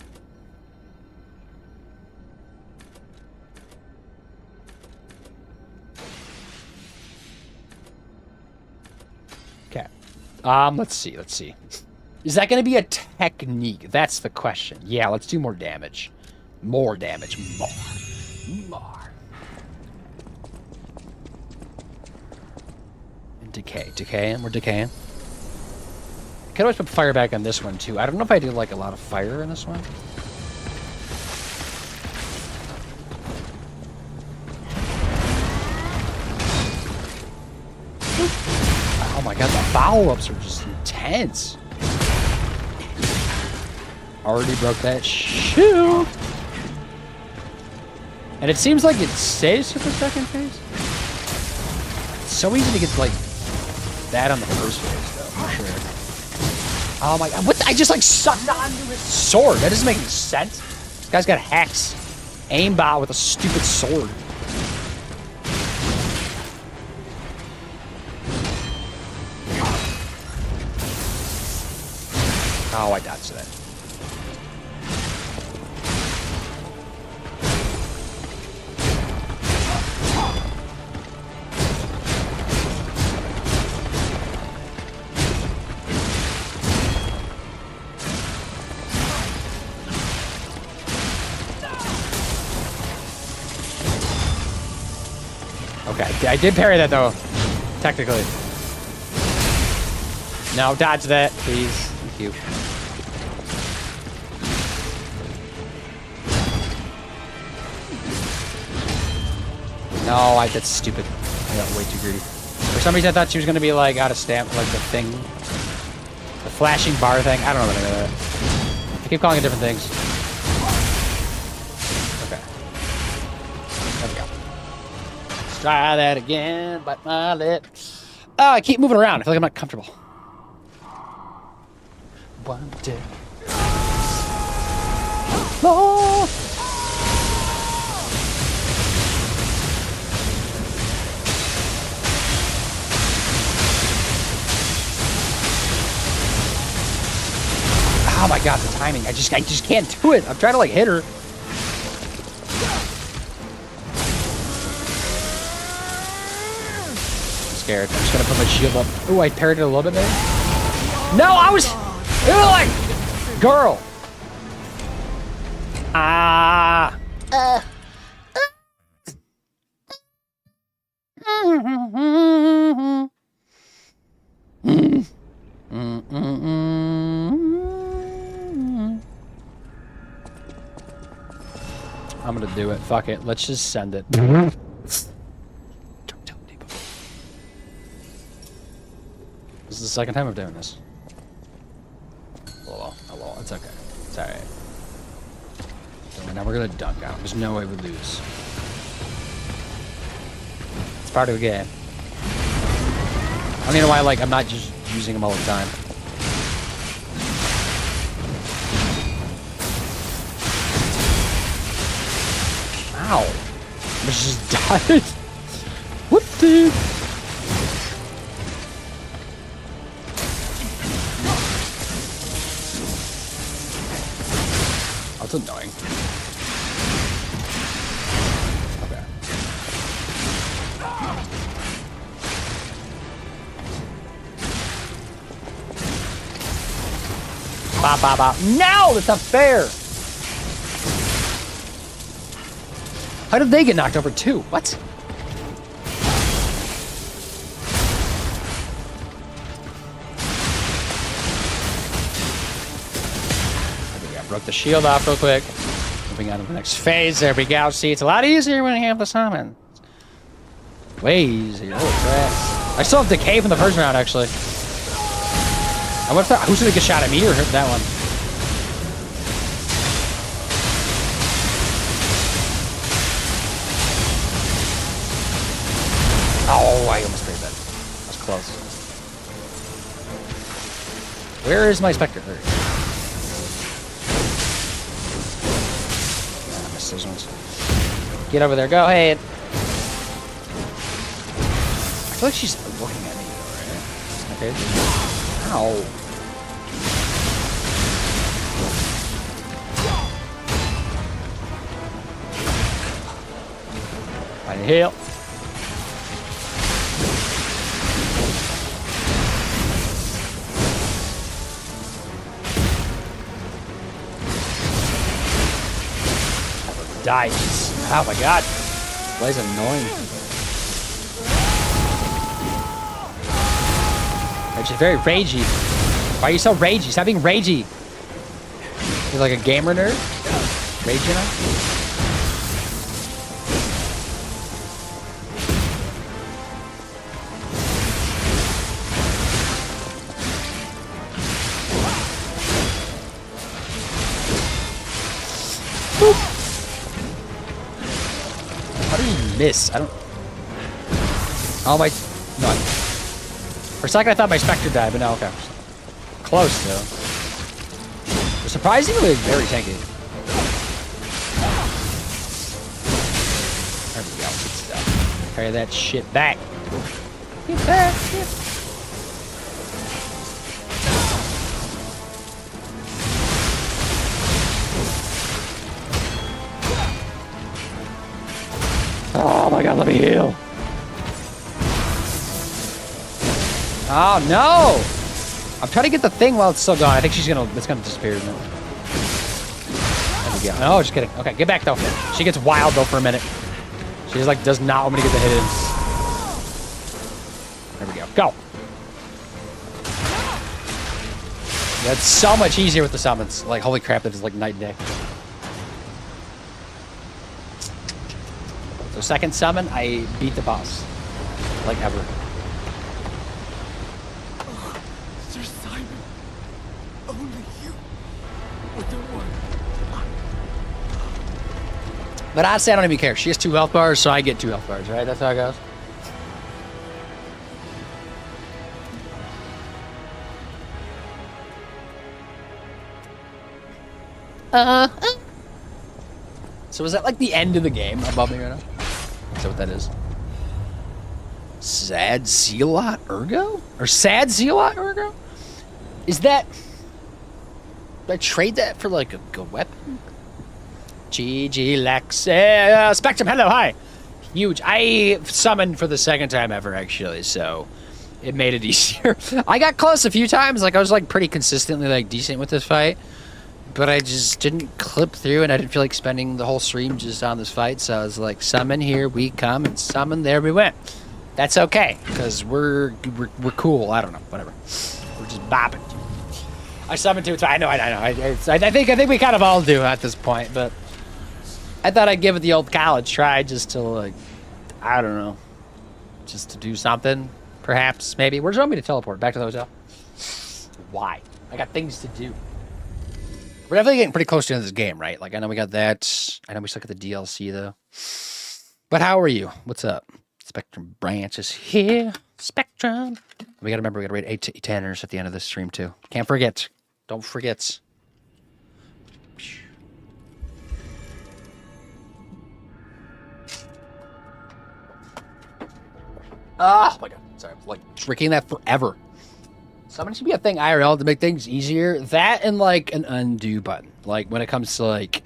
Okay. Let's see. Is that going to be a technique? That's the question. Yeah, let's do more damage. More damage. More. Decaying. We're decaying. Could always put fire back on this one too. I don't know if I did like a lot of fire in this one. Oh my god, the follow-ups are just intense. Already broke that shoe. And it seems like it stays to the second phase. It's so easy to get like that on the first phase, though, for sure. Oh my god, what? I just like sucked onto his sword. That doesn't make any sense. This guy's got hacks. Aimbot with a stupid sword. Oh, I dodged that. Okay, I did parry that though, technically. No, dodge that, please. Thank you. No, that's stupid. I got way too greedy. For some reason, I thought she was going to be, like, out of stamp, like, the thing. The flashing bar thing. I don't know what I mean. I keep calling it different things. Okay. There we go. Let's try that again. Bite my lip. Oh, I keep moving around. I feel like I'm not comfortable. One, two. Oh! Oh my god, the timing. I just can't do it. I'm trying to like hit her. I'm scared. I'm just gonna put my shield up. Ooh, I parried it a little bit maybe. No, I was like girl. Ah. I'm gonna do it. Fuck it. Let's just send it. Don't tell people. This is the second time I'm doing this. Hello. It's okay. It's alright. So now we're gonna dunk out. There's no way we lose. It's part of the game. I don't even know why, like, I'm not just using them all the time. Ow. I just died. What the? That's annoying. Okay. Bop, bop, bop. No, that's not fair. How did they get knocked over too? What? There we go. Broke the shield off real quick. Moving on to the next phase. There we go. See, it's a lot easier when you have the summon. Way easier. Holy crap. I still have decay from the first round, actually. I wonder if who's gonna get shot at me or hit that one? Oh, I almost made that. That was close. Where is my Spectre? There. I missed those ones. Get over there. Go ahead. I feel like she's looking at me, though, right? Okay. Ow. I need help. Dice. Oh my god. Blaze annoying. She's very ragey. Why are you so ragey? Stop being ragey. You're like a gamer nerd? Ragey enough? How do you miss? I don't... Oh my... No. For a second I thought my Spectre died, but no, okay. Close, though. They're surprisingly very tanky. There we go. Good stuff. Carry that shit back. Get back, get... Oh my god, let me heal. Oh no! I'm trying to get the thing while it's still gone. I think it's gonna disappear, isn't it? There we go. No, just kidding. Okay, get back though. She gets wild though for a minute. She just like does not want me to get the hit in. There we go. Go! That's so much easier with the summons. Like, holy crap, that is like night and day. So second summon, I beat the boss. Like ever. Sir Simon, only you with the one. But honestly, I don't even care. She has 2 health bars, so I get 2 health bars, right? That's how it goes. So is that like the end of the game above me right now? Is that what that is? Sad Zealot Ergo? Or Sad Zealot Ergo? Is that... Did I trade that for like a good weapon? GG Lex. Spectrum, hello, hi. Huge. I summoned for the second time ever, actually, so it made it easier. I got close a few times. Like, I was like pretty consistently like decent with this fight. But I just didn't clip through, and I didn't feel like spending the whole stream just on this fight. So I was like, summon, here we come, and summon, there we went. That's okay, because we're cool. I don't know, whatever. We're just bopping. I summoned to it. I know. I think we kind of all do at this point, but I thought I'd give it the old college try just to like, I don't know, just to do something, perhaps, maybe. Where's you want me to teleport? Back to the hotel? Why? I got things to do. We're definitely getting pretty close to the end of this game, right? Like, I know we got that. I know we still got the DLC, though. But how are you? What's up? Spectrum Branch is here. Spectrum. We got to remember, we got to rate 8 to 10ers at the end of this stream, too. Can't forget. Don't forget. Oh, my God. Sorry. I'm, like, tricking that forever. Summon should be a thing IRL to make things easier. That and like an undo button. Like when it comes to like,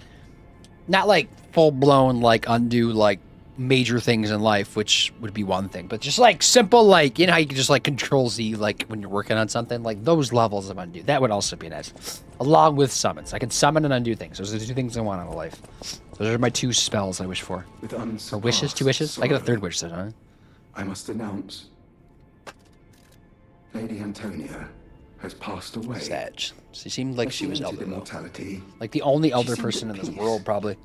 not like full blown like undo like major things in life, which would be one thing, but just like simple like, you know how you can just like Control Z like when you're working on something, like those levels of undo. That would also be nice. Along with summons. I can summon and undo things. Those are the 2 things I want out of life. Those are my 2 spells I wish for. Or wishes? 2 wishes? I get a 3rd wish, huh? I must announce, Lady Antonia has passed away. Sag. She seemed like she was elder, immortality. like the only elder seemed person at in this peace. world, probably.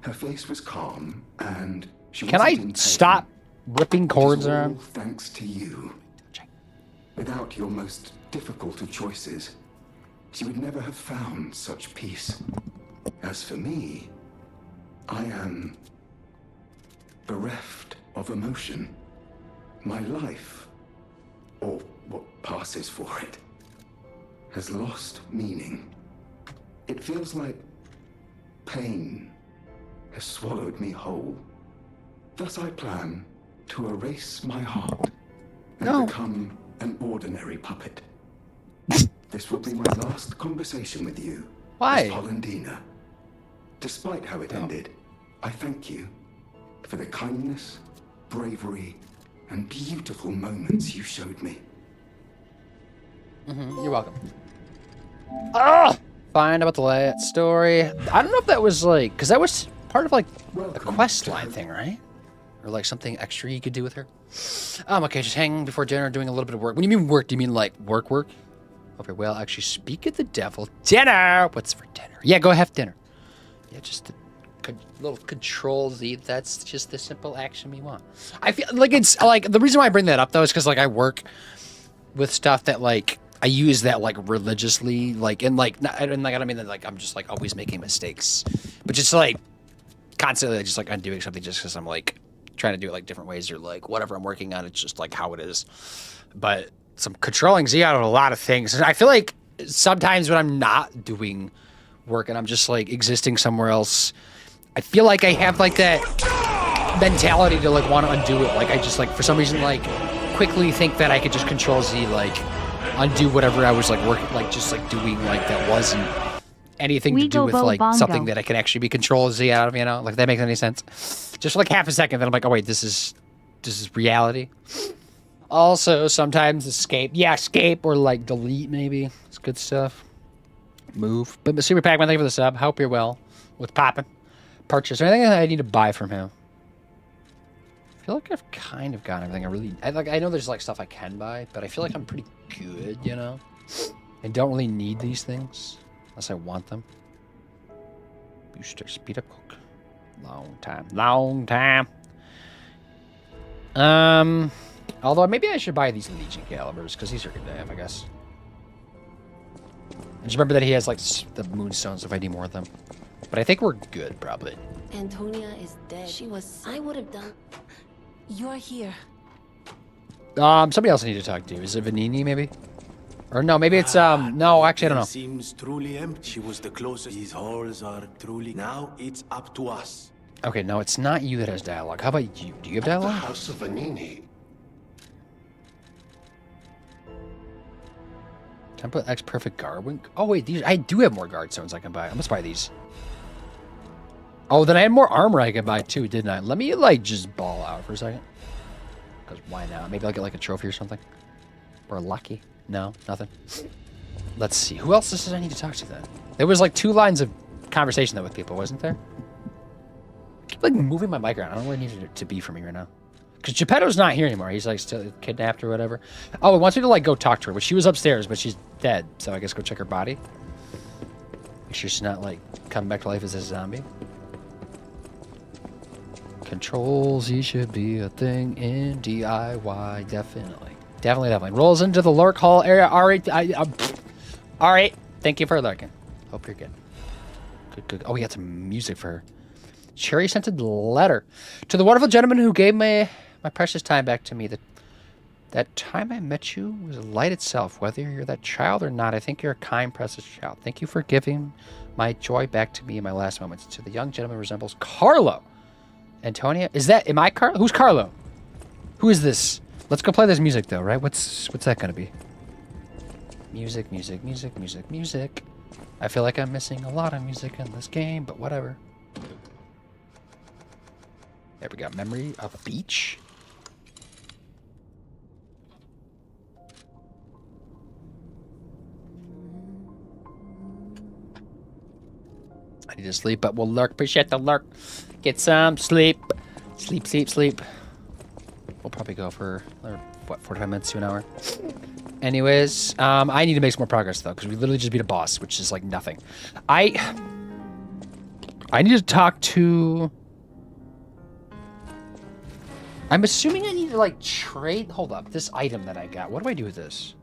Her face was calm, and she Can wasn't I in pain. stop ripping It is cords all around? thanks to you. Without your most difficult of choices, she would never have found such peace. As for me, I am bereft of emotion. My life, or what passes for it, has lost meaning. It feels like pain has swallowed me whole. Thus I plan to erase my heart and become an ordinary puppet. This will be my last conversation with you. Why? As Polendina. Despite how it ended, I thank you for the kindness, bravery, and beautiful moments you showed me. You're welcome. Find about the last story. I don't know if that was like, because that was part of like a quest line thing, right? Or like something extra you could do with her. Okay, just hang before dinner, doing a little bit of work. When you mean work, do you mean like work? Okay, well, actually, speak of the devil. Dinner! What's for dinner? Yeah, go have dinner. Yeah, just a little Control Z. That's just the simple action we want. I feel like it's like, the reason why I bring that up though is because like I work with stuff that like, I use that like religiously, like, and like, not, and like, I don't mean that like I'm just like always making mistakes, but just like constantly just like undoing something just because I'm like trying to do it like different ways or like whatever I'm working on. It's just like how it is. But some controlling Z out of a lot of things. And I feel like sometimes when I'm not doing work and I'm just like existing somewhere else, I feel like I have like that mentality to like want to undo it. Like I just like for some reason like quickly think that I could just Control Z like undo whatever I was like working like just like doing like that wasn't anything to do with like something that I can actually be Control Z out of, you know? Like if that makes any sense. Just for like half a second, then I'm like, oh wait, this is reality. Also, sometimes escape. Yeah, escape or like delete maybe. It's good stuff. Move. But Super Pac-Man, thank you for the sub. Hope you're well with Poppin'. Purchase. Anything that I need to buy from him? I feel like I've kind of got everything I know there's like stuff I can buy, but I feel like I'm pretty good, you know? I don't really need these things unless I want them. Booster speed up cook. Long time. Although maybe I should buy these Legion calibers because these are good to have, I guess. And just remember that he has like the moonstones if I need more of them. But I think we're good, probably. Antonia is dead. She was. I would have done. You're here. Somebody else I need to talk to. Is it Vanini, maybe? Or no, maybe it's no. Actually, I don't know. Seems truly empty. She was the closest. These halls are truly. Now it's up to us. Okay, no, it's not you that has dialogue. How about you? Do you have dialogue? House of Vanini. Template X Perfect Guard. Oh wait, these I do have more guard stones I can buy. I must buy these. Oh, then I had more armor I could buy too, didn't I? Let me like just ball out for a second. Because why not? Maybe I'll get like a trophy or something. Or lucky. No, nothing. Let's see. Who else does I need to talk to then? There was like 2 lines of conversation though with people, wasn't there? I keep like moving my mic around. I don't really need it to be for me right now. Because Geppetto's not here anymore. He's like still kidnapped or whatever. Oh, it wants me to like go talk to her. But she was upstairs, but she's dead. So I guess go check her body. Make sure she's not like coming back to life as a zombie. Controls, he should be a thing in DIY, definitely. Definitely. Rolls into the lurk hall area. Alright, alright. Thank you for lurking. Hope you're good. Good. Oh, we got some music for her. Cherry-scented letter. To the wonderful gentleman who gave my precious time back to me. That time I met you was light itself. Whether you're that child or not, I think you're a kind, precious child. Thank you for giving my joy back to me in my last moments. To the young gentleman who resembles Carlo. Antonia? Am I Carlo? Who's Carlo? Who is this? Let's go play this music though, right? What's that gonna be? Music. I feel like I'm missing a lot of music in this game, but whatever. There we go. Memory of a beach. I need to sleep, but we'll lurk. Appreciate the lurk. Get some sleep. Sleep. We'll probably go for, what, 45 minutes to an hour? Anyways, I need to make some more progress, though, because we literally just beat a boss, which is, like, nothing. I need to talk to... I'm assuming I need to, like, trade... Hold up. This item that I got. What do I do with this?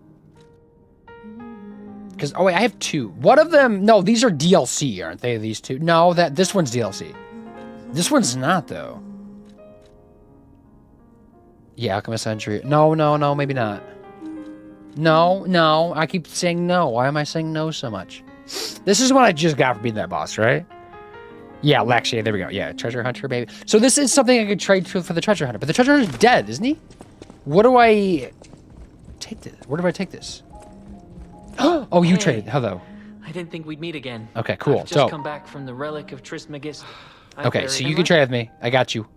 Because, oh, wait, I have 2. One of them... No, these are DLC, aren't they, these 2? No, this one's DLC. This one's not, though. Yeah, Alchemist Entry. No, maybe not. No, I keep saying no. Why am I saying no so much? This is what I just got for beating that boss, right? Yeah, Lexia, there we go. Yeah, Treasure Hunter, baby. So this is something I could trade for the Treasure Hunter, but the Treasure Hunter's dead, isn't he? What do I take this? Where do I take this? Oh, you traded. Hello. I didn't think we'd meet again. Okay, cool. I've just come back from the relic of Trismegistus. Okay, so you can trade with me. I got you.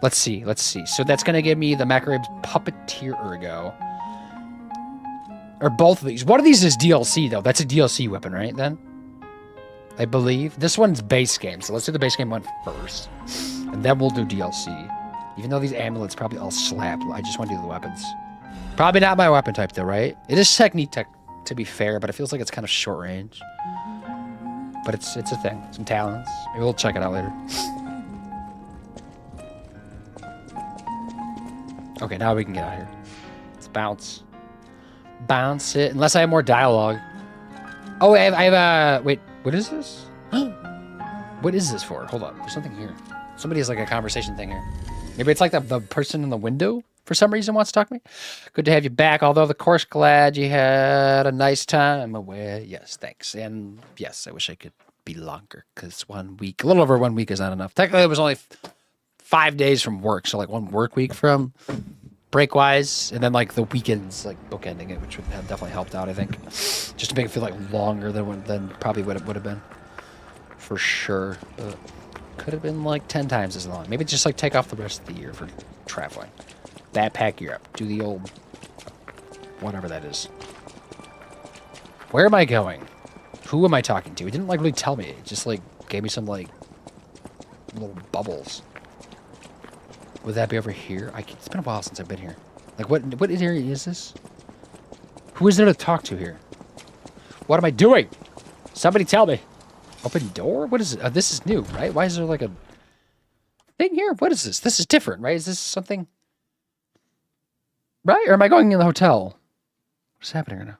Let's see. So that's going to give me the Macarib's Puppeteer Ergo. Or both of these. One of these is DLC, though. That's a DLC weapon, right, then? I believe. This one's base game, so let's do the base game one first. And then we'll do DLC. Even though these amulets probably all slap, I just want to do the weapons. Probably not my weapon type, though, right? It is technique tech, to be fair, but it feels like it's kind of short range. But it's a thing. Some talents. Maybe we'll check it out later. Okay, now we can get out of here. Let's bounce. Bounce it. Unless I have more dialogue. Oh, I have wait, what is this? What is this for? Hold up. There's something here. Somebody has like a conversation thing here. Maybe it's like the person in the window for some reason wants to talk to me. Good to have you back. Although, of course, glad you had a nice time away. Yes, thanks. And yes, I wish I could be longer because 1 week, a little over 1 week is not enough. Technically, it was only 5 days from work. So like 1 work week from break-wise, and then like the weekends, like bookending it, which would have definitely helped out, I think. Just to make it feel like longer than probably what it would have been. For sure. But could have been like 10 times as long. Maybe just like take off the rest of the year for traveling. Backpack Europe. Do the old... whatever that is. Where am I going? Who am I talking to? It didn't like really tell me. It just like gave me some like little bubbles. Would that be over here? It's been a while since I've been here. Like, what area is this? Who is there to talk to here? What am I doing? Somebody tell me. Open door? What is it? This is new, right? Why is there like a thing here? What is this? This is different, right? Is this something? Right? Or am I going in the hotel? What's happening right now?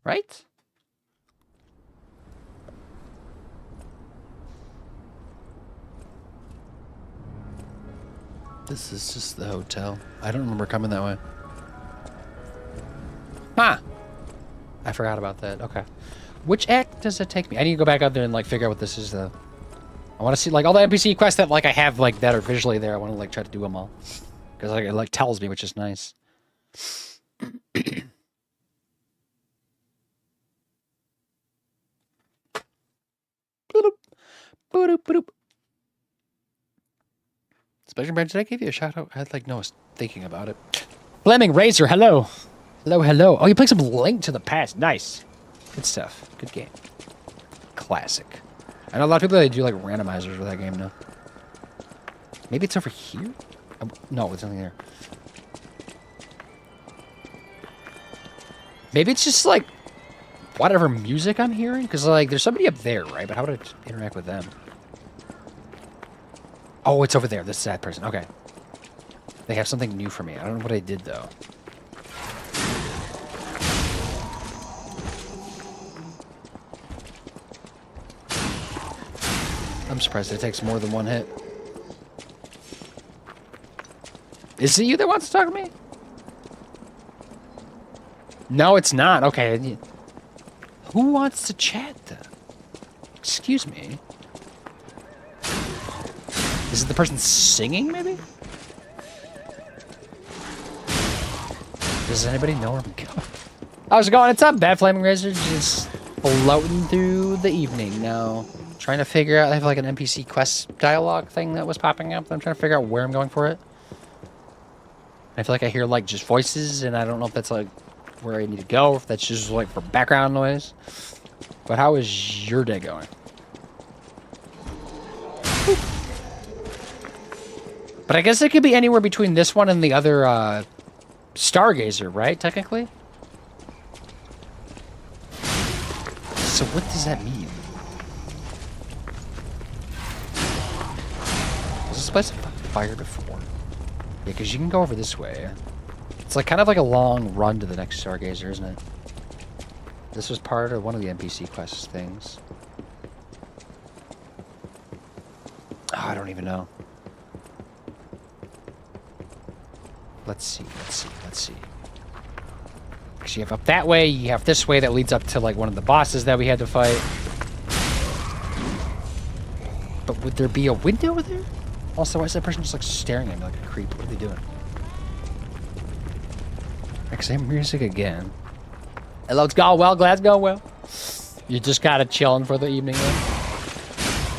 Right? This is just the hotel. I don't remember coming that way. Huh. I forgot about that. Okay. Which act does it take me? I need to go back out there and like figure out what this is though. I want to see like all the NPC quests that like I have like that are visually there. I want to like try to do them all. Because like, it like tells me, which is nice. Special Branch, did I give you a shout out? I like no, I was thinking about it. Fleming Razor, hello. Hello, hello. Oh, you played some Link to the Past. Nice. Good stuff. Good game. Classic. I know a lot of people that do like randomizers with that game now. Maybe it's over here? No, it's nothing there. Maybe it's just like whatever music I'm hearing? Because like there's somebody up there, right? But how would I interact with them? Oh, it's over there. This sad person. Okay. They have something new for me. I don't know what I did though. I'm surprised it takes more than one hit. Is it you that wants to talk to me? No, it's not. Okay. Who wants to chat then? Excuse me. Is it the person singing, maybe? Does anybody know where I'm going? How's it going? It's up, Bad Flaming Razor. Just floating through the evening now. Trying to figure out, I have like an NPC quest dialogue thing that was popping up. I'm trying to figure out where I'm going for it. I feel like I hear like just voices and I don't know if that's like where I need to go, if that's just like for background noise. But how is your day going? But I guess it could be anywhere between this one and the other Stargazer, right? Technically? So what does that mean? Was this place on fire before? Yeah, because you can go over this way. It's like kind of like a long run to the next Stargazer, isn't it? This was part of one of the NPC quest things. Oh, I don't even know. Let's see. Because you have up that way, you have this way that leads up to like one of the bosses that we had to fight. But would there be a window over there? Also, why is that person just like staring at me like a creep? What are they doing? Like same music again. Hello, it's going well. Glad it's going well. You just kind of chilling for the evening then?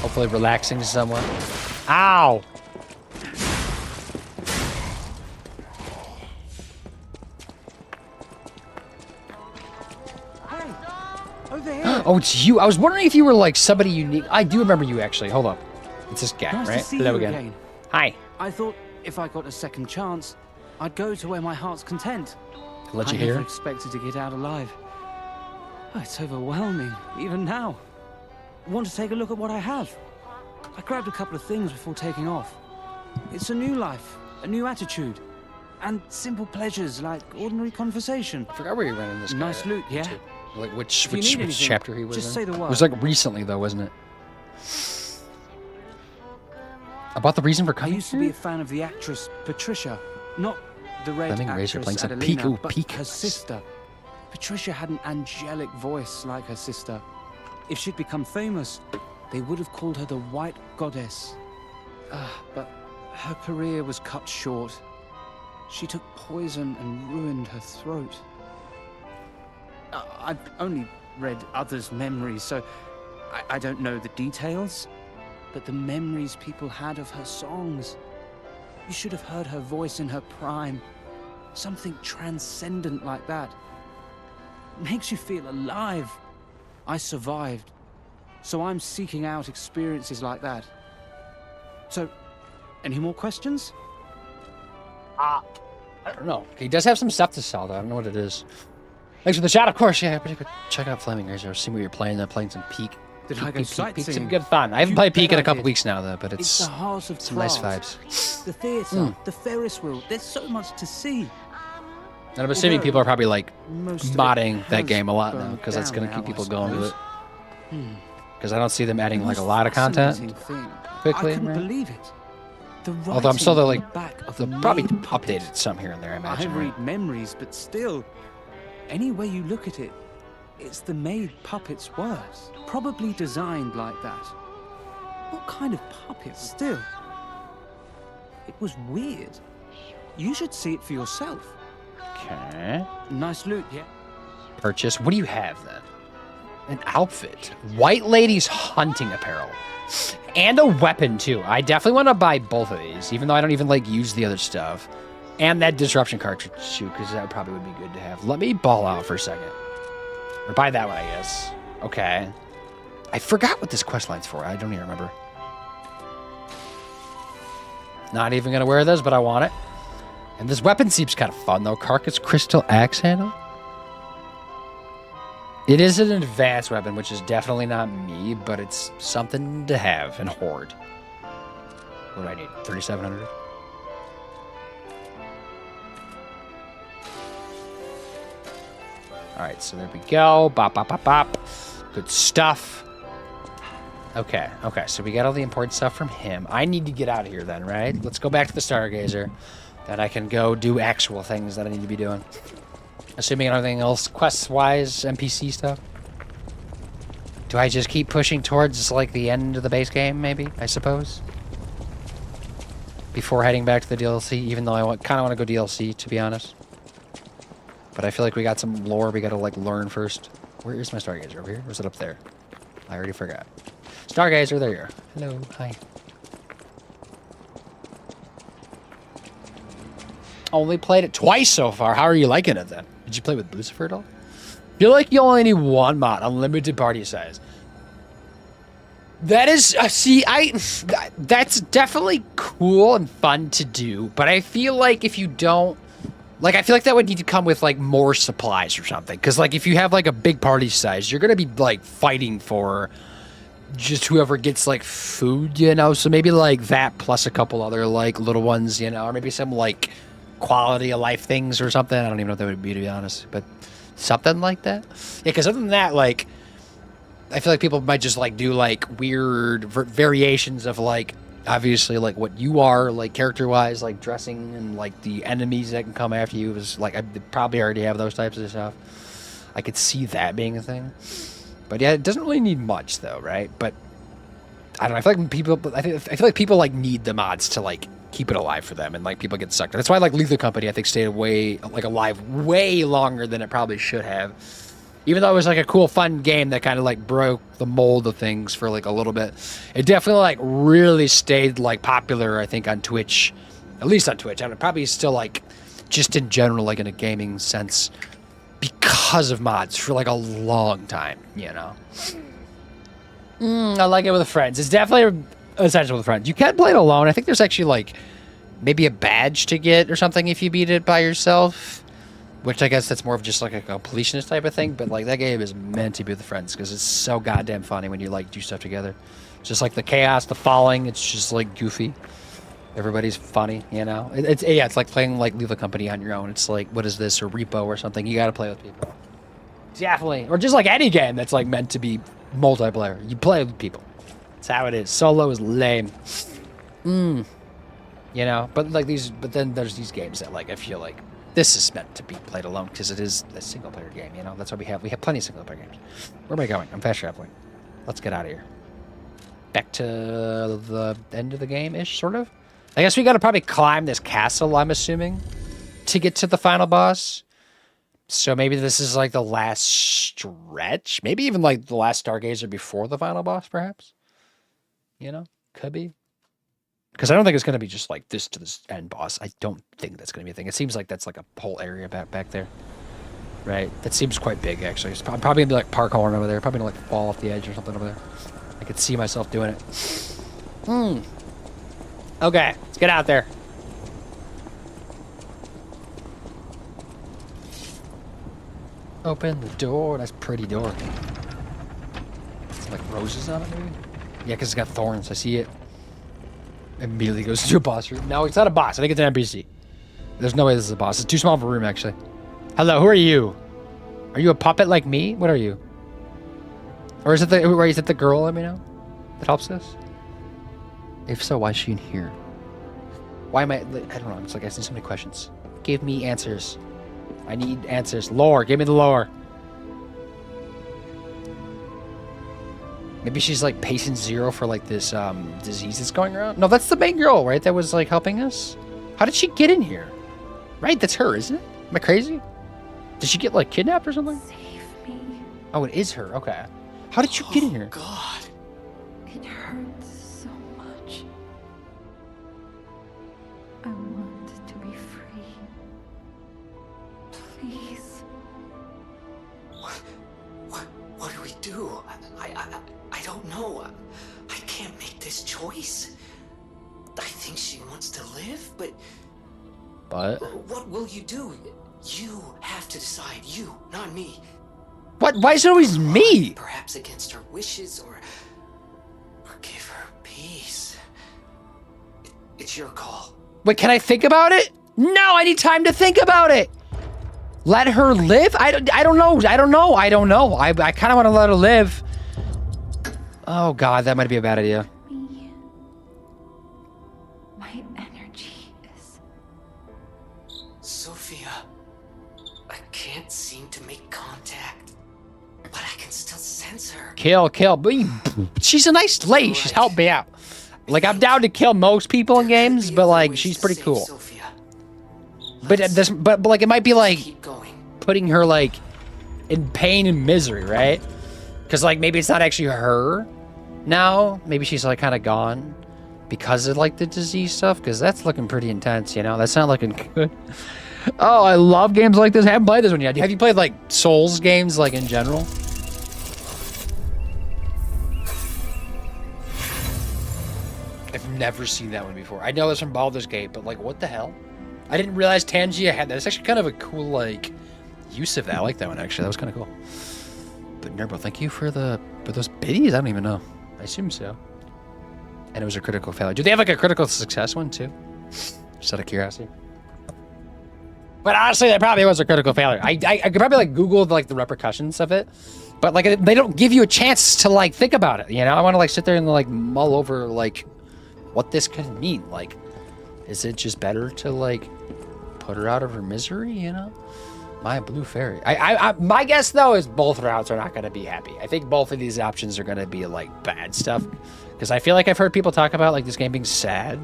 Hopefully relaxing somewhat. Ow! Oh, it's you. I was wondering if you were like somebody unique. I do remember you actually. Hold up. It's this guy, Nice right? to see Hello you again. Hi. I thought if I got a second chance, I'd go to where my heart's content. Let you I never hear. expected to get out alive. Oh, it's overwhelming, even now. Want to take a look at what I have? I grabbed a couple of things before taking off. It's a new life, a new attitude, and simple pleasures like ordinary conversation. I forgot where you ran in this guy. Nice loot, yeah? to. Like which If you need anything, chapter he was just in? say the It word. was like recently though, wasn't it? About the reason for I coming used to be a fan of the actress Patricia, not the red Fleming Razor actress playing some Adelina, Pico but Picos. her sister. Patricia had an angelic voice like her sister. If she'd become famous, they would have called her the White Goddess. But her career was cut short. She took poison and ruined her throat. I've only read others' memories, so I don't know the details. But the memories people had of her songs. You should have heard her voice in her prime. Something transcendent like that. Makes you feel alive. I survived. So I'm seeking out experiences like that. So, any more questions? I don't know. He does have some stuff to sell though. I don't know what it is. Thanks for the shout, of course. Yeah, but you could check out Flaming Razor. See what you're playing. They're playing some Peak Did I go Peek's some sightseeing? good fun. I haven't You played Peek bet in a I couple did. weeks now, though, but It's it's the heart of some nice Prague. vibes. The theatre, the Ferris wheel. There's so much to see. And I'm assuming people are probably like Most of it modding that has game a lot now burned because that's going to down keep now, I people going with it. suppose. Because I don't see them adding The like a most lot of content fascinating thing, quickly. I couldn't right? believe it. The Although I'm still writing they're on the like back of the they'll probably maid puppet. updated some here and there. I I imagine. right? read memories, but still, any way you look at it, it's the maid puppet's words. Probably designed like that. What kind of puppet? Still, it was weird. You should see it for yourself. Okay. Nice loot, yeah. Purchase. What do you have then? An outfit. White lady's hunting apparel. And a weapon too. I definitely want to buy both of these, even though I don't even like use the other stuff. And that disruption cartridge too, because that probably would be good to have. Let me ball out for a second. Or buy that one, I guess. Okay. I forgot what this quest line's for. I don't even remember. Not even gonna wear this, but I want it. And this weapon seems kind of fun though. Carcass crystal axe handle. It is an advanced weapon, which is definitely not me, but it's something to have and hoard. What do I need? 3,700? Alright, so there we go. Bop, bop, bop, bop. Good stuff. Okay, so we got all the important stuff from him. I need to get out of here then, right? Let's go back to the Stargazer. Then I can go do actual things that I need to be doing. Assuming anything else, quest-wise, NPC stuff. Do I just keep pushing towards, like, the end of the base game, maybe, I suppose? Before heading back to the DLC, even though I kind of want to go DLC, to be honest. But I feel like we got some lore we got to, like, learn first. Where is my Stargazer? Over here? Or is it up there? I already forgot. Stargazer, there you are. Hello, hi. Only played it twice so far. How are you liking it then? Did you play with Lucifer at all? Feel like you only need one mod, unlimited party size. That is, that's definitely cool and fun to do, but I feel like if you don't, like, I feel like that would need to come with, like, more supplies or something. Because, like, if you have, like, a big party size, you're going to be, like, fighting for just whoever gets, like, food, you know? So maybe, like, that plus a couple other, like, little ones, you know? Or maybe some, like, quality of life things or something. I don't even know what that would be, to be honest. But something like that. Yeah, because other than that, like, I feel like people might just, like, do, like, weird variations of, like, obviously, like, what you are, like, character-wise, like, dressing and, like, the enemies that can come after you is, like, I probably already have those types of stuff. I could see that being a thing. But, yeah, it doesn't really need much, though, right? But, I don't know, I feel like people, like, need the mods to, like, keep it alive for them, and, like, people get sucked in. That's why, like, Lethal Company, I think, stayed alive way longer than it probably should have. Even though it was, like, a cool, fun game that kind of, like, broke the mold of things for, like, a little bit. It definitely, like, really stayed, like, popular, I think, on Twitch. At least on Twitch. I mean, probably still, like, just in general, like, in a gaming sense. Because of mods for, like, a long time, you know? I like it with friends. It's definitely essential with friends. You can play it alone. I think there's actually, like, maybe a badge to get or something if you beat it by yourself. Which I guess that's more of just like a completionist type of thing, but like that game is meant to be with friends because it's so goddamn funny when you like do stuff together. It's just like the chaos, the falling, it's just like goofy. Everybody's funny, you know? It's like playing like Lethal Company on your own. It's like, what is this, or Repo or something. You gotta play with people. Definitely. Or just like any game that's like meant to be multiplayer. You play with people. That's how it is. Solo is lame. You know? But then there's these games that like I feel like this is meant to be played alone because it is a single-player game, you know? That's what we have. We have plenty of single-player games. Where am I going? I'm fast traveling. Let's get out of here. Back to the end of the game-ish, sort of? I guess we gotta probably climb this castle, I'm assuming, to get to the final boss. So maybe this is, like, the last stretch? Maybe even, like, the last Stargazer before the final boss, perhaps? You know? Could be. Because I don't think it's going to be just like this to this end boss. I don't think that's going to be a thing. It seems like that's like a whole area back there. Right? That seems quite big, actually. I'm probably going to be like parkouring over there. Probably going to like fall off the edge or something over there. I could see myself doing it. Okay, let's get out there. Open the door. That's a pretty door. like roses on it, maybe? Yeah, because it's got thorns. I see it. Immediately goes to a boss room. No, it's not a boss. I think it's an NPC. There's no way this is a boss. It's too small of a room, actually. Hello, who are you? Are you a puppet like me? What are you? Or is it the girl, let me know? That helps us? If so, why is she in here? Why am I don't know. I'm just like asking so many questions. Give me answers. I need answers. Lore. Give me the lore. Maybe she's like patient zero for like this disease that's going around. No, that's the main girl, right? That was like helping us. How did she get in here? Right, that's her, isn't it? Am I crazy? Did she get like kidnapped or something? Save me. Oh, it is her. Okay. How did you get in here? God. It hurts so much. I want to be free. Please. What do we do? I don't know. I can't make this choice. I think she wants to live, but what will you do? You have to decide. You, not me. What? Why is it always me? Perhaps against her wishes, or give her peace. It's your call. Wait, can I think about it? No, I need time to think about it. Let her live? I don't know. I kind of want to let her live. Oh God, that might be a bad idea. Me. My energy is... Sophia, I can't seem to make contact, but I can still sense her. Kill. But she's a nice lady. She's helped me out. Like, I'm down to kill most people in games, but like, she's pretty cool. But like, it might be like putting her like in pain and misery, right? Because like maybe it's not actually her now. Maybe she's like kind of gone because of like the disease stuff. Because that's looking pretty intense, you know. That's not looking good. Oh, I love games like this. I haven't played this one yet. Have you played like Souls games like in general? I've never seen that one before. I know this from Baldur's Gate, but like, what the hell? I didn't realize Tangia had that. It's actually kind of a cool, like, use of that. I like that one, actually. That was kind of cool. But Nerbo, thank you for those biddies? I don't even know. I assume so. And it was a critical failure. Do they have, like, a critical success one, too? Just out of curiosity. But honestly, that probably was a critical failure. I could probably, like, Google, like, the repercussions of it. But, like, they don't give you a chance to, like, think about it, you know? I want to, like, sit there and, like, mull over, like, what this could mean. Like, is it just better to, like, put her out of her misery, you know? My blue fairy. My guess, though, is both routes are not going to be happy. I think both of these options are going to be, like, bad stuff. Because I feel like I've heard people talk about, like, this game being sad.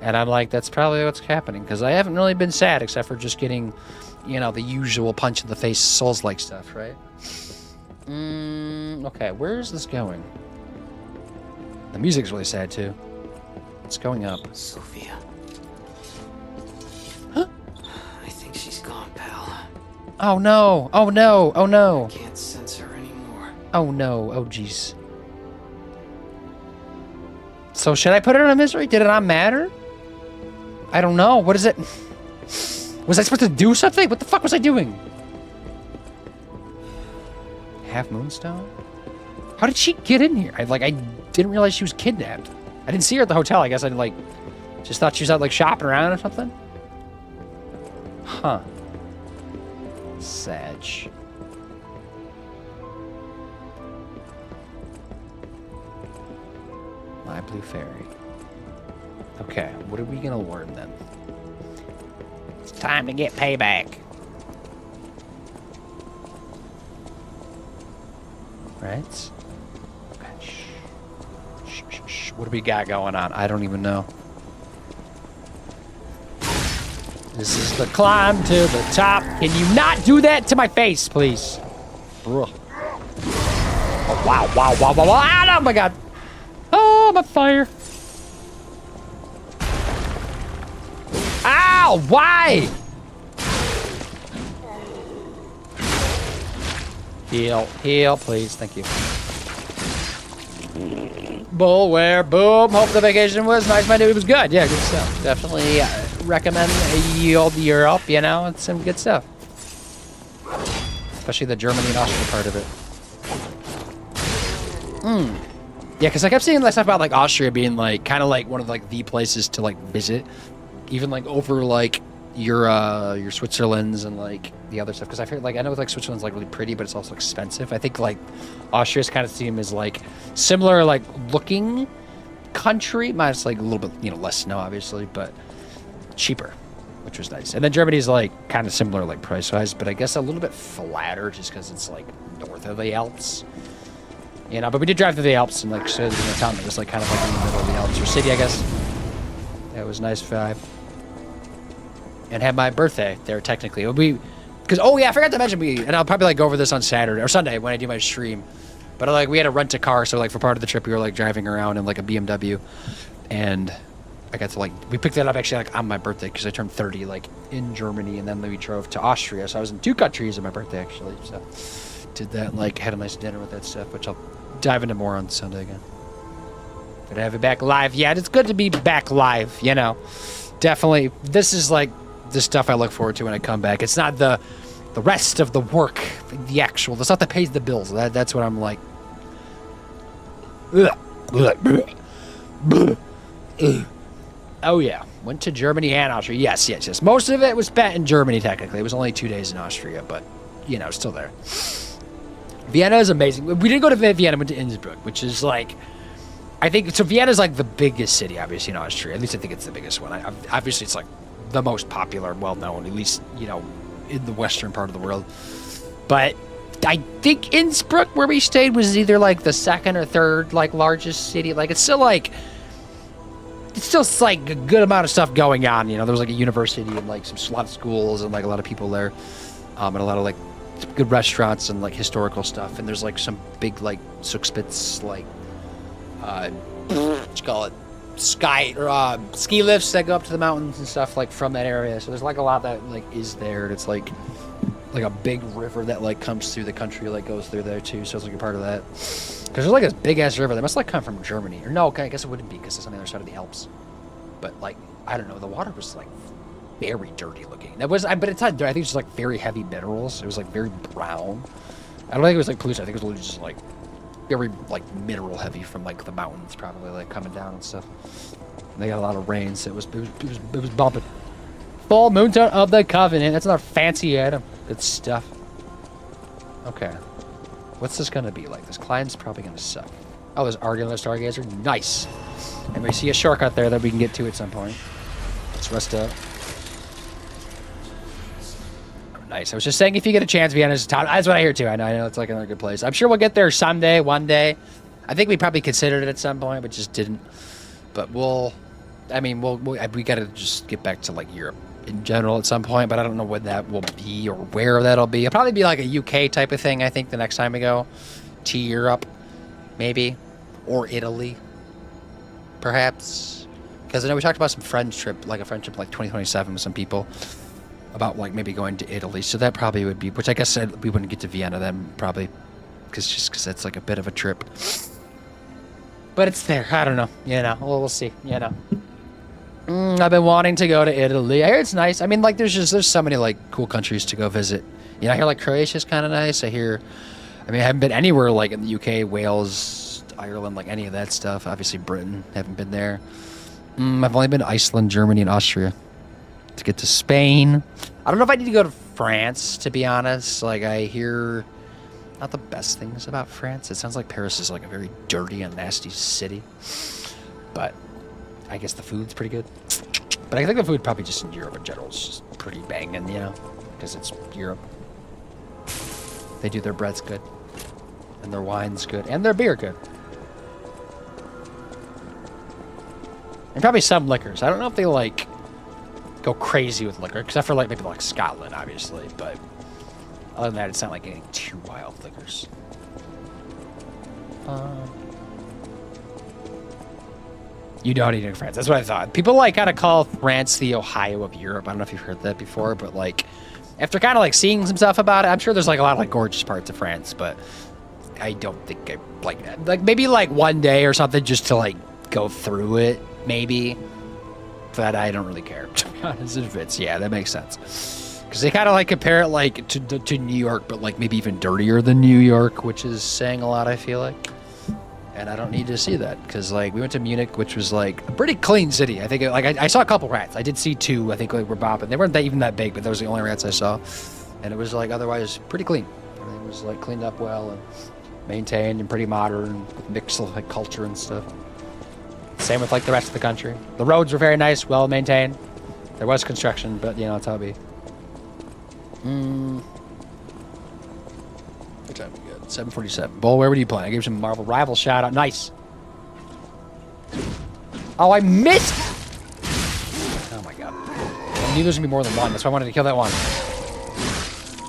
And I'm like, that's probably what's happening. Because I haven't really been sad except for just getting, you know, the usual punch-in-the-face Souls-like stuff, right? Okay, where is this going? The music's really sad, too. It's going up. Sophia. Huh? I think she's gone, pal. Oh no! Oh no! Oh no! I can't sense her anymore. Oh no! Oh jeez. So should I put her in a misery? Did it not matter? I don't know. What is it? Was I supposed to do something? What the fuck was I doing? Half Moonstone? How did she get in here? I didn't realize she was kidnapped. I didn't see her at the hotel. I guess I like just thought she was out like shopping around or something. Huh. Sag. My blue fairy. Okay, what are we gonna learn then? It's time to get payback. Right? Okay. Shh. What do we got going on? I don't even know. This is the climb to the top. Can you not do that to my face, please? Bruh. Oh, wow. Oh, my God. Oh, I'm on fire. Ow, why? Heal, please. Thank you. Bullware, boom. Hope the vacation was nice. My dude, it was good. Yeah, good stuff. Definitely recommend Yield Europe. You know, it's some good stuff. Especially the Germany and Austria part of it. Yeah, because I kept seeing that stuff about like Austria being like kind of like one of like the places to like visit, even like over like your Switzerlands and like the other stuff. Because I've heard like I know like Switzerland's like really pretty, but it's also expensive. I think like Austria's kind of seem as like similar like looking country, minus like a little bit less snow obviously, but cheaper, which was nice. And then Germany's like kind of similar like price wise, but I guess a little bit flatter just because it's like north of the Alps. But we did drive through the Alps and like so in a town that was like kind of like in the middle of the Alps or city, I guess. That was a nice vibe. And had my birthday there technically. Because I forgot to mention and I'll probably like go over this on Saturday or Sunday when I do my stream. But like we had to rent a car, so like for part of the trip we were like driving around in like a BMW, and I got to like we picked that up actually like on my birthday because I turned 30 like in Germany, and then we drove to Austria, so I was in 2 countries on my birthday actually. So did that and like had a nice dinner with that stuff, which I'll dive into more on Sunday again. Good to have it back live. Yeah, it's good to be back live. Definitely. This is like the stuff I look forward to when I come back. It's not the rest of the work, the stuff that pays the bills. That's what I'm like. Oh yeah, went to Germany and Austria. Yes. Most of it was spent in Germany technically. It was only 2 days in Austria, but still there. Vienna is amazing. We didn't go to Vienna, we went to Innsbruck, which is like, I think, so Vienna's like the biggest city, obviously, in Austria. At least I think it's the biggest one. Obviously, it's like the most popular, well-known, at least, in the western part of the world. But I think Innsbruck, where we stayed, was either like the second or third, like, largest city. Like, it's still like a good amount of stuff going on. There was like a university and like a lot of schools and like a lot of people there. And a lot of like good restaurants and like historical stuff, and there's like some big like Zugspitze like what you call it, ski lifts that go up to the mountains and stuff like from that area. So there's like a lot that like is there, and it's like a big river that like comes through the country, like goes through there too. So it's like a part of that. Because there's like a big ass river that must like come from Germany, or no? I guess it wouldn't be because it's on the other side of the Alps. But like I don't know, the water was like very dirty looking. But it's not dirty. I think it's just like very heavy minerals. It was like very brown. I don't think it was like pollution. I think it was literally just like very like mineral heavy from like the mountains probably like coming down and stuff. And they got a lot of rain, so it was bumping. Full Moonstone of the Covenant. That's another fancy item. Good stuff. Okay. What's this gonna be like? This client's probably gonna suck. Oh, there's already another Stargazer. Nice. And we see a shortcut there that we can get to at some point. Let's rest up. Nice. I was just saying, if you get a chance, Vienna's town. That's what I hear too. I know it's like another good place. I'm sure we'll get there someday, one day. I think we probably considered it at some point, but just didn't. But we gotta just get back to like Europe in general at some point. But I don't know when that will be or where that'll be. It'll probably be like a UK type of thing. I think the next time we go to Europe, maybe, or Italy, perhaps. Because I know we talked about some friend trip like 2027 with some people. About like maybe going to Italy, so that probably would be, which I guess we wouldn't get to Vienna then probably, because that's like a bit of a trip. But it's there. I don't know. We'll see. I've been wanting to go to Italy. I hear it's nice. I mean, like there's so many like cool countries to go visit. I hear like Croatia's kind of nice. I haven't been anywhere like in the UK, Wales, Ireland, like any of that stuff. Obviously Britain, haven't been there. I've only been to Iceland, Germany, and Austria. To get to Spain. I don't know if I need to go to France, to be honest. Like, I hear not the best things about France. It sounds like Paris is like a very dirty and nasty city. But I guess the food's pretty good. But I think the food probably just in Europe in general is just pretty banging, because it's Europe. They do their breads good. And their wine's good. And their beer good. And probably some liquors. I don't know if they like go crazy with liquor, except for like maybe like Scotland, obviously, but other than that, it's not like getting too wild liquors. You don't eat in France. That's what I thought. People like kind of call France the Ohio of Europe. I don't know if you've heard that before, but like after kind of like seeing some stuff about it, I'm sure there's like a lot of like gorgeous parts of France, but I don't think I like that. Like maybe like one day or something just to like go through it, maybe. That I don't really care, to be honest. If it's that makes sense, because they kind of like compare it like to New York, but like maybe even dirtier than New York, which is saying a lot. I feel like and I don't need to see that because like we went to Munich, which was like a pretty clean city. I think like I saw a couple rats. I did see 2. I think like were bopping. They weren't even that big, but those were the only rats I saw, and it was like otherwise pretty clean. Everything was like cleaned up well and maintained and pretty modern with mixed like culture and stuff. Same with like the rest of the country. The roads were very nice, well maintained. There was construction, but you know, that's how it be. What time we got? 7:47. Bull, where were you playing? I gave you some Marvel Rival shout out. Nice. Oh, I missed! Oh my god. I knew there was gonna be more than one. That's why I wanted to kill that one.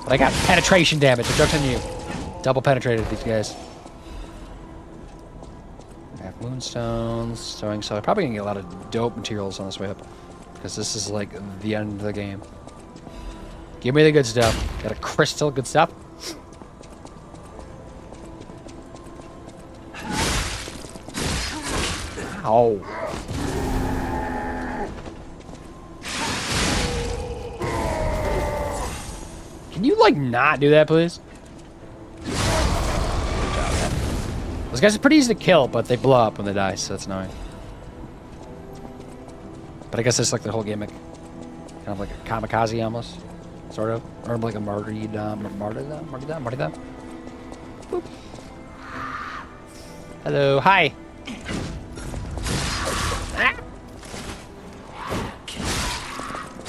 But I got penetration damage. The joke's on you. Double penetrated these guys. I have moonstones, sewing saw. Probably gonna get a lot of dope materials on this way up. Because this is like the end of the game. Give me the good stuff. Got a crystal, good stuff. Ow. Can you like not do that, please? Good job, man. Those guys are pretty easy to kill, but they blow up when they die, so that's annoying. But I guess that's like the whole gimmick. Kind of like a kamikaze almost. Sort of. Or like a martyrdom. Boop. Hello. Hi.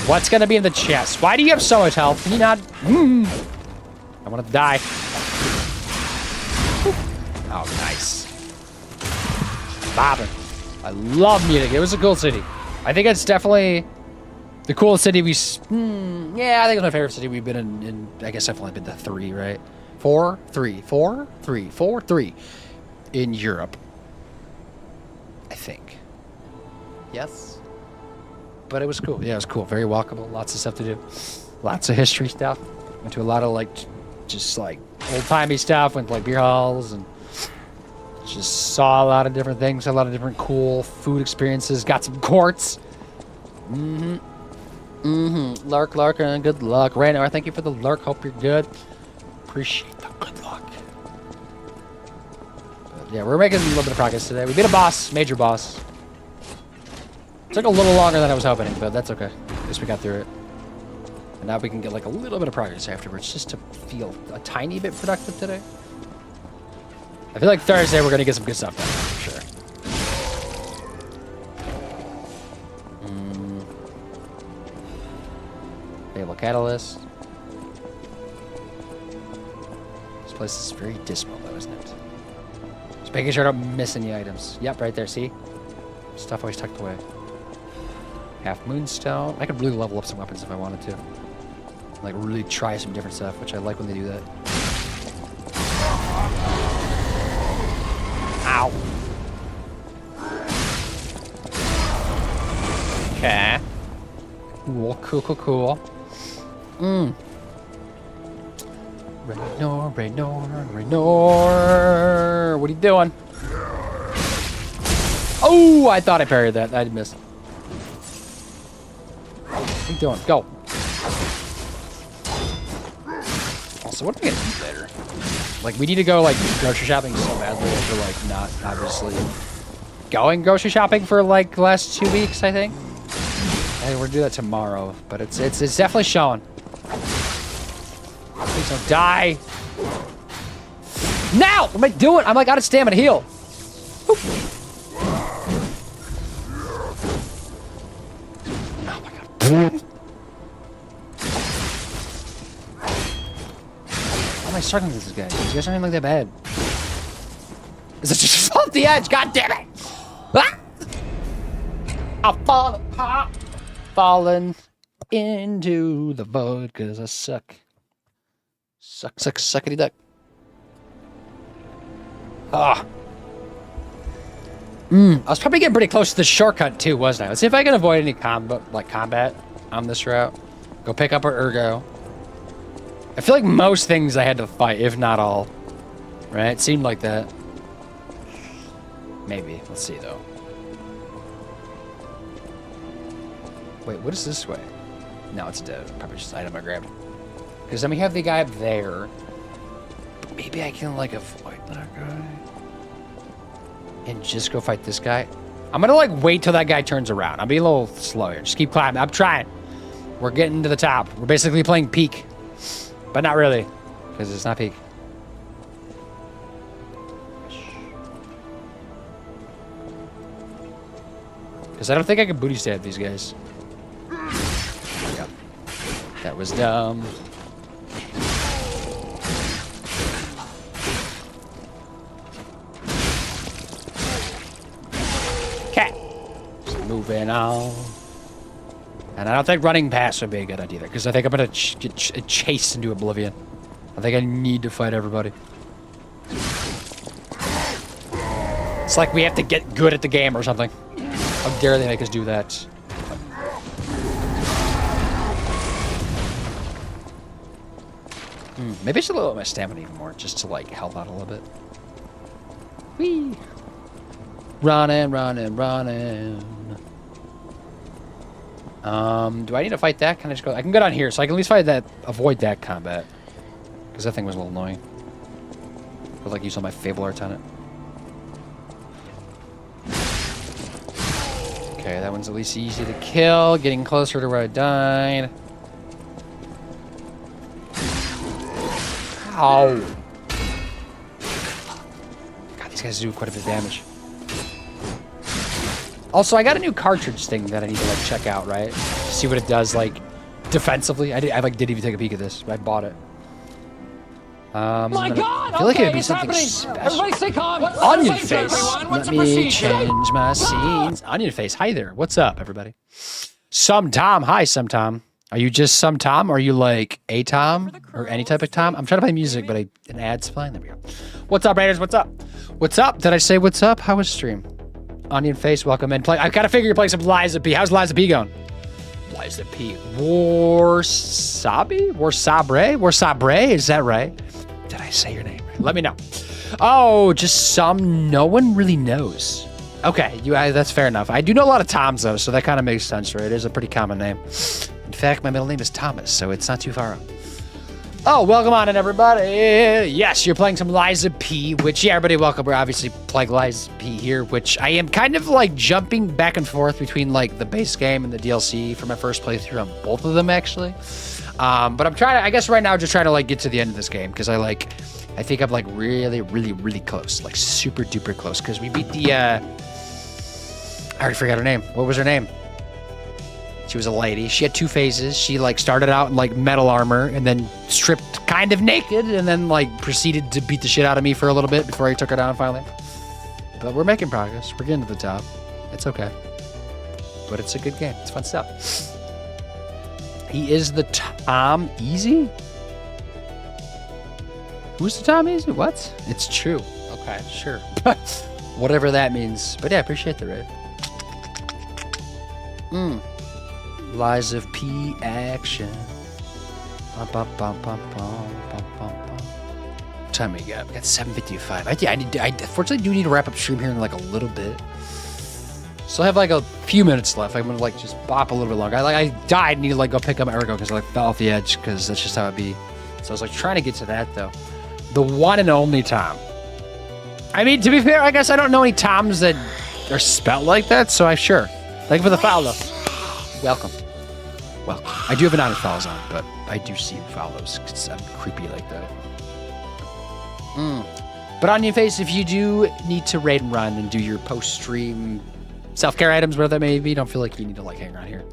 What's gonna be in the chest? Why do you have so much health? Can you not? I want to die. Oh, nice. Bobbing. I love Munich. It was a cool city. I think it's definitely the coolest city we... yeah, I think it's my favorite city we've been in. I guess I've only been to 3, right? 4, 3, 4, 3, 4, 3. In Europe. I think. Yes? But it was cool. Yeah, it was cool. Very walkable. Lots of stuff to do. Lots of history stuff. Went to a lot of, like, just, like, old-timey stuff. Went to, like, beer halls and just saw a lot of different things. A lot of different cool food experiences. Got some courts. Lark, and good luck. Raynor, thank you for the lurk. Hope you're good. Appreciate the good luck. But yeah, we're making a little bit of progress today. We beat a boss. Major boss. Took a little longer than I was hoping, but that's okay. At least we got through it. And now we can get like a little bit of progress afterwards just to feel a tiny bit productive today. I feel like Thursday we're going to get some good stuff done, for sure. Fable Catalyst. This place is very dismal though, isn't it? Just making sure I don't miss any items. Yep, right there, see? Stuff always tucked away. Half Moonstone. I could really level up some weapons if I wanted to. Like, really try some different stuff, which I like when they do that. Ow. Okay. Cool. Raynor. What are you doing? Oh, I thought I parried that. I missed. What are you doing? Go. Also, what am I gonna eat later? Like, we need to go, like, grocery shopping so badly after, like, not obviously going grocery shopping for, like, the last 2 weeks, I think. I think we're gonna do that tomorrow, but it's definitely showing. Please don't die. Now! What am I doing? I'm, like, out of stamina. Heal. Oop. Oh, my God. Why am I struggling with this guy? These guys aren't even like that bad. Is it just off the edge? God damn it! Ah! I'll fall apart. Falling into the void because I suck. Suckity duck. Ah. I was probably getting pretty close to the shortcut too, wasn't I? Let's see if I can avoid any combat on this route. Go pick up our Ergo. I feel like most things I had to fight, if not all. Right? It seemed like that. Maybe. Let's see though. Wait, what is this way? No, it's dead. Probably just an item I grabbed. Because then we have the guy up there. But maybe I can, like, avoid that guy. and just go fight this guy. I'm gonna like wait till that guy turns around. I'm being a little slow here. Just keep climbing. I'm trying. We're getting to the top. We're basically playing peak, but not really, because it's not peak. Because I don't think I can booty stab these guys. Yep. That was dumb. Okay. Just moving on. And I don't think running past would be a good idea, because I think I'm going to get chased into oblivion. I think I need to fight everybody. It's like we have to get good at the game or something. How dare they make us do that? Maybe I should lower my stamina even more, just to like help out a little bit. Whee! Running, running, running. Do I need to fight that? Can I just go? I can go down here, so I can at least fight that. Avoid that combat, because that thing was a little annoying. I'd like use all my Fable Arts on it. Okay, that one's at least easy to kill. Getting closer to where I died. Ow. God, these guys do quite a bit of damage. Also, I got a new cartridge thing that I need to like check out, right? See what it does like defensively. I didn't even take a peek at this. I bought it. My God! I feel like okay, it would be it's something happening. special. Everybody stay calm. Onion Face, Face. everyone. What's Let the me procedure? change my scenes. Onion Face. Hi there. What's up, everybody? Some Tom. Hi, Some Tom. Are you just Some Tom? Or are you like a Tom? Or any type of Tom? I'm trying to play music, but an ad's playing. There we go. What's up, Raiders? What's up? What's up? Did I say what's up? How was stream? Onion Face, welcome in. I've got to figure you're playing some Liza P. How's Liza P going? Liza P. Warsabi? Warsabre? Is that right? Did I say your name right? Let me know. Oh, just some. No one really knows. Okay, that's fair enough. I do know a lot of Toms, though, so that kind of makes sense, right? It is a pretty common name. In fact, my middle name is Thomas, so it's not too far off. Oh, welcome on in, everybody. Yes, you're playing some Liza P, which, yeah, everybody welcome. We're obviously playing Liza P here, which I am kind of like jumping back and forth between like the base game and the DLC for my first playthrough on both of them, actually. But I'm trying to, I guess right now, just trying to like get to the end of this game because I think I'm like really, really, really close, like super duper close because we beat the, I already forgot her name. What was her name? She was a lady. She had two phases. She like started out in like metal armor and then stripped kind of naked and then like proceeded to beat the shit out of me for a little bit before I took her down finally. But we're making progress. We're getting to the top. It's okay. But it's a good game. It's fun stuff. He is the Tom Easy? Who's the Tom Easy? What? It's true. Okay, sure. Whatever that means. But yeah, I appreciate the raid. Lies of P action. Bum, bum, bum, bum, bum, bum, bum, bum. What time we got? We got 7:55. I fortunately do need to wrap up stream here in like a little bit. So I have like a few minutes left. I'm gonna like just bop a little bit longer. I died and need to like go pick up my Ergo because I like fell off the edge because that's just how it be. So I was like trying to get to that though. The one and only Tom. I mean, to be fair, I guess I don't know any Toms that are spelled like that, so sure. Thank you for the follow. Welcome. Welcome. I do have an honest follows on, but I do see follows because I'm creepy like that. But Onion Face, if you do need to raid and run and do your post-stream self-care items, whatever that may be, don't feel like you need to like hang around here.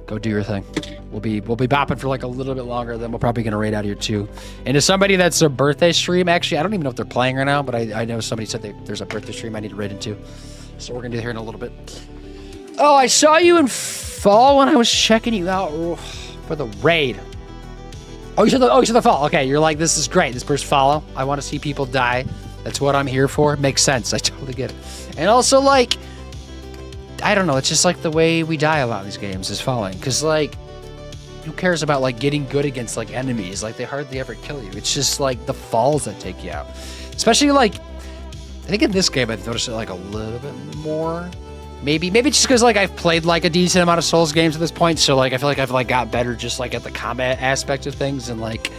Go do your thing. We'll be bopping for like a little bit longer, then we're probably gonna raid out here too. And to somebody that's a birthday stream, actually, I don't even know if they're playing right now, but I know somebody said there's a birthday stream I need to raid into. So we're gonna do that here in a little bit. Oh, I saw you in fall when I was checking you out for the raid. Oh, you said the fall. Okay, you're like, this is great. This first follow. I want to see people die. That's what I'm here for. Makes sense. I totally get it. And also, like, I don't know. It's just like the way we die a lot of these games is falling. Because, like, who cares about, like, getting good against, like, enemies? Like, they hardly ever kill you. It's just, like, the falls that take you out. Especially, like, I think in this game I've noticed it, like, a little bit more. Maybe just because, like, I've played, like, a decent amount of Souls games at this point. So, like, I feel like I've, like, got better just, like, at the combat aspect of things. And, like,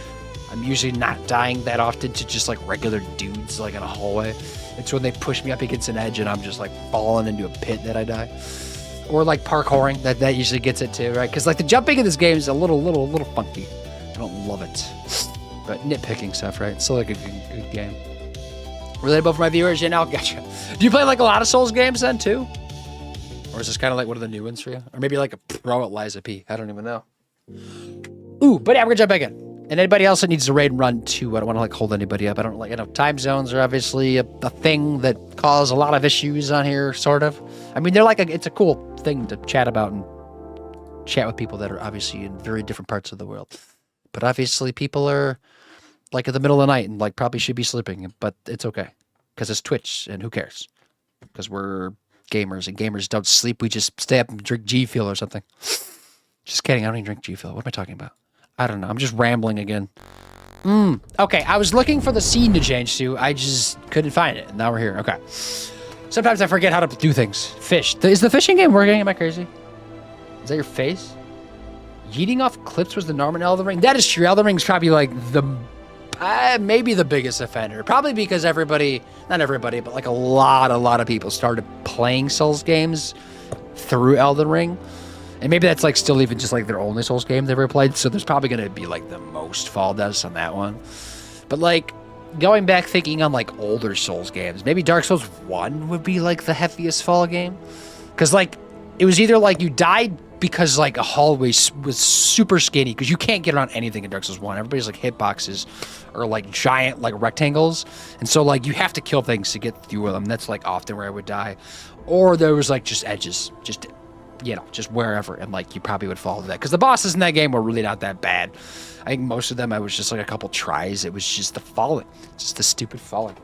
I'm usually not dying that often to just like regular dudes like in a hallway. It's when they push me up against an edge and I'm just like falling into a pit that I die. Or like parkouring, that usually gets it too, right? Because like the jumping in this game is a little funky. I don't love it. But nitpicking stuff, right? It's still like a good game. Relatable for my viewers, you know, gotcha. Do you play like a lot of Souls games then too? Or is this kind of like one of the new ones for you? Or maybe like a pro at Liza P. I don't even know. Ooh, but yeah, we're gonna jump back in. And anybody else that needs to raid and run too, I don't want to like hold anybody up. I don't like, you know, time zones are obviously a thing that cause a lot of issues on here, sort of. I mean, they're like, it's a cool thing to chat about and chat with people that are obviously in very different parts of the world. But obviously people are like in the middle of the night and like probably should be sleeping, but it's okay. Because it's Twitch and who cares? Because we're gamers and gamers don't sleep. We just stay up and drink G Fuel or something. Just kidding. I don't even drink G Fuel. What am I talking about? I don't know. I'm just rambling again. Okay, I was looking for the scene to change to. I just couldn't find it. And now we're here. Okay. Sometimes I forget how to do things. Fish. Is the fishing game working? Am I crazy? Is that your face? Yeeting off clips was the norm in Elden Ring? That is true. Elden Ring's probably like the... maybe the biggest offender. Probably because everybody... Not everybody, but like a lot of people started playing Souls games through Elden Ring. And maybe that's like still even just like their only Souls game they've ever played. So there's probably going to be like the most fall deaths on that one. But like going back thinking on like older Souls games, maybe Dark Souls 1 would be like the heaviest fall game. Because like it was either like you died because like a hallway was super skinny because you can't get around anything in Dark Souls 1. Everybody's like hitboxes or like giant like rectangles. And so like you have to kill things to get through them. That's like often where I would die. Or there was like just edges, just... you know, just wherever, and like you probably would fall to that because the bosses in that game were really not that bad. I think most of them I was just like a couple tries. It was just the falling, just the stupid falling.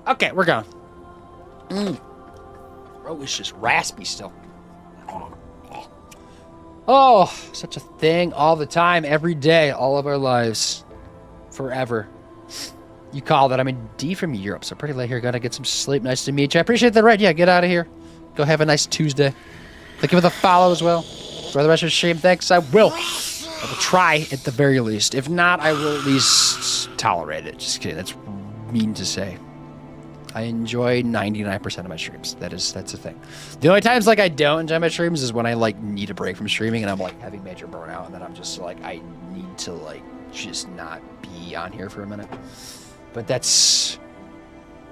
Okay, we're going. Bro, it's just raspy still. Oh, such a thing all the time, every day, all of our lives, forever. You call that? I'm in D from Europe, so pretty late here. Gotta get some sleep. Nice to meet you. I appreciate the raid. Yeah, get out of here. Go have a nice Tuesday. Thank you for the follow as well. For the rest of the stream, thanks. I will try at the very least. If not, I will at least tolerate it. Just kidding. That's mean to say. I enjoy 99% of my streams. That's the thing. The only times like I don't enjoy my streams is when I like need a break from streaming and I'm like having major burnout and then I'm just like I need to like just not be on here for a minute. But that's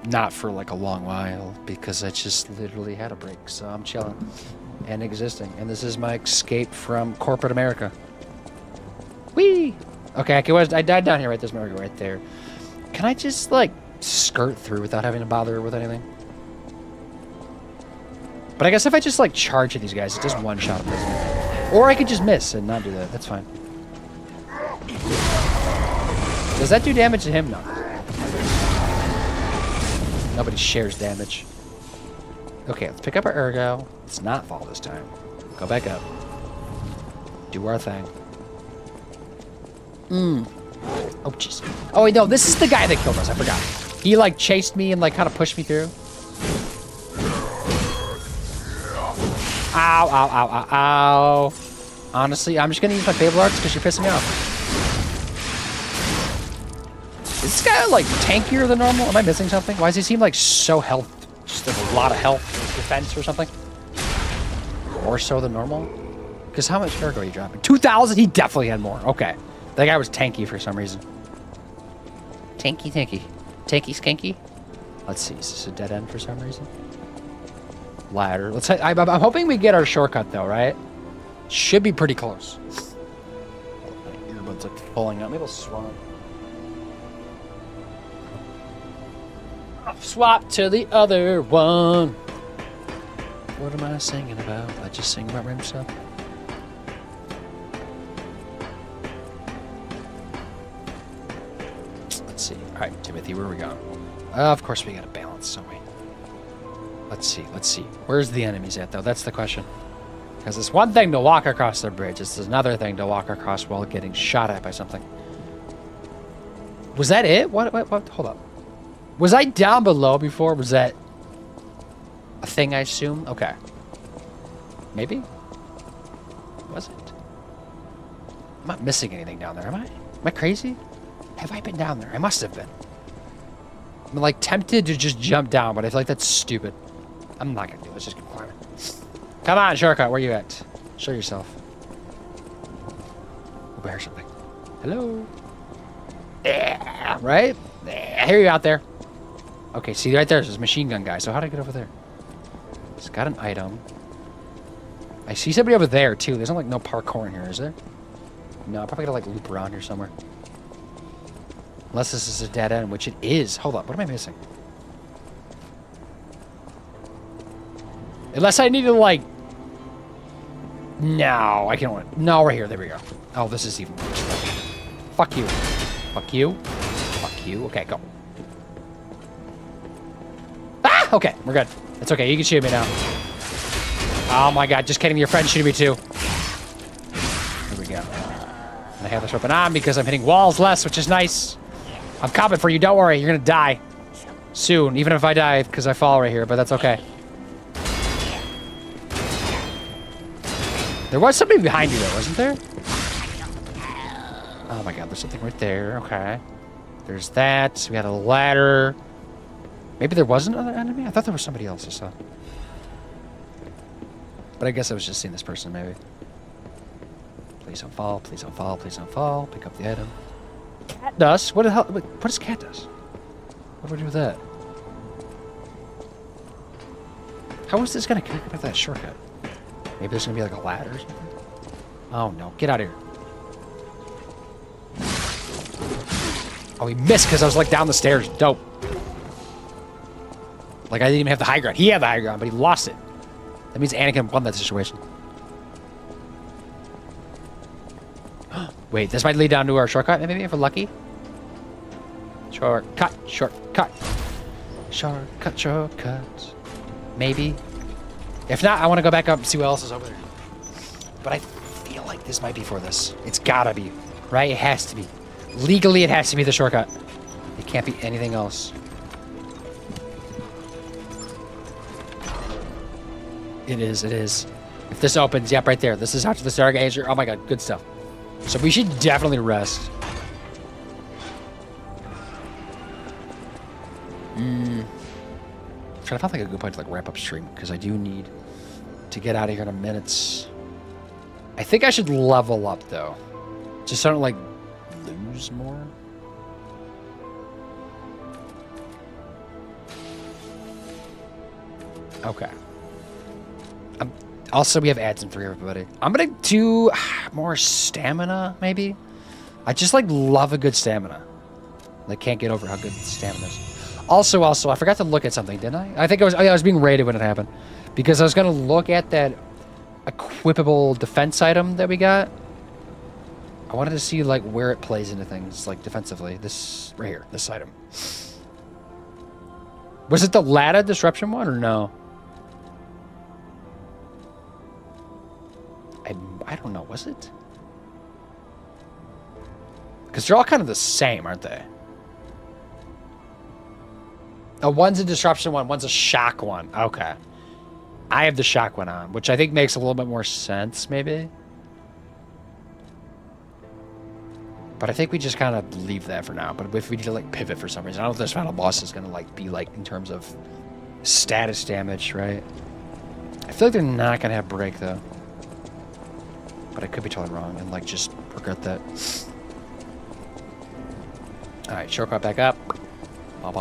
not for like a long while because I just literally had a break. So I'm chilling. And existing. And this is my escape from corporate America. Whee! Okay, I died down here, right? There's America right there. Can I just, like, skirt through without having to bother with anything? But I guess if I just, like, charge at these guys, it does one shot at them. Or I could just miss and not do that. That's fine. Does that do damage to him? No. Nobody shares damage. Okay, let's pick up our ergo. Let's not fall this time. Go back up. Do our thing. Oh, jeez. Oh, wait, no, this is the guy that killed us. I forgot. He, like, chased me and, like, kind of pushed me through. Ow, ow, ow, ow, ow. Honestly, I'm just going to use my Fable Arts because you're pissing me off. Is this guy, like, tankier than normal? Am I missing something? Why does he seem, like, so health? Just have a lot of health defense or something? More so than normal? Because how much ergo are you dropping? 2,000? He definitely had more. Okay. That guy was tanky for some reason. Tanky. Tanky skanky? Let's see. Is this a dead end for some reason? Ladder. Let's. I'm hoping we get our shortcut though, right? Should be pretty close. My earbuds are pulling up. Maybe I'll swap. Swap to the other one. What am I singing about? I just sing about random stuff. Let's see. All right, Timothy, where are we going? Of course, we got to balance, don't we? Let's see. Where's the enemies at, though? That's the question. Because it's one thing to walk across the bridge. It's another thing to walk across while getting shot at by something. Was that it? What? Hold up. Was I down below before? Was that a thing, I assume? Okay. Maybe? Was it? I'm not missing anything down there, am I? Am I crazy? Have I been down there? I must have been. I'm like tempted to just jump down, but I feel like that's stupid. I'm not gonna do it. Let's just keep climbing. Come on, shortcut. Where you at? Show yourself. Over here, something. Hello. Yeah, right? Yeah, I hear you out there. Okay, see right there's this machine gun guy. So how do I get over there? It's got an item. I see somebody over there too. There's like no parkour in here, is there? No, I'm probably gonna like loop around here somewhere. Unless this is a dead end, which it is. Hold up, what am I missing? Unless I need to like... No, I can't. No, right here. There we go. Oh, this is even worse. Fuck you. Fuck you. Fuck you. Okay, go. Ah! Okay, we're good. It's okay. You can shoot me now. Oh my god, just kidding. Your friend's shooting me too. Here we go. And I have this weapon on because I'm hitting walls less, which is nice. I'm coming for you. Don't worry. You're gonna die. Soon. Even if I die because I fall right here, but that's okay. There was somebody behind you though, wasn't there? Oh my god, there's something right there. Okay. There's that. We had a ladder. Maybe there wasn't another enemy? I thought there was somebody else I saw. But I guess I was just seeing this person, maybe. Please don't fall. Please don't fall. Please don't fall. Pick up the item. Cat dust? What the hell? What does cat dust? What do we do with that? How is this going to connect with that shortcut? Maybe there's going to be like a ladder or something? Oh no. Get out of here. Oh, he missed because I was like down the stairs. Dope. Like I didn't even have the high ground. He had the high ground, but he lost it. That means Anakin won that situation. Wait, this might lead down to our shortcut, maybe, if we're lucky. Shortcut, shortcut. Shortcut, shortcut. Maybe. If not, I want to go back up and see what else is over there. But I feel like this might be for this. It's gotta be, right? It has to be. Legally, it has to be the shortcut. It can't be anything else. It is, it is. If this opens, yep, right there. This is after the Stargazer. Oh my god, good stuff. So we should definitely rest. I'm trying to find like a good point to like wrap up stream because I do need to get out of here in a minute. I think I should level up though, just so I don't like lose more. Okay. Also, we have ads in for everybody. I'm gonna do more stamina, maybe. I just like love a good stamina. I can't get over how good stamina is. Also, I forgot to look at something, didn't I? I think I was being raided when it happened. Because I was gonna look at that equipable defense item that we got. I wanted to see like where it plays into things, like defensively. This right here, this item. Was it the Lada disruption one or no? I don't know, was it? Because they're all kind of the same, aren't they? Oh, one's a disruption one, one's a shock one. Okay. I have the shock one on, which I think makes a little bit more sense, maybe. But I think we just kind of leave that for now. But if we need to like pivot for some reason, I don't know if this final boss is going to like be like in terms of status damage, right? I feel like they're not going to have break though. But I could be totally wrong and like just regret that. Alright, shortcut back up. Got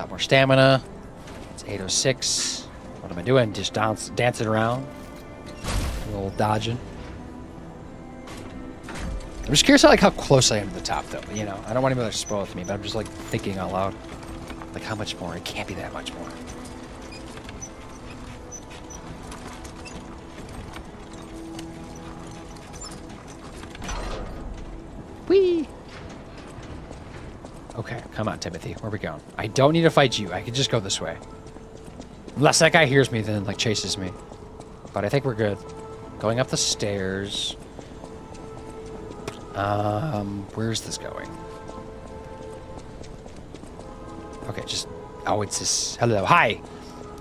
more stamina. It's 8:06. What am I doing? Just dancing around. A little dodging. I'm just curious like how close I am to the top though. You know, I don't want anybody to spoil it for me, but I'm just like thinking out loud. Like how much more? It can't be that much more. Whee! Okay, come on, Timothy. Where are we going? I don't need to fight you. I can just go this way. Unless that guy hears me, then like chases me. But I think we're good. Going up the stairs. Where's this going? Okay, just... Oh, it's this... Hello. Hi!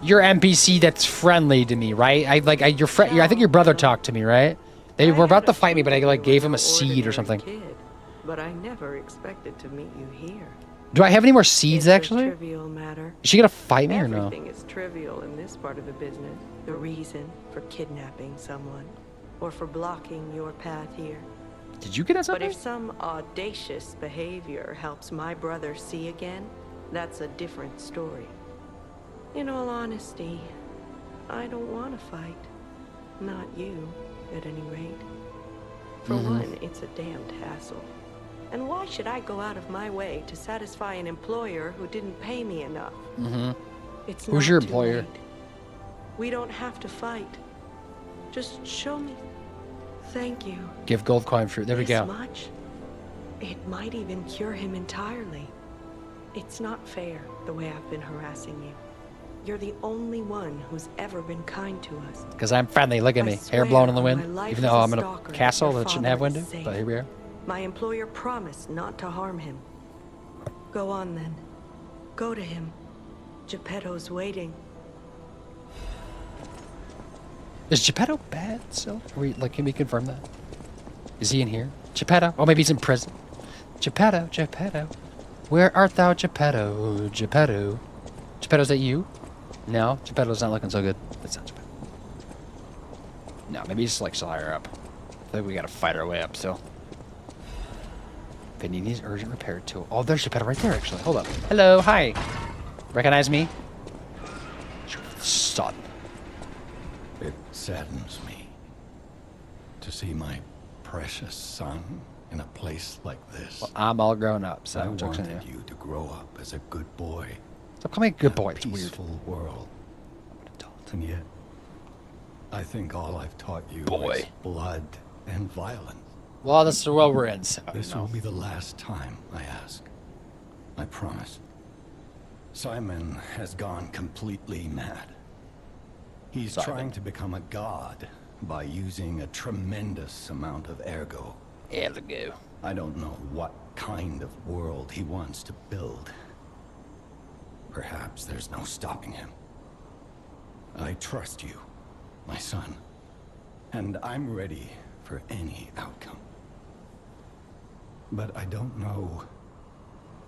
You're NPC that's friendly to me, right? I think your brother talked to me, right? They were about to fight me, but I like gave him a seed or something. but I never expected to meet you here. Do I have any more seeds, It's actually? a trivial matter. Is she gonna fight me or no? Everything is trivial in this part of the business. The reason for kidnapping someone, or for blocking your path here. Did you get us But something? if some audacious behavior helps my brother see again, that's a different story. In all honesty, I don't want to fight. Not you, at any rate. For one, it's a damned hassle. And why should I go out of my way to satisfy an employer who didn't pay me enough? It's Who's not your too employer? late. We don't have to fight. Just show me. Thank you. Give gold coin fruit. There we This go. much? It might even cure him entirely. It's not fair, the way I've been harassing you. You're the only one who's ever been kind to us. Because I'm friendly. Look at me. Hair swear blowing in the on my wind. life Even as though a I'm in a stalker, castle your that shouldn't have father window. was safe. But here we are. My employer promised not to harm him. Go on then. Go to him. Geppetto's waiting. Is Geppetto bad still? Are we, like, can we confirm that? Is he in here? Geppetto? Oh, maybe he's in prison. Geppetto, Geppetto. Where art thou, Geppetto? Geppetto. Geppetto, is that you? No, Geppetto's not looking so good. That's not Geppetto. No, maybe he's like still higher up. I think we gotta fight our way up still. Vinny needs urgent repair tool. Oh, there's Geppetto right there, actually. Hold up. Hello, hi. Recognize me? Son. It saddens me to see my precious son in a place like this. Well, I'm all grown up, so I joke's on wanted you. you to grow up as a good boy. Stop calling me a good boy. In It's a weird. peaceful world. And yet, I think all I've taught you Boy. is blood and violence. Well, that's the world we're in, so This no. will be the last time I ask. I promise. Simon has gone completely mad. He's Simon. trying to become a god by using a tremendous amount of ergo. Ergo. I don't know what kind of world he wants to build. Perhaps there's no stopping him. I trust you, my son, and I'm ready for any outcome. But I don't know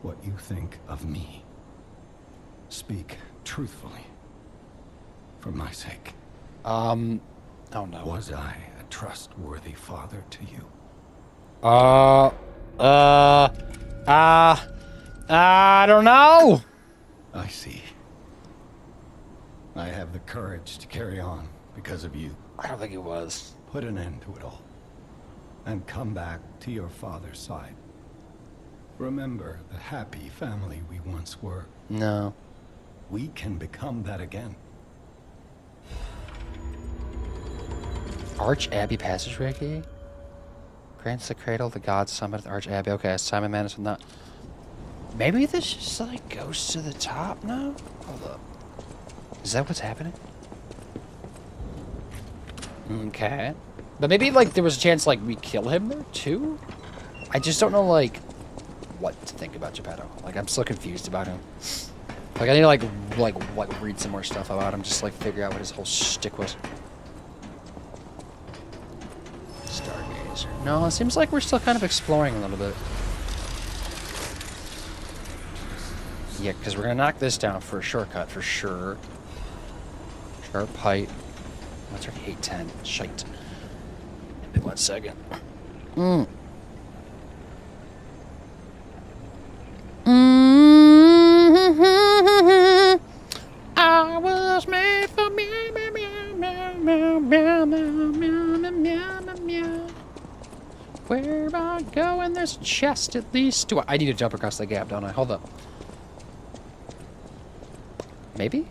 what you think of me. Speak truthfully, for my sake. Oh no. Was I a trustworthy father to you? I don't know. I see. I have the courage to carry on because of you. I don't think it was. Put an end to it all. And come back to your father's side. Remember the happy family we once were. No. We can become that again. Arch Abbey Passage Ricky? Grants the cradle, the gods summit at the Arch Abbey. Okay, Simon Manus with not. Maybe this just like goes to the top now? Hold up. Is that what's happening? Okay. But maybe like there was a chance like we kill him there too? I just don't know like what to think about Geppetto. Like I'm still confused about him. Like I need to like read some more stuff about him, just like figure out what his whole shtick was. Stargazer. No, it seems like we're still kind of exploring a little bit. Yeah, because we're gonna knock this down for a shortcut for sure. Sharp height. What's our hate 10? Shite. Give me 1 second. I was made for meow, meow, meow, meow, meow, meow, meow, meow, meow, meow. Where I go and there's a chest at least. I need to jump across the gap, don't I? Hold up. Maybe?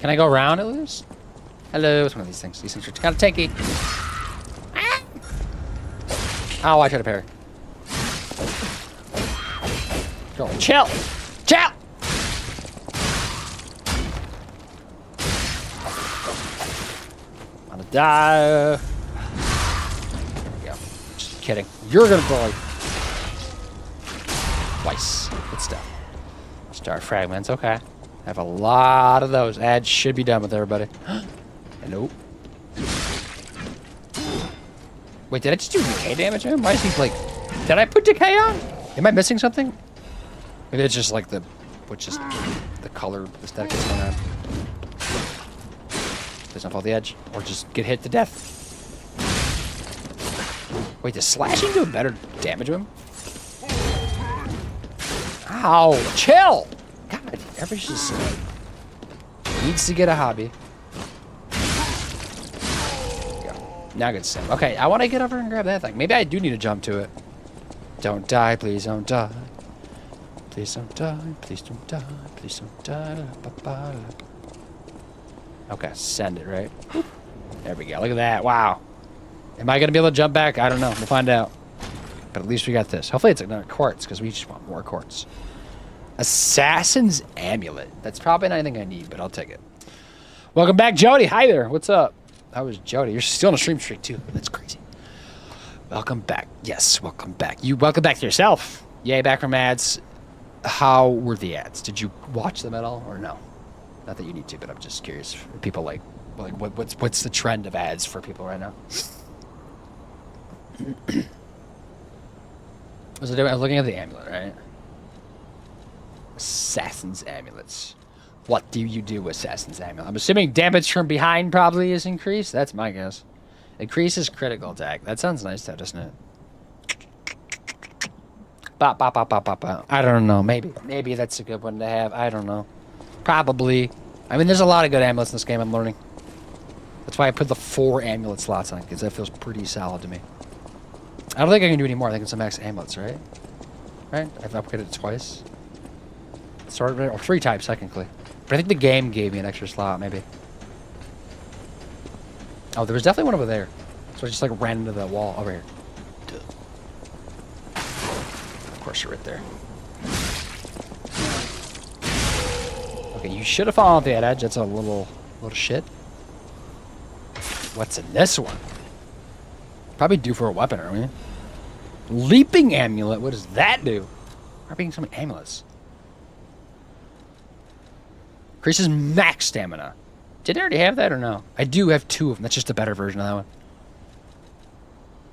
Can I go around at least? Hello, it's one of these things. These things are kind of tanky. Ah! Oh, I tried to parry. Go, chill! Chill! I'm gonna die. There we go. Just kidding. You're gonna die. Twice. Good stuff. Star fragments, okay. I have a lot of those. Ads should be done with everybody. Hello. Wait, did I just do decay damage to him? Why is he like Did I put decay on? Am I missing something? Maybe it's just like the color aesthetic that's going on. Doesn't fall the edge, or just get hit to death. Wait, does slashing do better damage to him? Ow! Chill! God, everybody's just needs to get a hobby. Now I get sim. Okay, I want to get over and grab that thing. Maybe I do need to jump to it. Don't die, please don't die. Please don't die, please don't die, please don't die. Okay, send it, right? There we go, look at that, wow. Am I gonna be able to jump back? I don't know, we'll find out. But at least we got this. Hopefully it's another quartz, because we just want more quartz. Assassin's Amulet. That's probably not anything I need, but I'll take it. Welcome back, Jody. Hi there, what's up? How was Jody? You're still on a stream streak too. That's crazy. Welcome back. Yes, welcome back. You welcome back to yourself. Yay, back from ads. How were the ads? Did you watch them at all or no? Not that you need to, but I'm just curious. People like what's the trend of ads for people right now? I was looking at the amulet, right? Assassin's Amulets. What do you do with Assassin's Amulet? I'm assuming damage from behind probably is increased. That's my guess. Increases critical attack. That sounds nice though, doesn't it? Bop, bop, bop, bop, bop, bop. I don't know. Maybe that's a good one to have. I don't know. Probably. I mean, there's a lot of good amulets in this game, I'm learning. That's why I put the 4 amulet slots on, because that feels pretty solid to me. I don't think I can do any more. I think it's a max amulets, right? Right? I've upgraded it twice. Sort of, or 3 times, technically. But I think the game gave me an extra slot, maybe. Oh, there was definitely one over there. So I just, like, ran into the wall over here. Duh. Of course, you're right there. Okay, you should have fallen off that edge. That's a little shit. What's in this one? Probably due for a weapon, aren't we? Leaping amulet. What does that do? We're being so many amulets. Increases max stamina. Did I already have that or no? I do have 2 of them. That's just a better version of that one.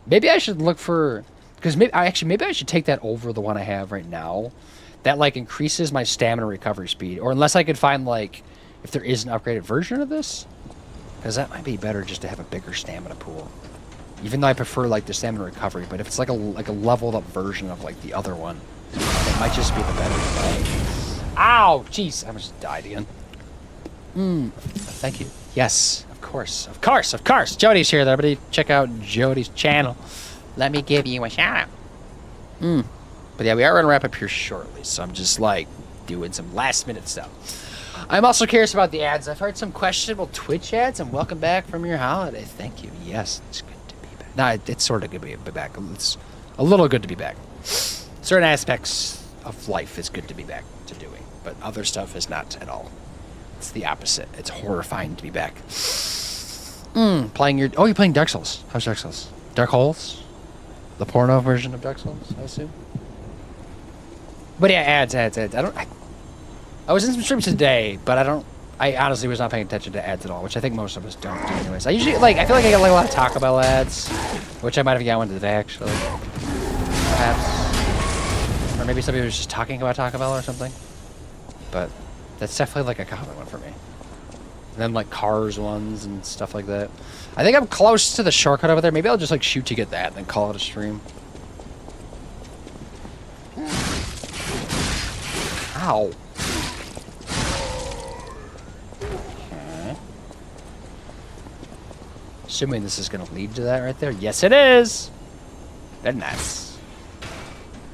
Maybe I should look for... Because maybe I should take that over the one I have right now. That, like, increases my stamina recovery speed. Or unless I could find, like, if there is an upgraded version of this. Because that might be better just to have a bigger stamina pool. Even though I prefer, like, the stamina recovery. But if it's, like a leveled up version of, like, the other one, it might just be the better play. Ow! Jeez, I almost died again. Thank you. Yes, of course. Of course, of course. Jody's here, everybody. Check out Jody's channel. Let me give you a shout out. But yeah, we are going to wrap up here shortly, so I'm just, like, doing some last-minute stuff. I'm also curious about the ads. I've heard some questionable Twitch ads, and welcome back from your holiday. Thank you. Yes, it's good to be back. No, it's sort of good to be back. It's a little good to be back. Certain aspects of life is good to be back to doing, but other stuff is not at all. It's the opposite. It's horrifying to be back. Playing your... Oh, you're playing Dark Souls. How's Dark Souls? Dark Souls? The porno version of Dark Souls, I assume? But yeah, ads. I was in some streams today, but I honestly was not paying attention to ads at all, which I think most of us don't do anyways. I usually, I feel like I get like a lot of Taco Bell ads, which I might have got one today, actually. Perhaps. Or maybe somebody was just talking about Taco Bell or something. But that's definitely like a common one for me. And then like Cars ones and stuff like that. I think I'm close to the shortcut over there. Maybe I'll just like shoot to get that and then call it a stream. Ow. Okay. Assuming this is going to lead to that right there. Yes, it is. Very nice.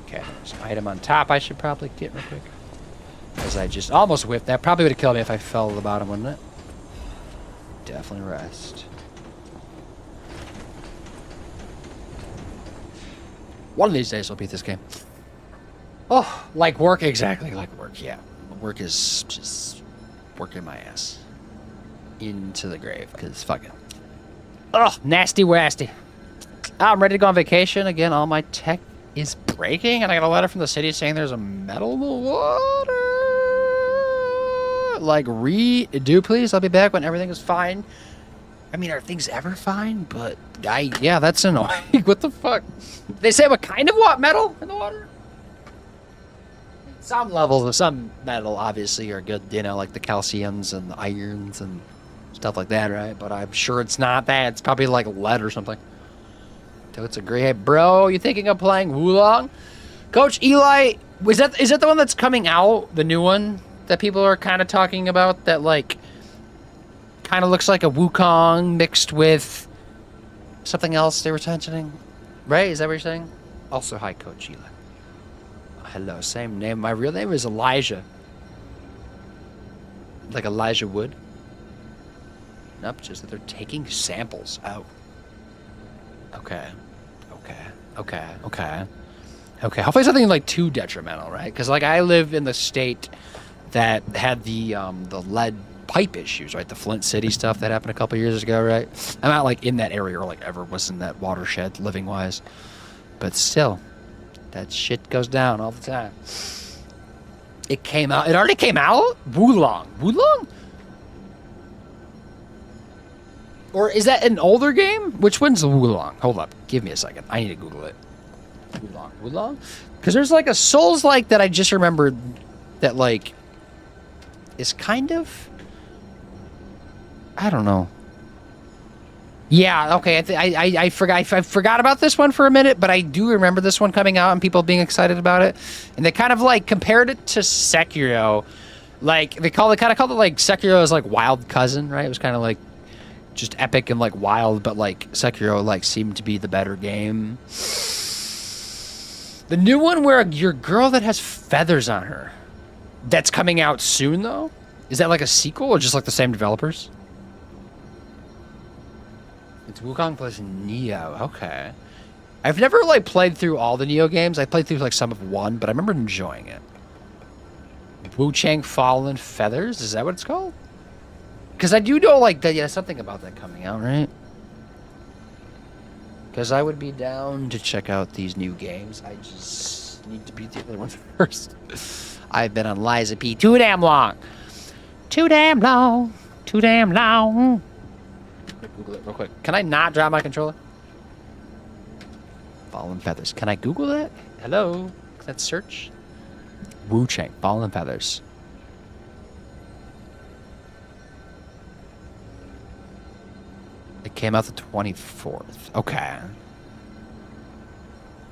Okay, there's an item on top I should probably get real quick. Because I just almost whipped. That probably would have killed me if I fell to the bottom, wouldn't it? Definitely rest. One of these days I'll beat this game. Oh, like work? Exactly, like work, yeah. Work is just working my ass into the grave, because fucking... Oh, nasty wasty. I'm ready to go on vacation. Again, all my tech is breaking, and I got a letter from the city saying there's a metal in the water. Like, redo, please. I'll be back when everything is fine. I mean, are things ever fine? But yeah, that's annoying. What the fuck? They say what kind of what metal in the water? Some levels of some metal obviously are good, you know, like the calciums and the irons and stuff like that, right? But I'm sure it's not that. It's probably like lead or something. So it's a great, hey, bro. You thinking of playing Wulong? Coach Eli, is that the one that's coming out? The new one that people are kind of talking about? That like kind of looks like a Wukong mixed with something else they were mentioning, right? Is that what you're saying? Also, hi, Coach Eli. Hello, same name. My real name is Elijah. Like Elijah Wood. Nope, just that they're taking samples out. Okay. Hopefully something like too detrimental, right? Because like I live in the state that had the lead pipe issues, right? The Flint City stuff that happened a couple years ago, right? I'm not like in that area or like ever was in that watershed living wise, but still, that shit goes down all the time. It came out. It already came out. Wulong. Or is that an older game? Which one's Wulong? Hold up. Give me a second. I need to Google it. Wulong? Because there's like a Souls-like that I just remembered that like is kind of... I don't know. Yeah, okay. I forgot about this one for a minute, but I do remember this one coming out and people being excited about it. And they kind of like compared it to Sekiro. Like they kind of called it like Sekiro's like wild cousin, right? It was kind of like just epic and like wild, but like Sekiro like seemed to be the better game. The new one where your girl that has feathers on her, that's coming out soon though? Is that like a sequel or just like the same developers? It's Wukong plus Neo. Okay. I've never like played through all the Neo games. I played through like some of one, but I remember enjoying it. Wu Chang Fallen Feathers? Is that what it's called? Because I do know like that. Yeah, something about that coming out, right? Because I would be down to check out these new games. I just need to beat the other ones first. I've been on Liza P too damn long. Too damn long. Google it real quick. Can I not drop my controller? Fallen Feathers. Can I Google that? Hello? Let's search. Wu Chang. Fallen Feathers. It came out the 24th. Okay.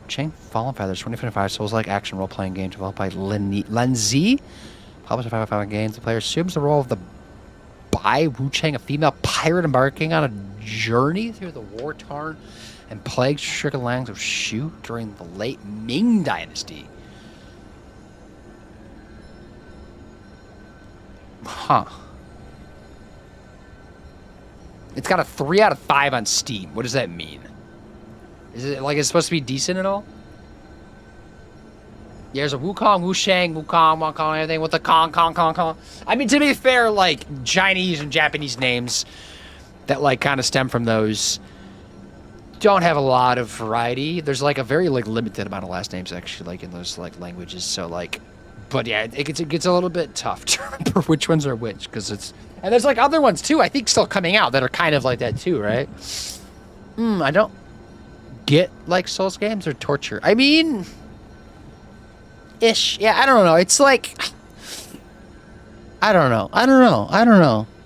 Chang Fallen Feathers 2025 Souls-like action role-playing game developed by Lenzi. Published by 555 Games. The player assumes the role of the Bai Wu Chang, a female pirate embarking on a journey through the war-torn and plague-stricken lands of Shu during the late Ming Dynasty. Huh. It's got a 3 out of 5 on Steam. What does that mean? Is it like it's supposed to be decent at all? Yeah, there's a Wukong, Wu Shang, Wukong, everything with the Kong. I mean, to be fair, like, Chinese and Japanese names that, like, kind of stem from those don't have a lot of variety. There's, like, a very, like, limited amount of last names, actually, like, in those, like, languages. So, like, but, yeah, it gets a little bit tough to remember which ones are which, because it's... And there's, like, other ones, too, I think, still coming out that are kind of like that, too, right? I don't get, like, Souls games or torture. I mean... Ish. Yeah, I don't know. It's like... I don't know.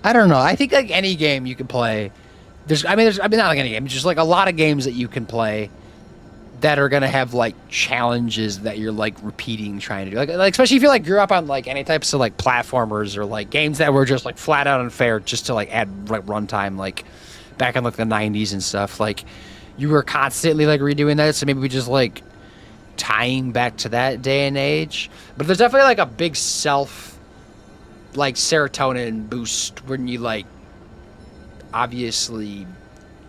I think, like, any game you can play... There's not like any game. Just, like, a lot of games that you can play that are going to have, like, challenges that you're, like, repeating, trying to do. Like, especially if you, like, grew up on, like, any types of, like, platformers or, like, games that were just, like, flat out unfair just to, like, add, like, runtime, like, back in, like, the 90s and stuff. Like, you were constantly, like, redoing that, so maybe we just, like... tying back to that day and age. But there's definitely like a big like serotonin boost when you like obviously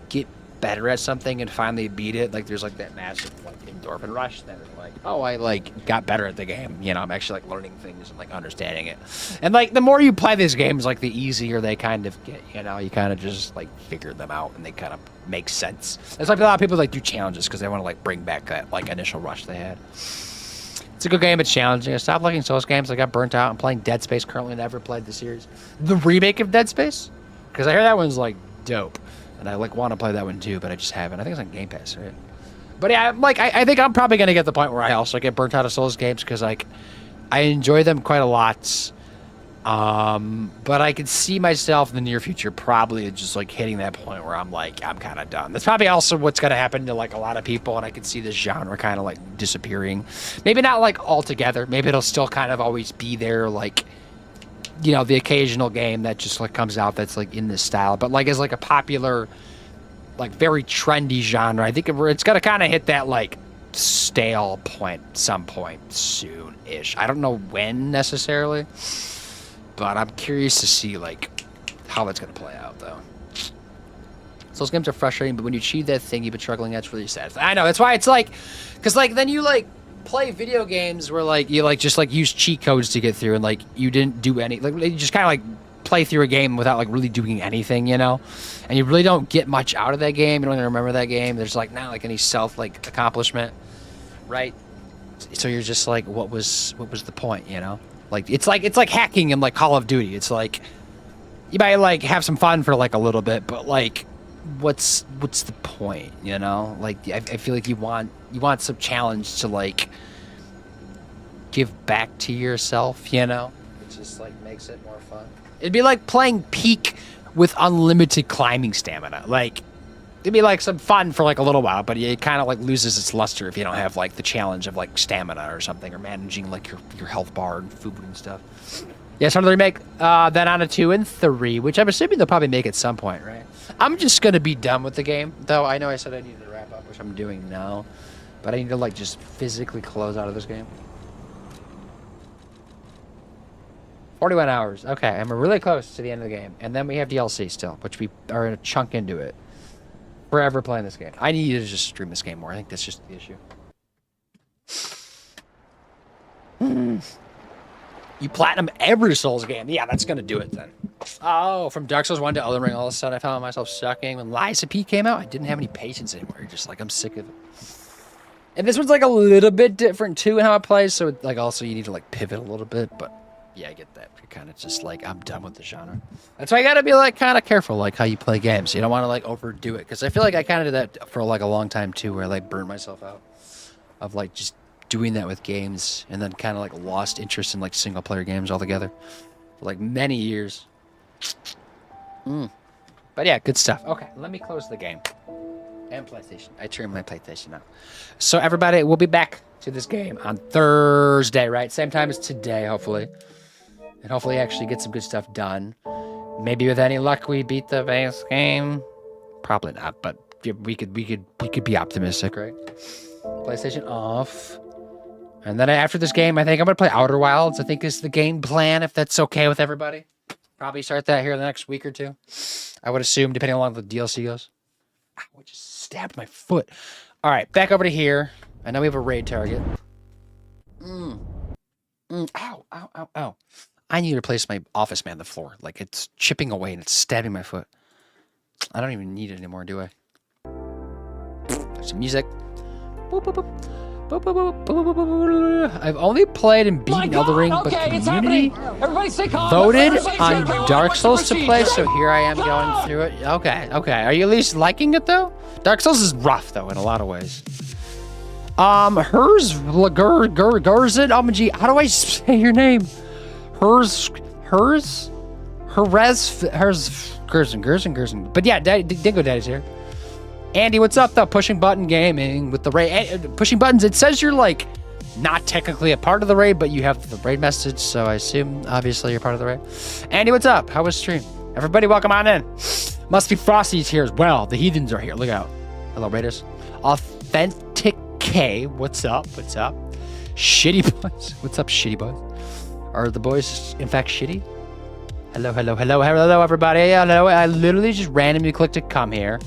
get better at something and finally beat it. Like there's like that massive like endorphin rush that is like, oh, I like got better at the game, you know. I'm actually like learning things and like understanding it. And like the more you play these games, like the easier they kind of get, you know. You kind of just like figure them out and they kind of make sense. That's like a lot of people like do challenges because they want to like bring back that like initial rush they had. It's a good game. It's challenging. I stopped liking Souls games. I got burnt out. I'm playing Dead Space currently. Never played the series. The remake of Dead Space, because I hear that one's like dope. And I like want to play that one too, but I just haven't. I think it's on Game Pass, right? But yeah, like I think I'm probably gonna get the point where I also get burnt out of Souls games because like I enjoy them quite a lot. But I could see myself in the near future probably just like hitting that point where I'm like, I'm kind of done. That's probably also what's going to happen to like a lot of people. And I could see this genre kind of like disappearing. Maybe not like altogether. Maybe it'll still kind of always be there. Like, you know, the occasional game that just like comes out that's like in this style, but like as like a popular, like very trendy genre, I think it's going to kind of hit that like stale point some point soon-ish. I don't know when necessarily. But I'm curious to see, like, how that's going to play out, though. So those games are frustrating, but when you achieve that thing you've been struggling at, it's really satisfying. I know, that's why it's like... Because, like, then you, like, play video games where, like, you, like, just, like, use cheat codes to get through, and, like, you didn't do any... Like, you just kind of, like, play through a game without, like, really doing anything, you know? And you really don't get much out of that game. You don't even remember that game. There's, like, not, like, any like, accomplishment, right? So you're just, like, what was the point, you know? Like it's like hacking in like Call of Duty. It's like you might like have some fun for like a little bit, but like what's the point, you know? Like I feel like you want some challenge to like give back to yourself, you know? It just like makes it more fun. It'd be like playing Peak with unlimited climbing stamina. Like it'd be like some fun for like a little while, but it kind of like loses its luster if you don't have like the challenge of like stamina or something, or managing like your health bar and food and stuff. Yeah, so they're remake then on to 2 and 3, which I'm assuming they'll probably make at some point, right? I'm just gonna be done with the game, though. I know I said I needed to wrap up, which I'm doing now, but I need to like just physically close out of this game. 41 hours. Okay, and we're really close to the end of the game, and then we have DLC still, which we are gonna chunk into it. Forever playing this game. I need to just stream this game more. I think that's just the issue. You platinum every Souls game. Yeah, that's gonna do it then. Oh, from Dark Souls 1 to Elden Ring, all of a sudden I found myself sucking. When Lies of P came out, I didn't have any patience anymore. Just like, I'm sick of it. And this one's like a little bit different too in how it plays, so it, like also you need to like pivot a little bit, but yeah, I get that. You're kind of just like, I'm done with the genre. That's why you gotta be like kind of careful like how you play games. You don't want to like overdo it, because I feel like I kind of did that for like a long time too, where I like burned myself out of like just doing that with games, and then kind of like lost interest in like single player games altogether for like many years. But yeah, good stuff. Okay, let me close the game. And PlayStation. I turned my PlayStation on. So everybody, we'll be back to this game on Thursday, right? Same time as today, hopefully. And hopefully actually get some good stuff done. Maybe with any luck we beat the base game. Probably not, but we could be optimistic, right? PlayStation off. And then after this game, I think I'm gonna play Outer Wilds. I think is the game plan, if that's okay with everybody. Probably start that here in the next week or two. I would assume, depending on how long the DLC goes. Ow, I just stabbed my foot. All right, back over to here. I know we have a raid target. Ow, ow, ow, ow. I need to replace my Office Man on the floor. Like, it's chipping away and it's stabbing my foot. I don't even need it anymore, do I? There's some music. Boop, boop, boop. Boop, boop, boop, boop, boop, boop. I've only played and beaten Elden Ring, but community voted on Dark Souls to play, so here I am going through it. Okay. Are you at least liking it, though? Dark Souls is rough, though, in a lot of ways. Gurzid Amaji. How do I say your name? Gerson. But yeah, Dingo Daddy's here. Andy, what's up, though? Pushing Button Gaming with the raid. Pushing Buttons, it says you're, like, not technically a part of the raid, but you have the raid message, so I assume, obviously, you're part of the raid. Andy, what's up? How was stream? Everybody, welcome on in. Must be Frosty's here as well. The Heathens are here. Look out. Hello, Raiders. Authentic K, what's up? Shitty Boys. What's up, Shitty Boys? Are the boys, in fact, shitty? Hello, everybody. Hello, I literally just randomly clicked to come here.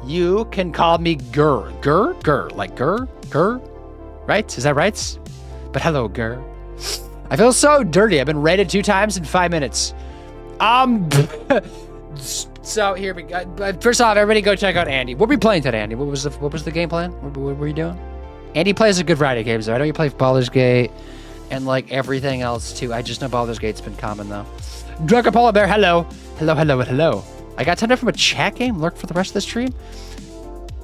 You can call me Gur. Like Gur? Right? Is that right? But hello, Gur. I feel so dirty. I've been raided 2 times in 5 minutes. So here we go. First off, everybody go check out Andy. What were we playing today, Andy? What was the game plan? What were you doing? Andy plays a good variety of games, though. I know you play Baldur's Gate and like everything else too. I just know Baldur's Gate's been common though. Draco Polar Bear, hello. I got timed out from a chat game. Lurk for the rest of the stream.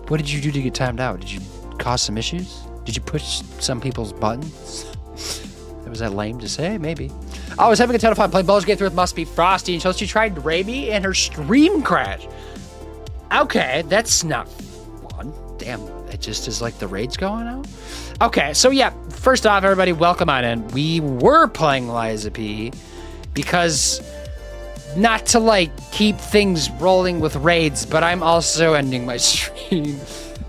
What did you do to get timed out? Did you cause some issues? Did you push some people's buttons? Was that lame to say? Maybe. I was having a ton of fun playing Baldur's Gate 3 with Must Be Frosty until she tried to raid me and her stream crashed. Okay, that's not fun. Damn, it just is like the raid's going out. Okay, so yeah, first off, everybody, welcome on in. We were playing Liza P because not to like keep things rolling with raids, but I'm also ending my stream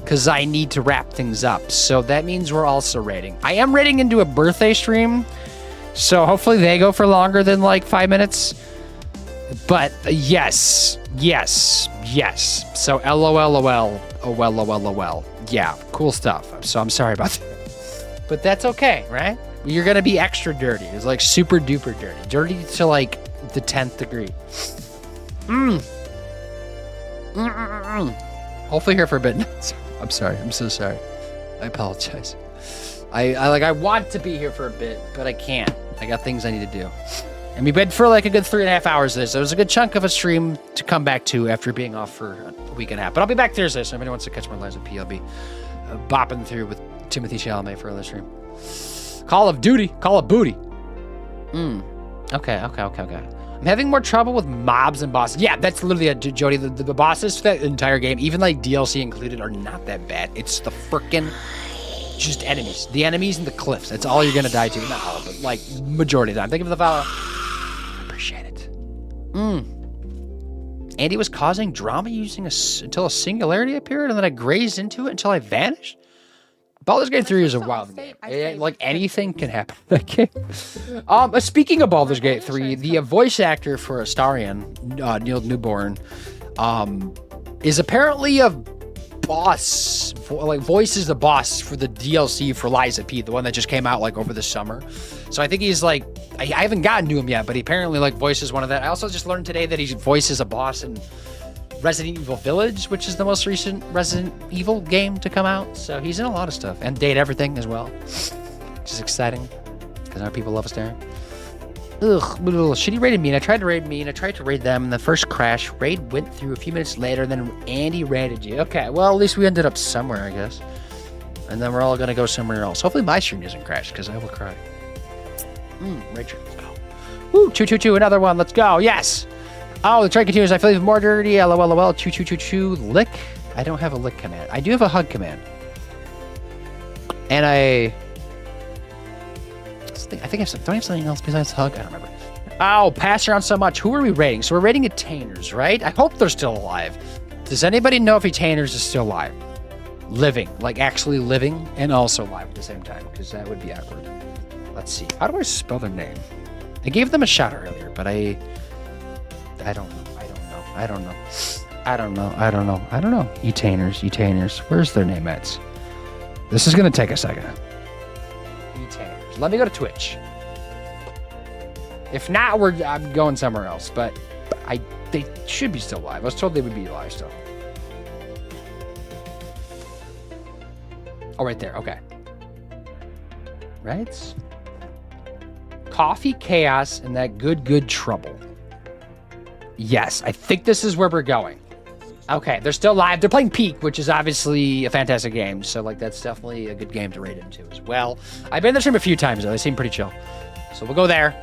because I need to wrap things up. So that means we're also raiding. I am raiding into a birthday stream, so hopefully they go for longer than like 5 minutes. But yes. So LOL. Oh, well. Yeah, cool stuff. So I'm sorry about that. But that's okay, right? You're going to be extra dirty. It's like super duper dirty. Dirty to like the 10th degree. Hopefully here for a bit. I'm sorry. I'm so sorry. I apologize. I want to be here for a bit, but I can't. I got things I need to do. And we've been for like a good 3.5 hours of this. It was a good chunk of a stream to come back to after being off for a week and a half. But I'll be back Thursday, so if anyone wants to catch more Liza P, I'll be bopping through with Timothy Chalamet for another stream. Call of Booty. Okay. I'm having more trouble with mobs and bosses. Yeah, that's literally Jody. The bosses for that entire game, even like DLC included, are not that bad. It's the frickin' just enemies. The enemies and the cliffs. That's all you're gonna die to. Not all, but like majority of the time. Thank you for the follow. Appreciate it. Andy was causing drama using until a singularity appeared, and then I grazed into it until I vanished. Baldur's Gate 3 is a wild game. Like anything can happen in that game. Speaking of Baldur's Gate 3, the voice actor for Astarion, Neil Newborn, is apparently a boss. Like voices the boss for the DLC for Liza P, the one that just came out like over the summer. So I think he's like, I haven't gotten to him yet, but he apparently like voices one of that. I also just learned today that he voices a boss in Resident Evil Village, which is the most recent Resident Evil game to come out. So he's in a lot of stuff. And Date Everything as well. Which is exciting. Because our people love Astarion. Ugh. Shitty raided me, and I tried to raid me, and I tried to raid them, and the first crash, raid went through a few minutes later, and then Andy raided you. Okay, well, at least we ended up somewhere, I guess. And then we're all going to go somewhere else. Hopefully my stream doesn't crash, because I will cry. Rachel, let's go. Woo, choo, another one, let's go, yes! Oh, the trade continues. I feel even more dirty. LOL. Choo. Lick. I don't have a lick command. I do have a hug command. And I think I have. Don't I have something else besides hug? I don't remember. Oh, pass around so much. Who are we raiding? So we're raiding Attainers, right? I hope they're still alive. Does anybody know if Attainers is still alive? Living, like actually living, and also alive at the same time, because that would be awkward. Let's see. How do I spell their name? I gave them a shout earlier, but I don't know. Etainers. Where's their name at? This is going to take a second. Etainers. Let me go to Twitch. If not, I'm going somewhere else. But they should be still alive. I was told they would be alive still. Oh, right there. Okay. Right? Coffee Chaos and that good trouble. Yes, I think this is where we're going. Okay, they're still live. They're playing Peak, which is obviously a fantastic game. So, like, that's definitely a good game to raid into as well. I've been in the stream a few times, though. They seem pretty chill. So we'll go there.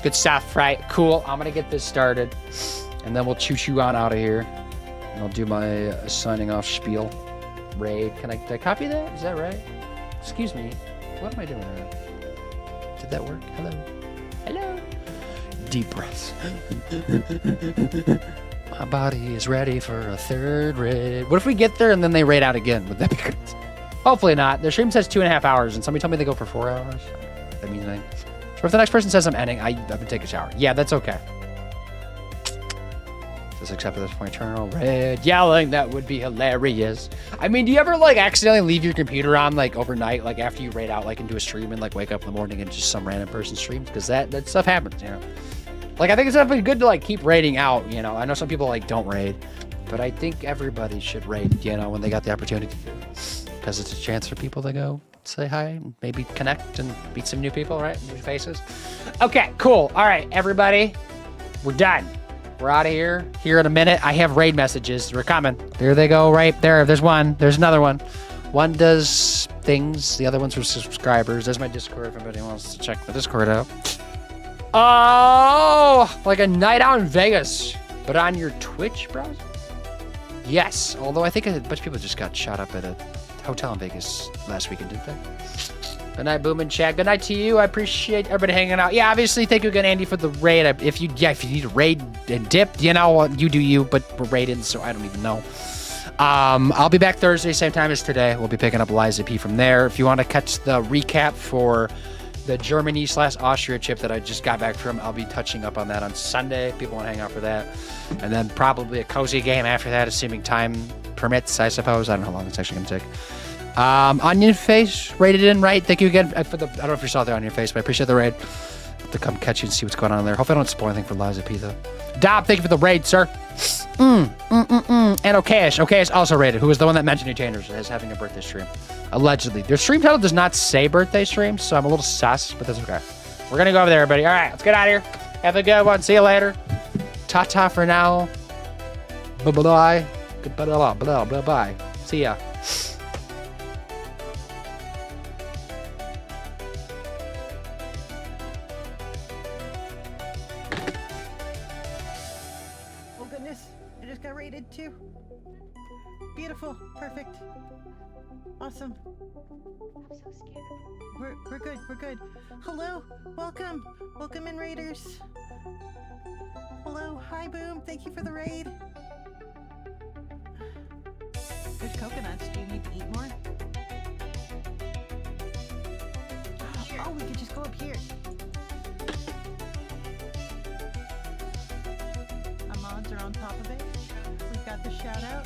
Good stuff, right? Cool. I'm going to get this started. And then we'll choo-choo on out of here. And I'll do my signing off spiel. Raid. Did I copy that? Is that right? Excuse me. What am I doing right now? Did that work? Hello? Deep breaths. My body is ready for a third raid. What if we get there and then they raid out again? Would that be good? Hopefully not. Their stream says 2.5 hours, and somebody told me they go for 4 hours. That means anything. So if the next person says I'm ending, I've been taking a shower. Yeah, that's okay. Just accept at this point. Eternal raid. Yelling. That would be hilarious. I mean, do you ever like accidentally leave your computer on like overnight, like after you raid out, like into a stream, and like wake up in the morning and just some random person streams? Because that stuff happens, you know. Like, I think it's definitely good to, like, keep raiding out, you know. I know some people, like, don't raid. But I think everybody should raid, you know, when they got the opportunity to. Because it's a chance for people to go say hi, and maybe connect and meet some new people, right? New faces. Okay, cool. All right, everybody. We're done. We're out of here. Here in a minute. I have raid messages. We're coming. There they go, right there. There's one. There's another one. One does things. The other one's for subscribers. There's my Discord if anybody wants to check the Discord out. Oh, like a night out in Vegas, but on your Twitch browser? Yes. Although I think a bunch of people just got shot up at a hotel in Vegas last weekend, didn't they? Good night, Boom and Chat. Good night to you. I appreciate everybody hanging out. Yeah, obviously, thank you again, Andy, for the raid. If you need a raid and dip, you know, you do you, but we're raiding, so I don't even know. I'll be back Thursday, same time as today. We'll be picking up Liza P from there. If you want to catch the recap for the Germany/Austria trip that I just got back from, I'll be touching up on that on Sunday. People want to hang out for that. And then probably a cozy game after that, assuming time permits, I suppose. I don't know how long it's actually going to take. Onion Face raided in, right? Thank you again for the, I don't know if you saw the Onion Face, but I appreciate the raid. To come catch you and see what's going on there. Hopefully I don't spoil anything for Liza P, though. Dob, thank you for the raid, sir. And Okash. Okash also raided, who was the one that mentioned Retainers as having a birthday stream. Allegedly. Their stream title does not say birthday stream, so I'm a little sus, but that's okay. We're going to go over there, everybody. All right, let's get out of here. Have a good one. See you later. Ta-ta for now. Bye-bye. Bye-bye. See ya. Oh goodness, I just got raided too. Beautiful, perfect, awesome. I'm so scared. We're good, we're good. Hello, welcome in raiders. Hello, hi Boom, thank you for the raid. There's coconuts, do you need to eat more? Oh, we could just go up here. Our mods are on top of it. We've got the shout out.